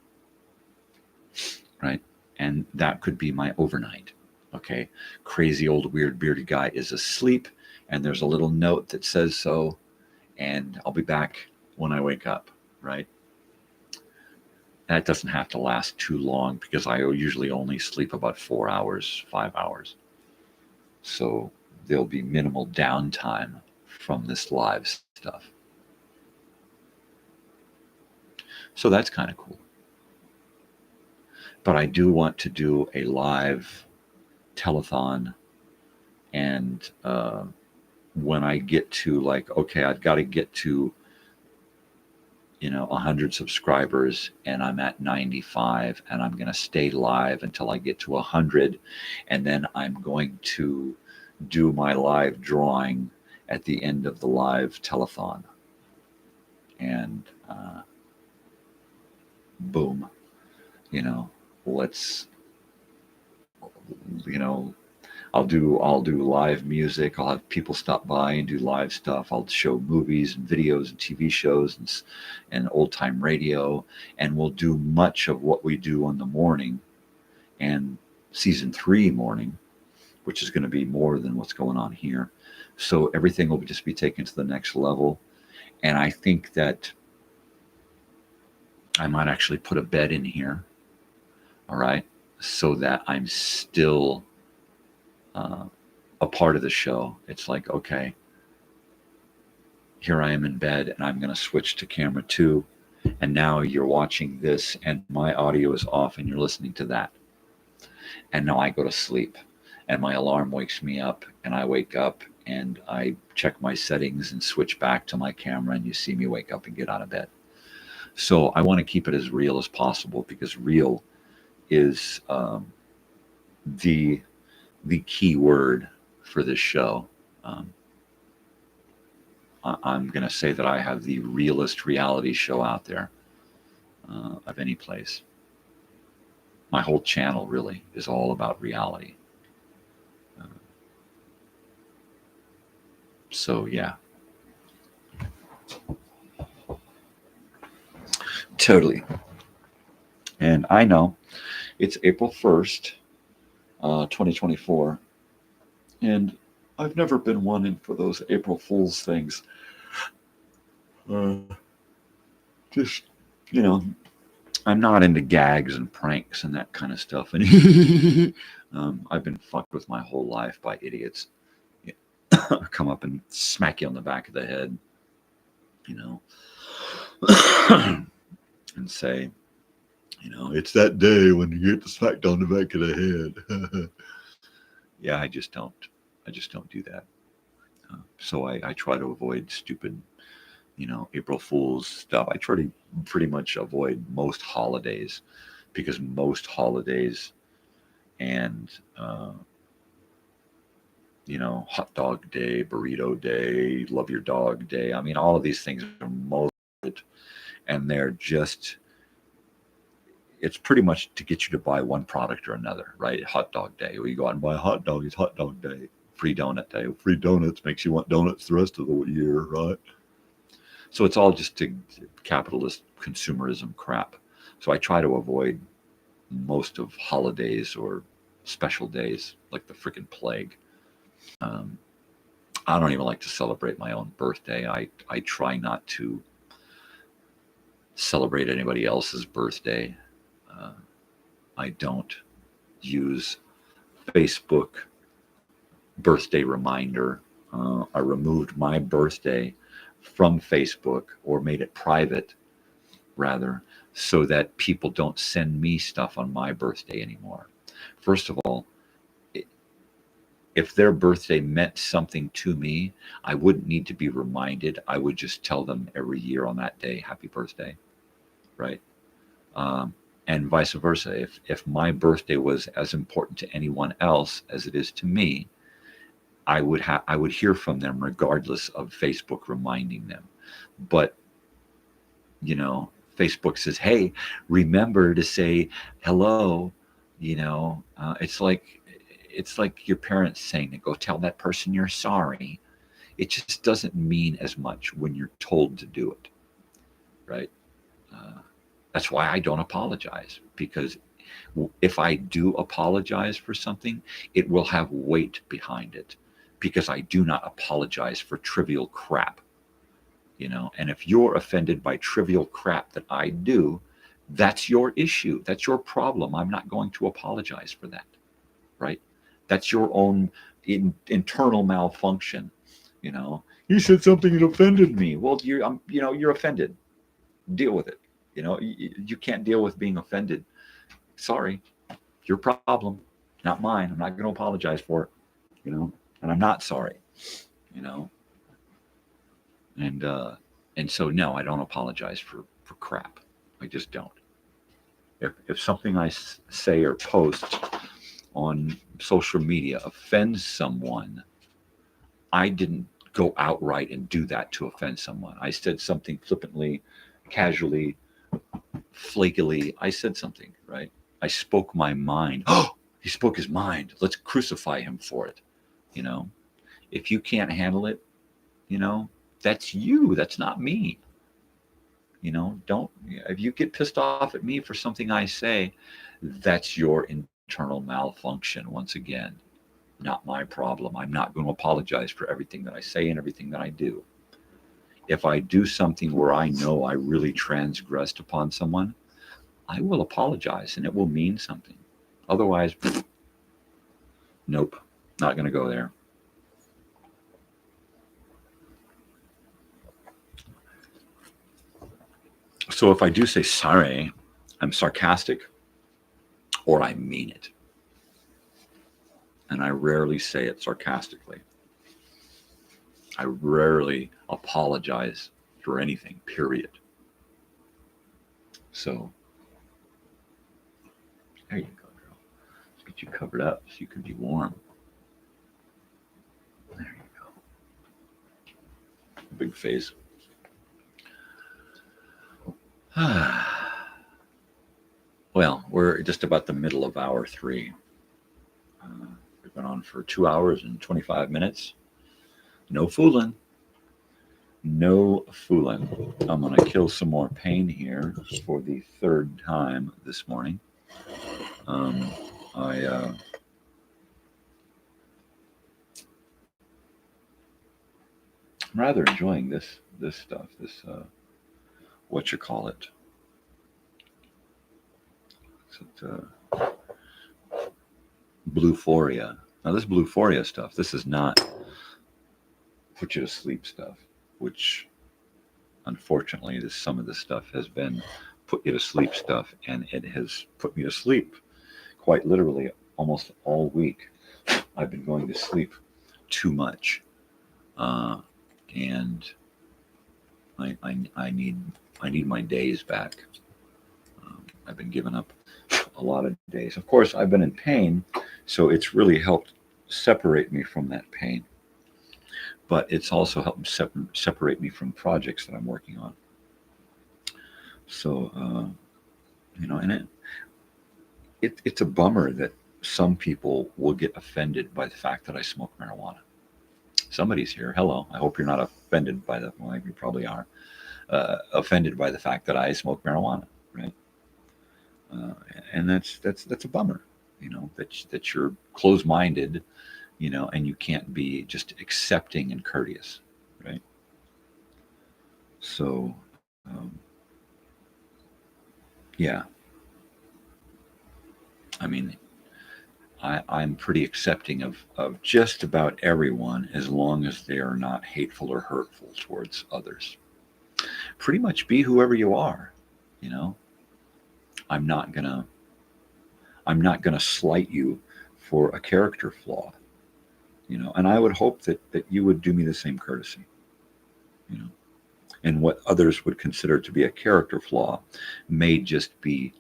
right? And that could be my overnight. Okay, crazy old weird bearded guy is asleep, and there's a little note that says so, and I'll be back when I wake up, right? That doesn't have to last too long because I usually only sleep about 4 hours, 5 hours. So there'll be minimal downtime from this live stuff. So that's kind of cool. But I do want to do a live telethon, and when I get to like, okay, I've got to get to 100 subscribers, and I'm at 95, and I'm going to stay live until I get to 100, and then I'm going to do my live drawing at the end of the live telethon, and boom, let's, I'll do live music. I'll have people stop by and do live stuff. I'll show movies and videos and TV shows and old time radio, and we'll do much of what we do on the morning and season 3 morning, which is going to be more than what's going on here. So everything will just be taken to the next level. And I think that I might actually put a bed in here. all right, so that I'm still a part of the show. It's like, okay, here I am in bed and I'm going to switch to camera 2, and now you're watching this and my audio is off and you're listening to that. And now I go to sleep and my alarm wakes me up and I wake up and I check my settings and switch back to my camera, and you see me wake up and get out of bed. So I want to keep it as real as possible, because real is the key word for this show. I'm going to say that I have the realest reality show out there of any place. My whole channel really is all about reality. So yeah. Totally. And I know it's April 1st, 2024, and I've never been one in for those April Fool's things. Just, you know, I'm not into gags and pranks and that kind of stuff. And I've been fucked with my whole life by idiots. Come up and smack you on the back of the head, you know, and say, you know, it's that day when you get smacked on the back of the head. Yeah, I just don't do that. So I try to avoid stupid, you know, April Fool's stuff. I try to pretty much avoid most holidays, because most holidays and, you know, hot dog day, burrito day, love your dog day. I mean, all of these things are most, and they're just, it's pretty much to get you to buy one product or another, right? Hot dog day, where you go out and buy a hot dog, it's hot dog day. Free donut day. Free donuts makes you want donuts the rest of the year, right? So it's all just capitalist consumerism crap. So I try to avoid most of holidays or special days like the freaking plague. I don't even like to celebrate my own birthday. I try not to celebrate anybody else's birthday. I don't use Facebook birthday reminder. I removed my birthday from Facebook, or made it private rather, so that people don't send me stuff on my birthday anymore. First of all, if their birthday meant something to me, I wouldn't need to be reminded. I would just tell them every year on that day, happy birthday, right? And vice versa. If my birthday was as important to anyone else as it is to me, I would hear from them regardless of Facebook reminding them. But, you know, Facebook says, hey, remember to say hello. You know, it's like your parents saying to go tell that person you're sorry. It just doesn't mean as much when you're told to do it, right? That's why I don't apologize, because if I do apologize for something, it will have weight behind it, because I do not apologize for trivial crap, you know. And if you're offended by trivial crap that I do, that's your issue. That's your problem. I'm not going to apologize for that, right? That's your own internal malfunction, you know. You said something that offended me. Well, you're offended. Deal with it. You know, you can't deal with being offended. Sorry, your problem, not mine. I'm not going to apologize for it, you know, and I'm not sorry, you know. And so, no, I don't apologize for crap. I just don't. If something I say or post on social media offends someone, I didn't go outright and do that to offend someone. I said something flippantly, casually, flakily. I said something, right? I spoke my mind. Oh, he spoke his mind. Let's crucify him for it. You know, if you can't handle it, you know, that's you. That's not me. You know, if you get pissed off at me for something I say, that's your internal malfunction. Once again, not my problem. I'm not going to apologize for everything that I say and everything that I do. If I do something where I know I really transgressed upon someone, I will apologize and it will mean something. Otherwise, nope, not going to go there. So if I do say sorry, I'm sarcastic or I mean it. And I rarely say it sarcastically. I rarely apologize for anything, period. So, there you go, girl. Let's get you covered up so you can be warm. There you go. Big face. Well, we're just about the middle of hour 3. We've been on for 2 hours and 25 minutes. No fooling. No fooling. I'm going to kill some more pain here for the 3rd time this morning. I'm rather enjoying this stuff, this what you call it. Bluephoria. Now this Bluephoria stuff, this is not put you to sleep stuff, which unfortunately some of this stuff has been put you to sleep stuff, and it has put me to sleep quite literally almost all week. I've been going to sleep too much, and I need my days back. I've been giving up a lot of days. Of course, I've been in pain, so it's really helped separate me from that pain. But it's also helped separate me from projects that I'm working on. So, and it's a bummer that some people will get offended by the fact that I smoke marijuana. Somebody's here. Hello. I hope you're not offended by the. Well, you probably are. Offended by the fact that I smoke marijuana, right? And that's a bummer, that you're closed-minded, and you can't be just accepting and courteous, right? So, yeah. I mean, I'm pretty accepting of just about everyone as long as they are not hateful or hurtful towards others. Pretty much be whoever you are, I'm not gonna slight you for a character flaw, and I would hope that you would do me the same courtesy, and what others would consider to be a character flaw may just be,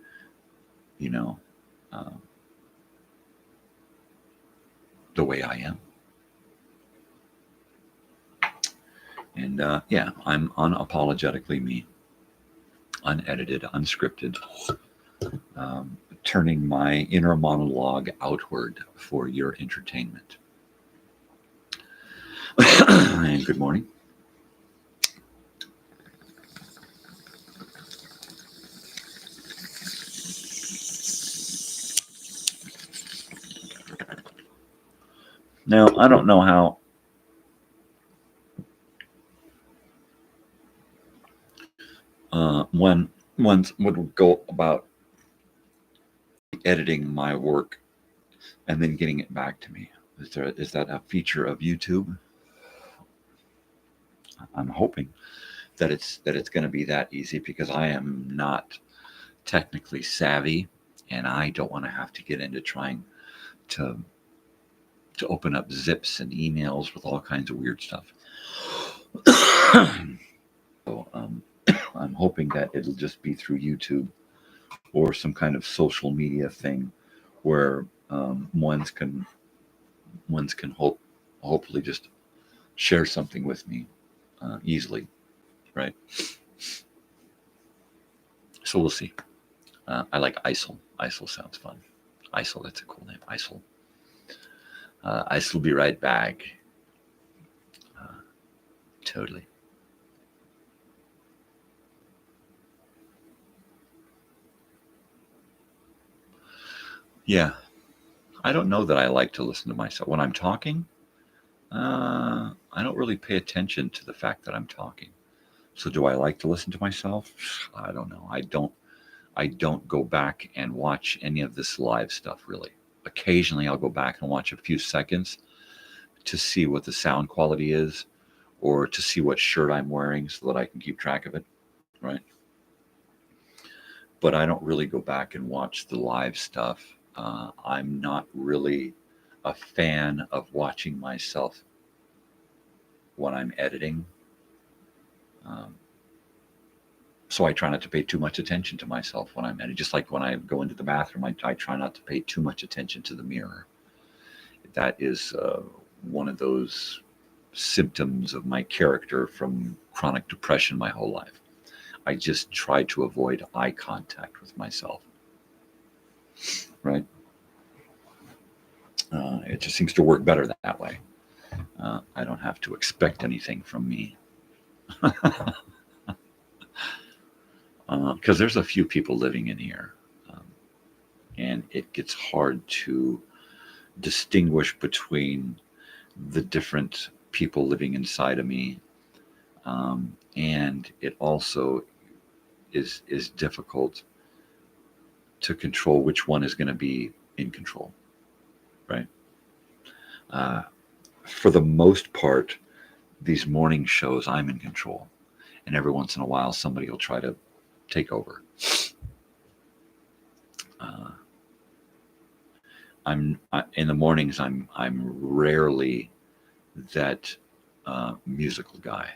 the way I am. And yeah, I'm unapologetically me, unedited, unscripted, turning my inner monologue outward for your entertainment. And good morning. Now, I don't know how one would go about editing my work and then getting it back to me. Is that a feature of YouTube? I'm hoping that it's going to be that easy, because I am not technically savvy, and I don't want to have to get into trying to open up zips and emails with all kinds of weird stuff. So I'm hoping that it'll just be through YouTube or some kind of social media thing where ones can hopefully just share something with me easily, right? So we'll see. I like ISIL. ISIL sounds fun. ISIL, that's a cool name. ISIL. ISIL will be right back. Totally. Yeah. I don't know that I like to listen to myself. When I'm talking, I don't really pay attention to the fact that I'm talking. So do I like to listen to myself? I don't know. I I don't go back and watch any of this live stuff really. Occasionally I'll go back and watch a few seconds to see what the sound quality is, or to see what shirt I'm wearing so that I can keep track of it, right? But I don't really go back and watch the live stuff. I'm not really a fan of watching myself when I'm editing. So I try not to pay too much attention to myself when I'm editing. Just like when I go into the bathroom, I try not to pay too much attention to the mirror. That is one of those symptoms of my character from chronic depression my whole life. I just try to avoid eye contact with myself, right? It just seems to work better that way. I don't have to expect anything from me. Because there's a few people living in here, and it gets hard to distinguish between the different people living inside of me, and it also is difficult to control which one is going to be in control, right? For the most part, these morning shows, I'm in control, and every once in a while somebody will try to take over. In the mornings, I'm rarely that musical guy,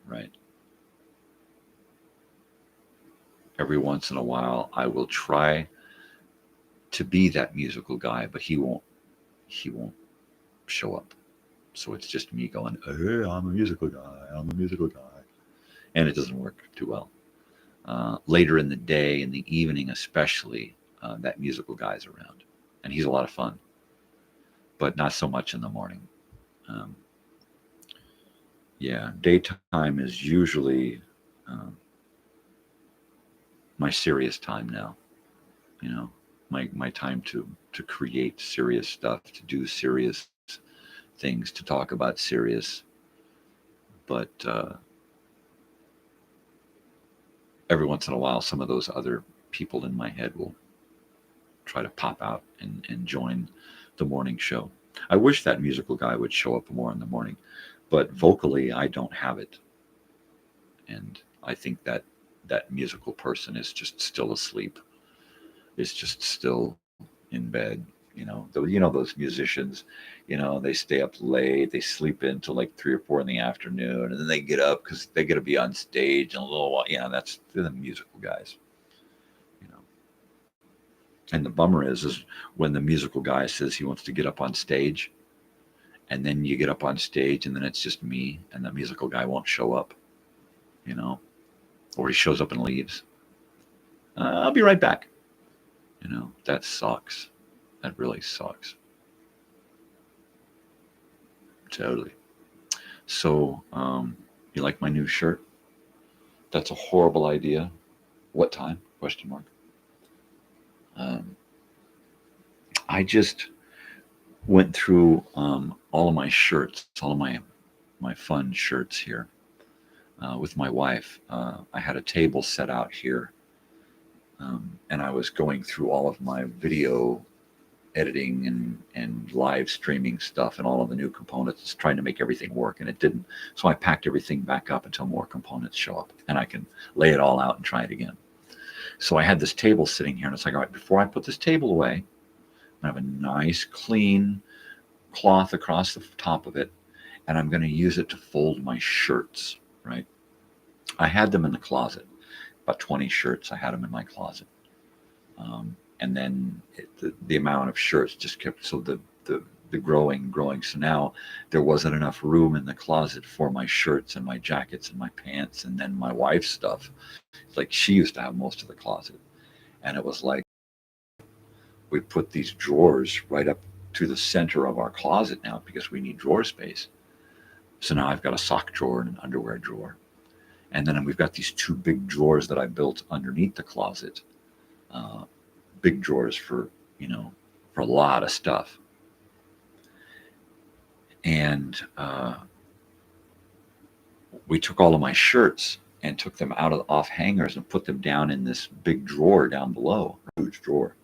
right? Every once in a while I will try to be that musical guy, but he won't show up. So it's just me going, hey, I'm a musical guy, and it doesn't work too well. Later in the day, in the evening especially, that musical guy's around, and he's a lot of fun, but not so much in the morning. Yeah, daytime is usually my serious time now. You know, my time to create serious stuff, to do serious things, to talk about serious. But every once in a while, some of those other people in my head will try to pop out and join the morning show. I wish that musical guy would show up more in the morning, but vocally I don't have it. And I think that musical person is just still asleep, is just still in bed. You know, those musicians, they stay up late, they sleep in till like 3 or 4 in the afternoon, and then they get up because they got to be on stage in a little while. They're the musical guys. And the bummer is when the musical guy says he wants to get up on stage, and then you get up on stage, and then it's just me, and the musical guy won't show up, or he shows up and leaves. I'll be right back. That sucks. That really sucks. Totally. So, you like my new shirt? That's a horrible idea. What time? Question mark. I just went through all of my shirts, all of my fun shirts here with my wife. I had a table set out here, and I was going through all of my video editing and live streaming stuff and all of the new components, trying to make everything work, and it didn't. So I packed everything back up until more components show up, and I can lay it all out and try it again. So I had this table sitting here, and it's like, all right, before I put this table away, I have a nice clean cloth across the top of it, and I'm going to use it to fold my shirts, right? I had them in the closet, about 20 shirts. I had them in my closet. And then the amount of shirts just kept, so the growing. So now there wasn't enough room in the closet for my shirts and my jackets and my pants, and then my wife's stuff. Like, she used to have most of the closet. And it was like, we put these drawers right up to the center of our closet now because we need drawer space. So now I've got a sock drawer and an underwear drawer. And then we've got these 2 big drawers that I built underneath the closet. Big drawers for a lot of stuff. And we took all of my shirts and took them out of off hangers and put them down in this big drawer down below, huge drawer.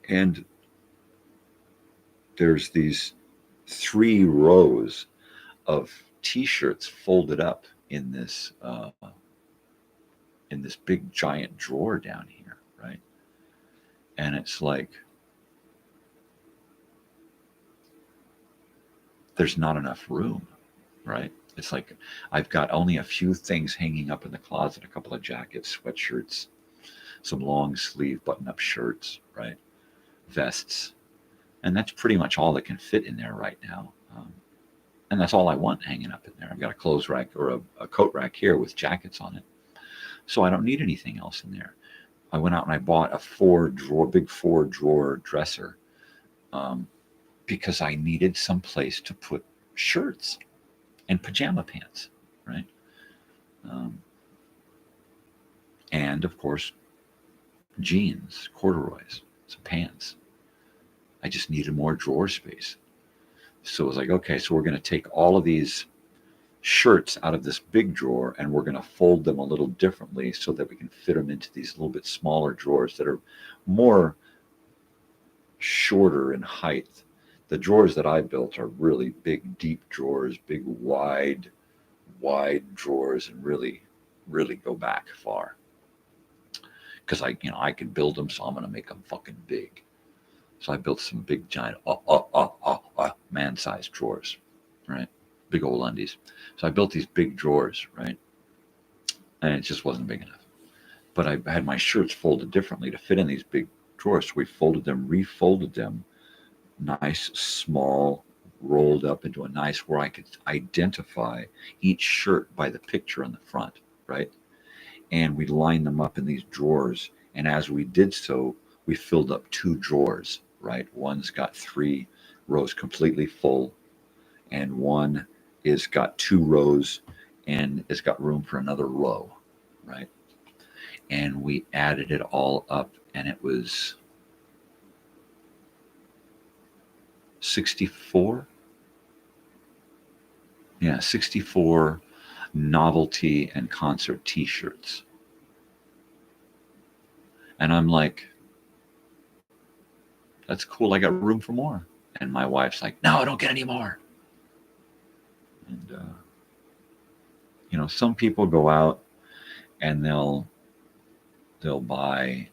And there's these 3 rows of T-shirts folded up in this big giant drawer down here, right? And it's like there's not enough room, right? It's like I've got only a few things hanging up in the closet, a couple of jackets, sweatshirts, some long sleeve button-up shirts, right? Vests. And that's pretty much all that can fit in there right now. And that's all I want hanging up in there. I've got a clothes rack or a coat rack here with jackets on it. So I don't need anything else in there. I went out and I bought a big 4-drawer dresser because I needed some place to put shirts and pajama pants, right? And of course, jeans, corduroys, some pants. I just needed more drawer space. So it was like, okay, so we're going to take all of these shirts out of this big drawer and we're going to fold them a little differently so that we can fit them into these little bit smaller drawers that are more shorter in height. The drawers that I built are really big, deep drawers, big, wide drawers, and really, really go back far. Because I can build them, so I'm going to make them fucking big. So I built some big, giant, man-sized drawers, right? Big old undies. So I built these big drawers, right? And it just wasn't big enough. But I had my shirts folded differently to fit in these big drawers. So we folded them, refolded them, nice, small, rolled up into a nice where I could identify each shirt by the picture on the front, right? And we lined them up in these drawers. And as we did so, we filled up 2 drawers, right? One's got 3 rows completely full, and one is got 2 rows and it's got room for another row, right? And we added it all up, and it was 64. Yeah, 64 novelty and concert T-shirts. And I'm like, that's cool. I got room for more. And my wife's like, no, I don't get any more. And, some people go out and they'll buy,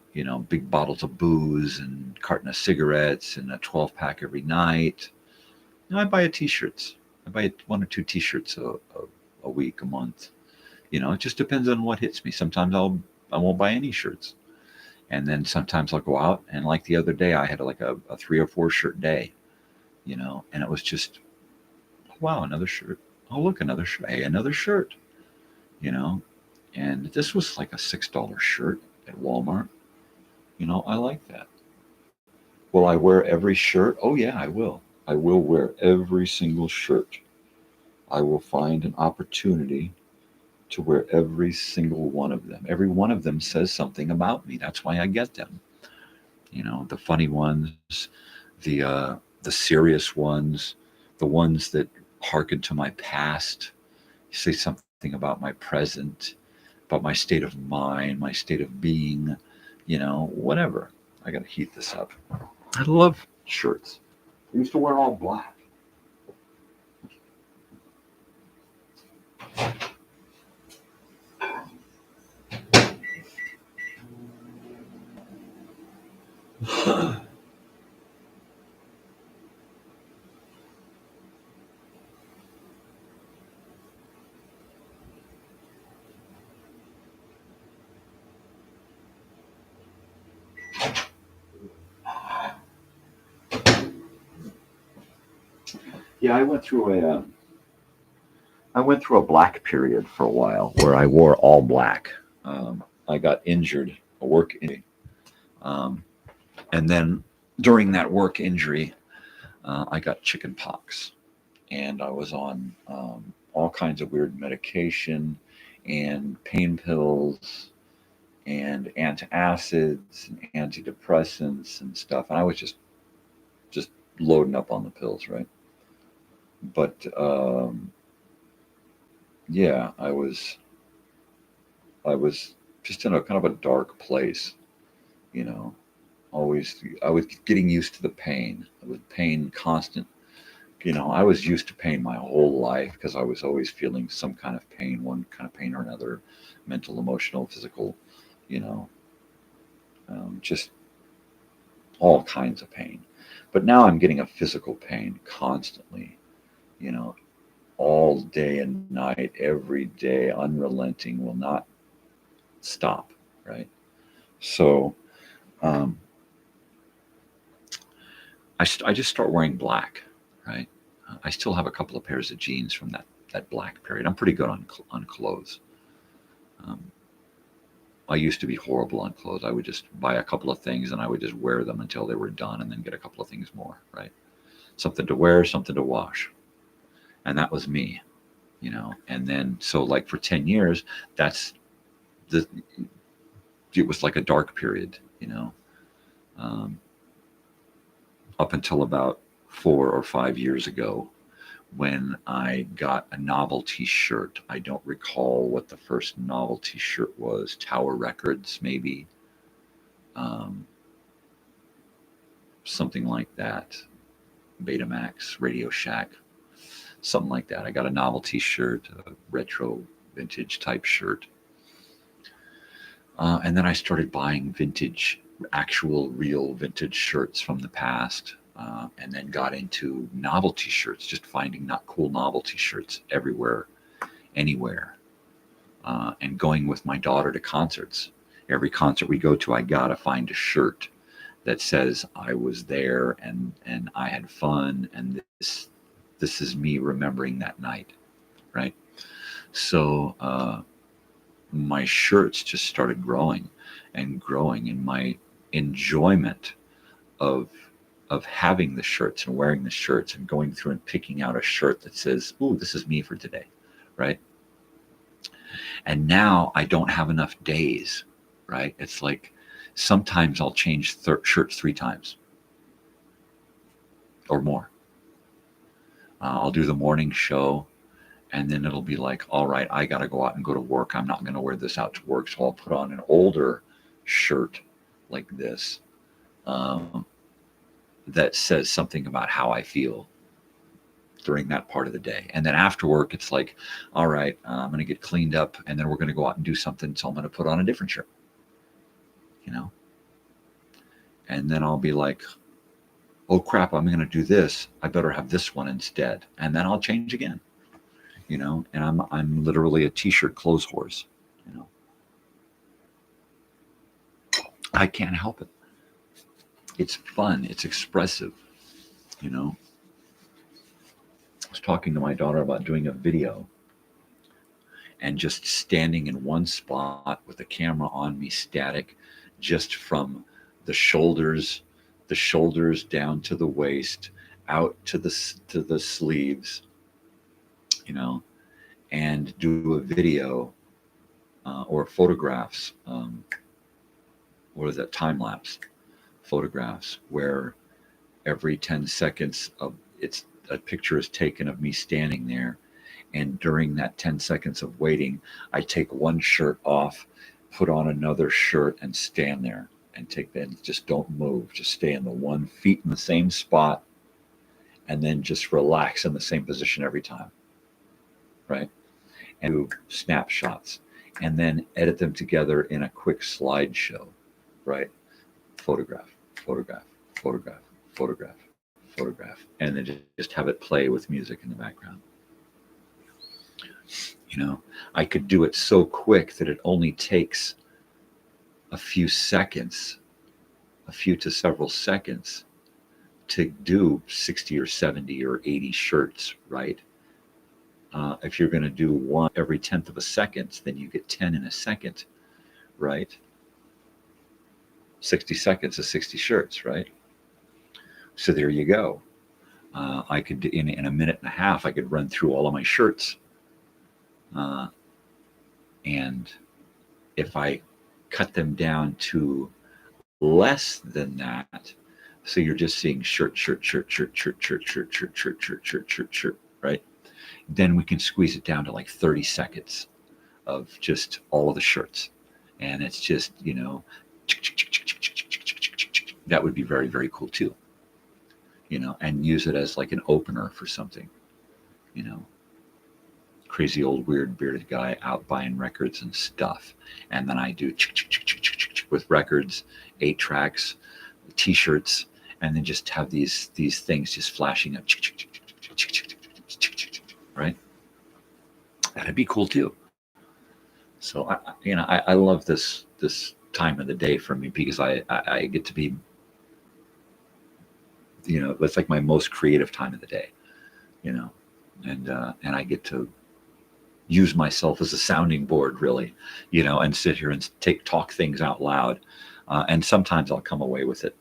big bottles of booze and carton of cigarettes and a 12-pack every night. I buy T-shirts. I buy 1 or 2 T-shirts a week, a month. It just depends on what hits me. Sometimes I won't buy any shirts. And then sometimes I'll go out, and like the other day, I had like a 3 or 4 shirt day, and it was just, wow, another shirt. Oh, look, another shirt. Hey, another shirt, and this was like a $6 shirt at Walmart. I like that. Will I wear every shirt? Oh yeah, I will. I will wear every single shirt. I will find an opportunity to wear every single one of them. Every one of them says something about me. That's why I get them. The funny ones, the serious ones, the ones that hearken to my past, say something about my present, about my state of mind, my state of being, whatever. I got to heat this up. I love shirts. I used to wear all black. Yeah, I went through a black period for a while where I wore all black. I got injured, a work injury, and then during that work injury, I got chicken pox, and I was on all kinds of weird medication and pain pills and antacids and antidepressants and stuff, and I was just loading up on the pills, right? But yeah, I was I was just in a kind of a dark place, you know. Always, I was getting used to the pain. The pain constant. You know, I was used to pain my whole life because I was always feeling some kind of pain, one kind of pain or another, mental, emotional, physical, you know, just all kinds of pain. But now I'm getting a physical pain constantly, you know, all day and night, every day, unrelenting, will not stop, right? So I just start wearing black, right? I still have a couple of pairs of jeans from that black period. I'm pretty good on clothes. I used to be horrible on clothes. I would just buy a couple of things and I would just wear them until they were done and then get a couple of things more, right? Something to wear, something to wash. And that was me, you know. And then, so like for 10 years, it was like a dark period, you know, up until about 4 or 5 years ago when I got a novelty shirt. I don't recall what the first novelty shirt was. Tower Records, maybe. Something like that. Betamax, Radio Shack, something like that. I got a novelty shirt, a retro vintage type shirt. And then I started buying vintage, actual real vintage shirts from the past. And then got into novelty shirts, just finding not cool novelty shirts everywhere, anywhere. And going with my daughter to concerts. Every concert we go to, I gotta find a shirt that says I was there and I had fun, and this is me remembering that night, right? So my shirts just started growing and growing, and my enjoyment of having the shirts and wearing the shirts and going through and picking out a shirt that says, "Ooh, this is me for today," right? And now I don't have enough days, right? It's like sometimes I'll change shirts 3 times or more. I'll do the morning show, and then it'll be like, all right, I got to go out and go to work. I'm not going to wear this out to work. So I'll put on an older shirt like this that says something about how I feel during that part of the day. And then after work, it's like, all right, I'm going to get cleaned up, and then we're going to go out and do something. So I'm going to put on a different shirt, you know? And then I'll be like, oh crap, I'm going to do this. I better have this one instead. And then I'll change again, you know? And I'm literally a t-shirt clothes horse, you know? I can't help it. It's fun. It's expressive, you know? I was talking to my daughter about doing a video and just standing in one spot with the camera on me, static, just from the shoulders down to the waist, out to the sleeves, you know, and do a video or photographs. What is that? Time lapse photographs where every 10 seconds a picture is taken of me standing there. And during that 10 seconds of waiting, I take one shirt off, put on another shirt, and stand there and take that. Just don't move. Just stay in the one feet in the same spot, and then just relax in the same position every time, right? And do snapshots, and then edit them together in a quick slideshow, right? Photograph, photograph, photograph, photograph, photograph, and then just have it play with music in the background. You know, I could do it so quick that it only takes a few seconds, a few to several seconds to do 60 or 70 or 80 shirts, right? If you're going to do one every 10th of a second, then you get 10 in a second, right? 60 seconds is 60 shirts, right? So there you go. I could, in a minute and a half, I could run through all of my shirts. And if I cut them down to less than that, so you're just seeing shirt, right? Then we can squeeze it down to like 30 seconds of just all of the shirts, and it's just, you know, that would be very, very cool too, you know, and use it as like an opener for something, you know. Crazy old weird bearded guy out buying records and stuff, and then I do with records, 8 tracks, t-shirts, and then just have these things just flashing up, right? That'd be cool too. So I love this time of the day for me, because I get to be, you know, that's like my most creative time of the day, you know, and I get to use myself as a sounding board, really, you know, and sit here and talk things out loud, and sometimes I'll come away with it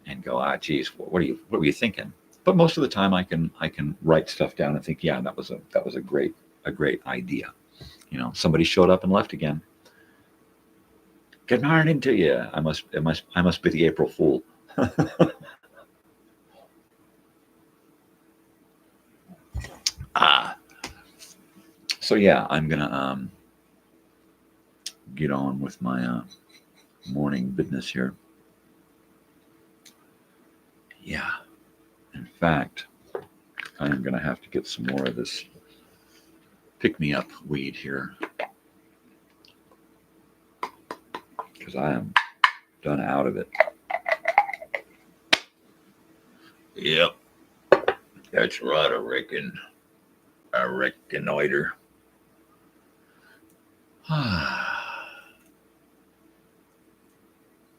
and go, geez, what were you thinking? But most of the time I can write stuff down and think, yeah, that was a great idea. You know, somebody showed up and left again. Good morning to you. I must be the April Fool. So yeah, I'm gonna get on with my morning business here. Yeah, in fact, I am gonna have to get some more of this pick-me-up weed here, because I am done out of it. Yep, that's right. I reckon.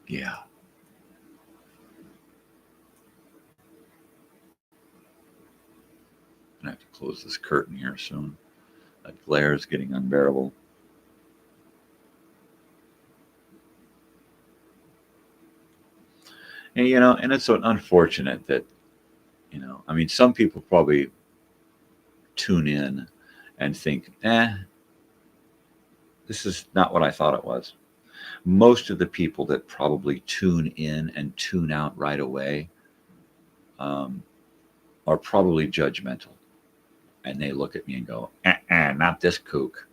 Yeah. I have to close this curtain here soon. That glare is getting unbearable. And, you know, and it's so unfortunate that, you know, I mean, some people probably tune in and think, this is not what I thought it was. Most of the people that probably tune in and tune out right away are probably judgmental. And they look at me and go, not this kook.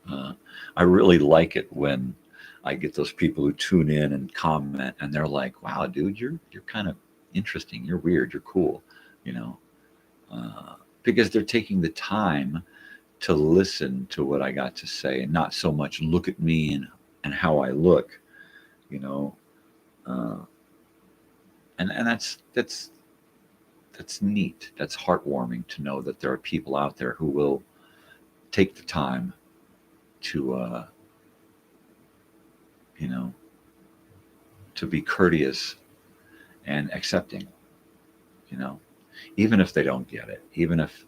I really like it when I get those people who tune in and comment, and they're like, wow, dude, you're kind of interesting. You're weird. You're cool, you know, because they're taking the time to listen to what I got to say, and not so much look at me and how I look, you know. And that's neat. That's heartwarming to know that there are people out there who will take the time to, you know, to be courteous and accepting, you know, even if they don't get it, even if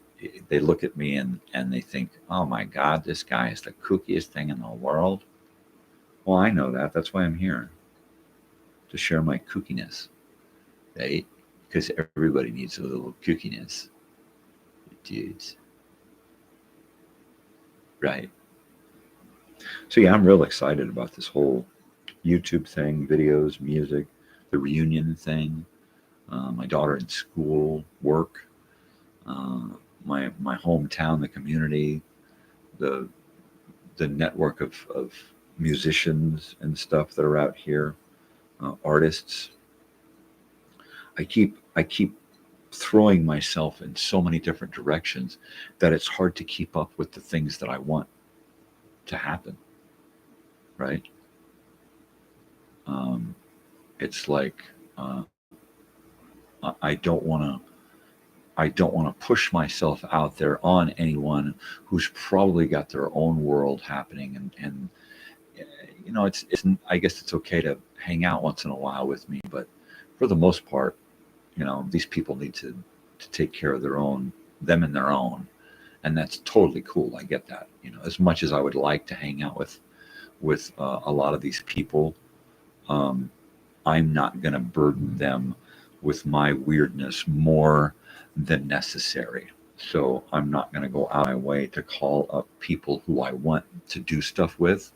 they look at me and they think, oh my God, this guy is the kookiest thing in the world. Well, I know that. That's why I'm here, to share my kookiness, right? Because everybody needs a little kookiness, dudes. Right. So yeah, I'm real excited about this whole YouTube thing, videos, music, the reunion thing, my daughter in school, work, my hometown, the community, the network of musicians and stuff that are out here, artists. I keep throwing myself in so many different directions that it's hard to keep up with the things that I want to happen, right? It's like I don't want to push myself out there on anyone who's probably got their own world happening, and you know, it's I guess it's okay to hang out once in a while with me, but for the most part, you know, these people need to take care of them and their own, and that's totally cool. I get that. You know, as much as I would like to hang out with a lot of these people, I'm not going to burden them with my weirdness more than necessary. So I'm not going to go out of my way to call up people who I want to do stuff with.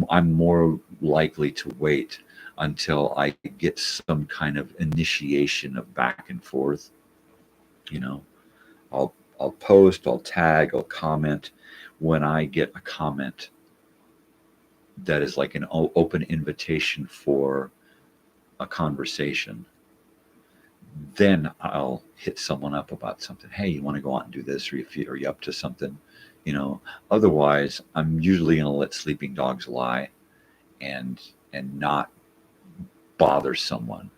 I'm more likely to wait until I get some kind of initiation of back and forth. You know, I'll post, I'll tag, I'll comment when I get a comment that is like an open invitation for a conversation. Then I'll hit someone up about something. Hey, you want to go out and do this? Are you up to something? You know, otherwise I'm usually going to let sleeping dogs lie and not bother someone.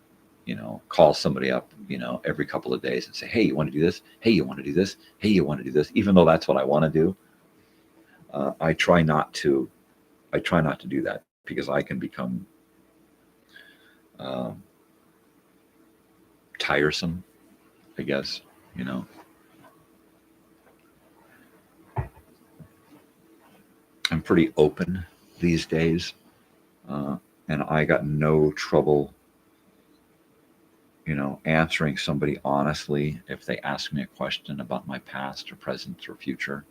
You know, call somebody up, you know, every couple of days and say, hey, you want to do this? Hey, you want to do this? Hey, you want to do this? Even though that's what I want to do, I try not to do that because I can become tiresome, I guess, you know. I'm pretty open these days, and I got no trouble, you know, answering somebody honestly if they ask me a question about my past or present or future,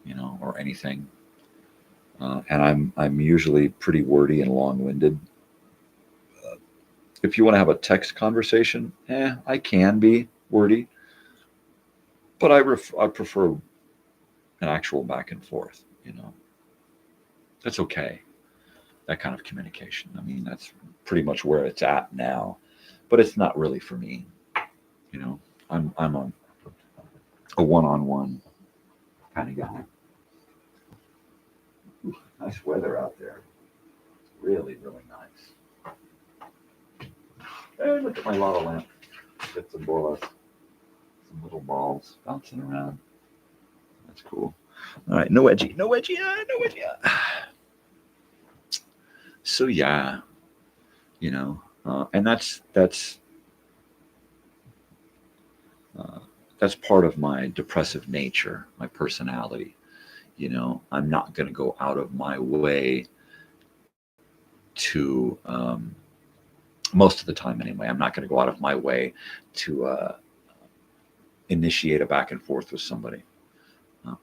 you know, or anything. And I'm usually pretty wordy and long-winded. If you want to have a text conversation, I can be wordy, but I prefer an actual back and forth, you know. That's okay. That kind of communication. I mean, that's pretty much where it's at now, but it's not really for me. You know, I'm a one-on-one kind of guy. Ooh, nice weather out there. Really, really nice. Hey, look at my lava lamp. Get some bolas, some little balls bouncing around. That's cool. All right, no edgy, no edgy, no edgy. So yeah, you know, and that's part of my depressive nature, my personality. You know, I'm not going to go out of my way to, most of the time anyway, I'm not going to go out of my way to initiate a back and forth with somebody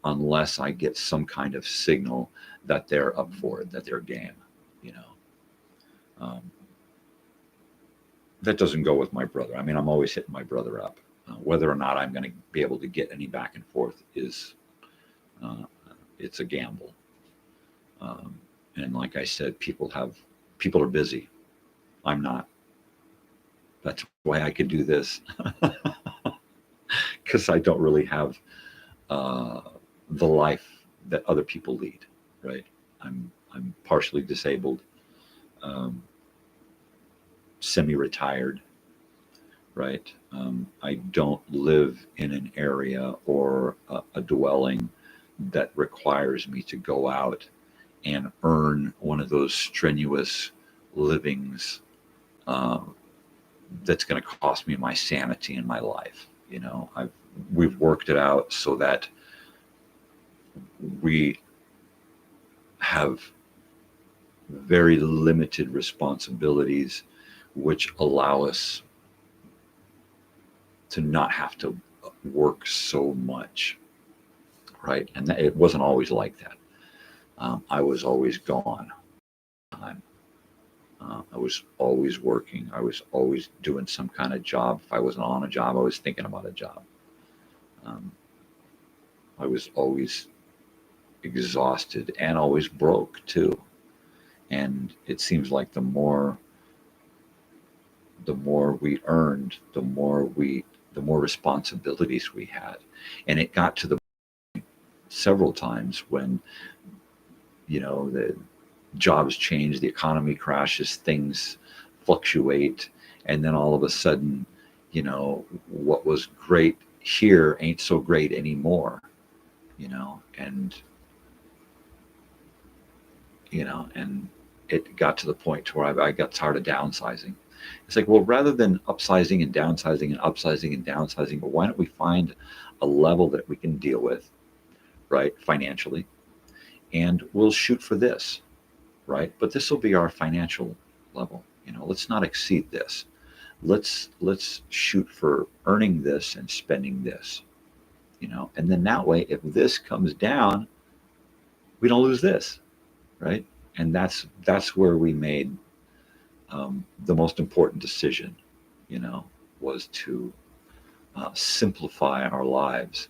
unless I get some kind of signal that they're up for it, that they're game, you know. That doesn't go with my brother. I mean, I'm always hitting my brother up. Whether or not I'm going to be able to get any back and forth is, it's a gamble. And like I said, people are busy. I'm not. That's why I could do this, because I don't really have the life that other people lead, right? I'm partially disabled, semi-retired, right? I don't live in an area or a dwelling that requires me to go out and earn one of those strenuous livings that's going to cost me my sanity in my life. You know, we've worked it out so that we have very limited responsibilities, which allow us to not have to work so much, right? And it wasn't always like that. I was always gone. I was always working. I was always doing some kind of job. If I wasn't on a job, I was thinking about a job. I was always exhausted and always broke too. And it seems like the more we earned, the more responsibilities we had. And it got to the point several times when, you know, the jobs change, the economy crashes, things fluctuate, and then all of a sudden, you know, what was great here ain't so great anymore, you know, and it got to the point to where I got tired of downsizing. It's like, well, rather than upsizing and downsizing and upsizing and downsizing, why don't we find a level that we can deal with, right, financially, and we'll shoot for this, right? But this will be our financial level. You know, let's not exceed this. Let's shoot for earning this and spending this, you know, and then that way, if this comes down, we don't lose this, right? And that's where we made the most important decision, you know, was to simplify our lives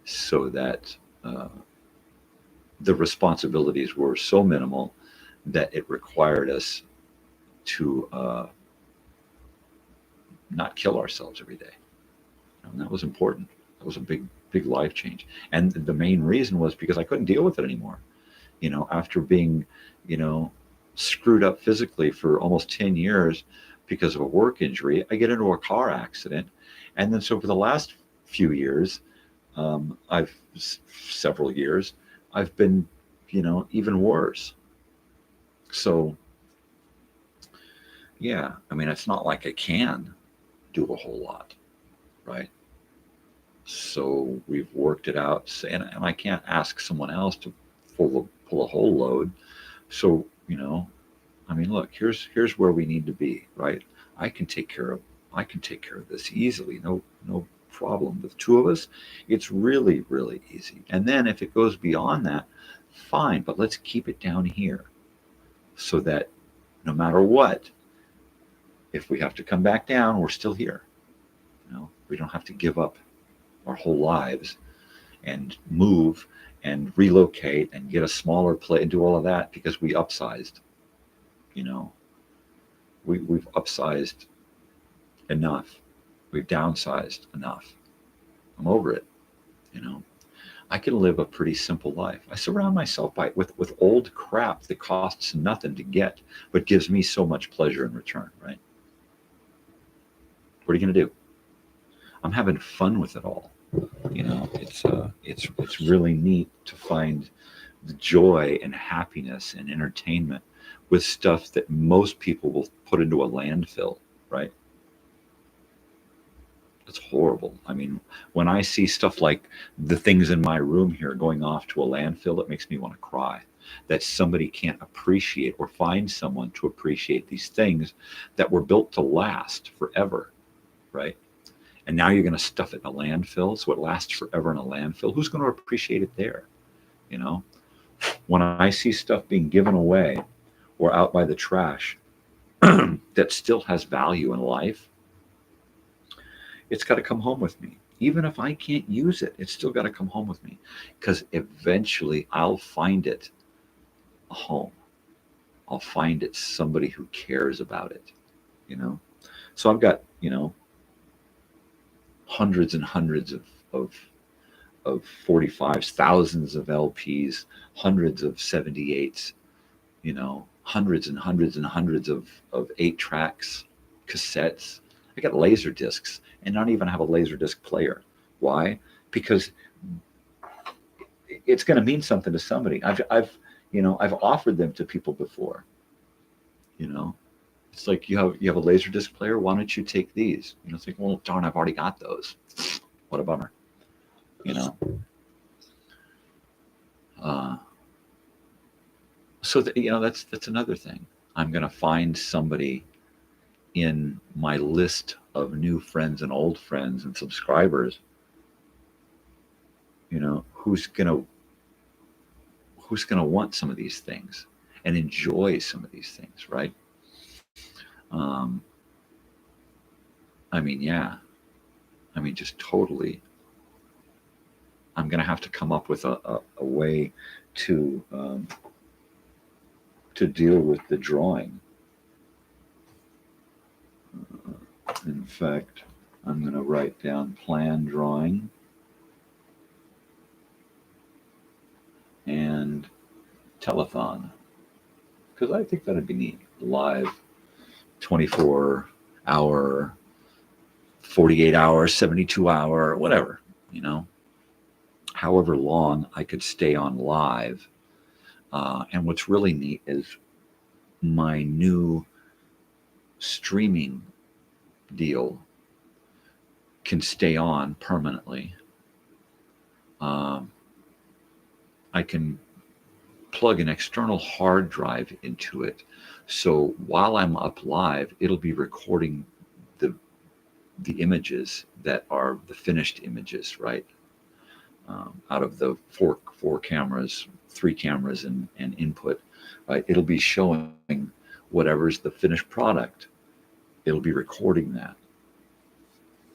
so that the responsibilities were so minimal that it required us to not kill ourselves every day. And that was important. That was a big life change. And the main reason was because I couldn't deal with it anymore. After being, screwed up physically for almost 10 years because of a work injury, I get into a car accident. And then so for the last few years, several years, I've been, even worse. So, yeah, I mean, it's not like I can do a whole lot, right? So we've worked it out, and I can't ask someone else to pull a whole load. So, I mean, look, here's where we need to be, right? I can take care of this easily, no problem. With two of us, it's really, really easy. And then if it goes beyond that, fine, but let's keep it down here so that no matter what, if we have to come back down, we're still here. We don't have to give up our whole lives and move and relocate and get a smaller place and do all of that because we upsized. We've upsized enough. We've downsized enough. I'm over it. I can live a pretty simple life. I surround myself with old crap that costs nothing to get, but gives me so much pleasure in return, right? What are you going to do? I'm having fun with it all. It's really neat to find the joy and happiness and entertainment with stuff that most people will put into a landfill, right? It's horrible. I mean, when I see stuff like the things in my room here going off to a landfill, it makes me want to cry. That somebody can't appreciate or find someone to appreciate these things that were built to last forever, right? And now you're going to stuff it in a landfill so it lasts forever in a landfill. Who's going to appreciate it there? When I see stuff being given away or out by the trash that still has value in life, it's got to come home with me. Even if I can't use it, it's still got to come home with me because eventually I'll find it a home. I'll find it somebody who cares about it, So I've got, hundreds and hundreds of 45s, thousands of LPs, hundreds of 78s, hundreds and hundreds and hundreds of 8 tracks, cassettes. I got laser discs and I don't even have a laser disc player. Why? Because it's going to mean something to somebody. I've offered them to people before. It's like you have a laser disc player. Why don't you take these? It's like, well, darn, I've already got those. What a bummer. So that, that's another thing. I'm going to find somebody in my list of new friends and old friends and subscribers, who's going to want some of these things and enjoy some of these things, right? I mean, yeah. I mean, just totally. I'm going to have to come up with a way to deal with the drawing. In fact, I'm going to write down plan drawing and telethon, because I think that'd be neat. Live 24-hour, 48-hour, 72-hour, whatever, however long I could stay on live. And what's really neat is my new streaming deal can stay on permanently. I can plug an external hard drive into it, so while I'm up live, it'll be recording the images that are the finished images, right? Out of the four cameras, 3 cameras and input, right? It'll be showing whatever's the finished product. It'll be recording that.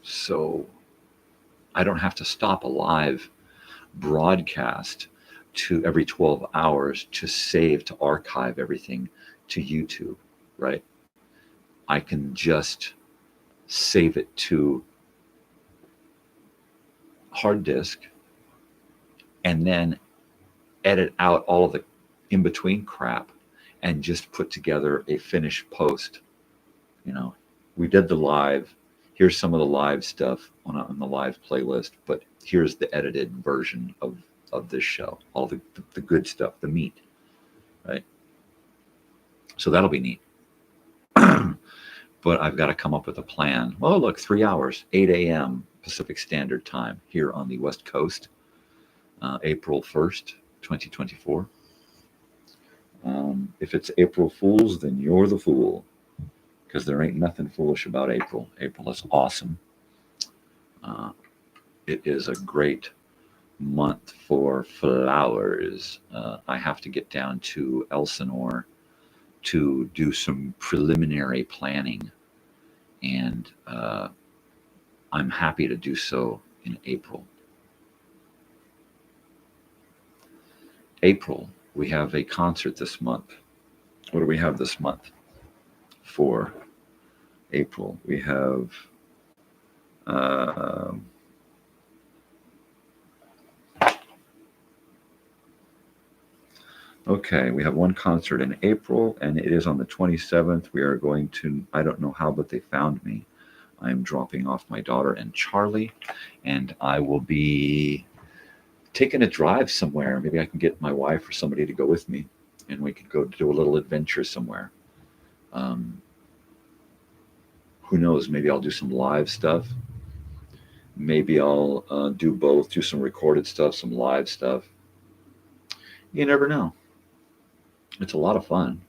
So I don't have to stop a live broadcast to every 12 hours to save, to archive everything to YouTube, right? I can just save it to hard disk and then edit out all of the in-between crap and just put together a finished post. You know, we did the live. Here's some of the live stuff on the live playlist, but here's the edited version of this show, all the good stuff, the meat, right? So that'll be neat. But I've got to come up with a plan. Oh, look, 3 hours, 8 a.m. Pacific Standard Time here on the West Coast, April 1st, 2024. If it's April Fool's, then you're the fool, because there ain't nothing foolish about April. April is awesome. It is a great month for flowers. I have to get down to Elsinore to do some preliminary planning, and I'm happy to do so in April. April, we have a concert this month. What do we have this month for April? We have okay, we have one concert in April, and it is on the 27th. We are going to, I don't know how, but they found me. I am dropping off my daughter and Charlie, and I will be taking a drive somewhere. Maybe I can get my wife or somebody to go with me, and we could go do a little adventure somewhere. Who knows? Maybe I'll do some live stuff. Maybe I'll do both, do some recorded stuff, some live stuff. You never know. It's a lot of fun.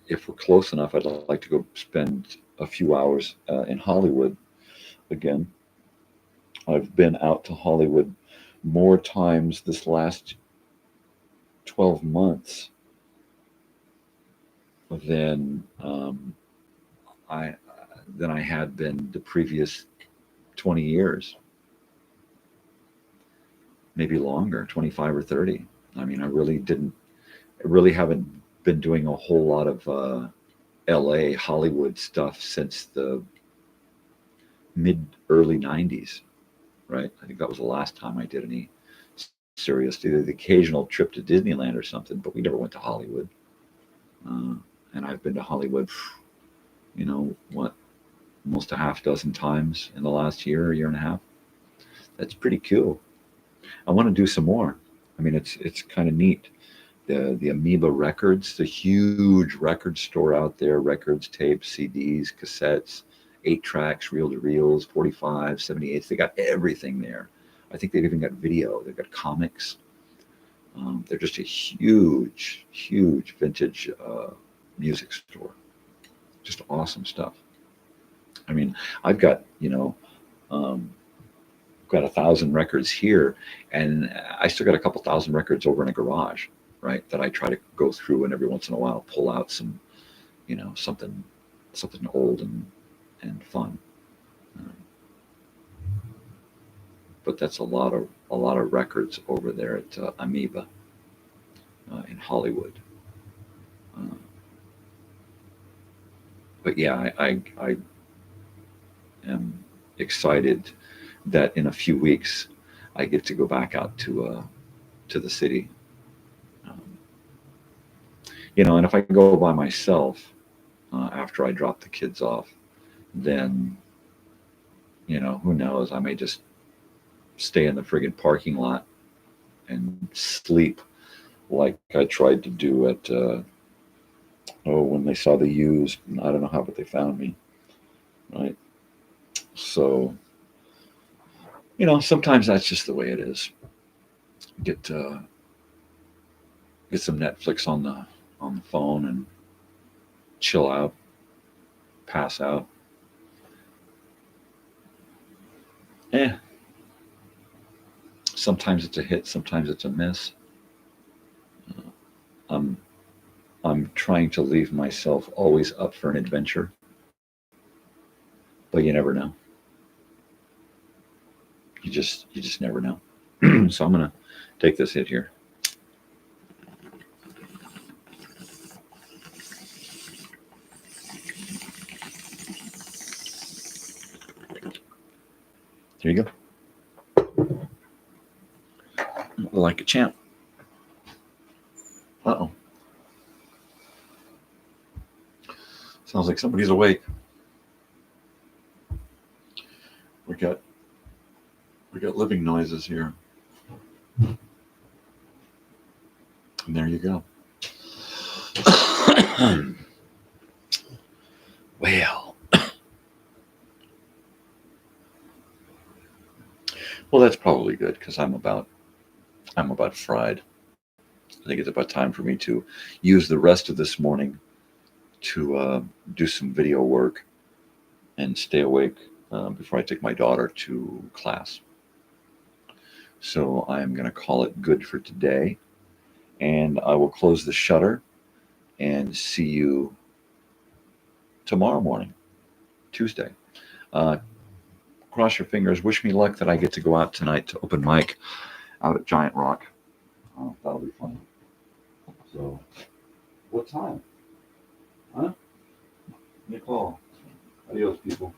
If we're close enough, I'd like to go spend a few hours in Hollywood again. I've been out to Hollywood more times this last 12 months than I had been the previous 20 years. Maybe longer, 25 or 30. I mean, I really haven't been doing a whole lot of LA Hollywood stuff since the early 90s, right? I think that was the last time I did any serious, either the occasional trip to Disneyland or something, but we never went to Hollywood. And I've been to Hollywood, you know, almost a half dozen times in the last year and a half. That's pretty cool. I want to do some more. I mean, it's kind of neat. The Amoeba Records, the huge record store out there, records, tapes, CDs, cassettes, 8-tracks, reel-to-reels, 45, 78s. They got everything there. I think they've even got video. They've got comics. They're just a huge, huge vintage music store. Just awesome stuff. I mean, I've got, got 1,000 records here, and I still got a couple thousand records over in a garage, right, that I try to go through and every once in a while pull out some, something old and fun. But that's a lot of records over there at Amoeba in Hollywood. But yeah, I am excited that in a few weeks I get to go back out to the city. And if I go by myself after I drop the kids off, then who knows, I may just stay in the friggin' parking lot and sleep like I tried to do at when they saw the U's. I don't know how, but they found me, right? So sometimes that's just the way it is. Get some Netflix on the phone and chill out, pass out. Sometimes it's a hit, sometimes it's a miss. I'm trying to leave myself always up for an adventure, but you never know. You just never know. So I'm gonna take this hit here. Here you go. Like a champ. Uh-oh. Sounds like somebody's awake. We got living noises here. And there you go. Well, that's probably good because I'm about fried. I think it's about time for me to use the rest of this morning to do some video work and stay awake before I take my daughter to class. So I'm going to call it good for today, and I will close the shutter and see you tomorrow morning, Tuesday. Cross your fingers. Wish me luck that I get to go out tonight to open mic out at Giant Rock. That'll be fun. So, what time? Huh? Nicole. Adios, people.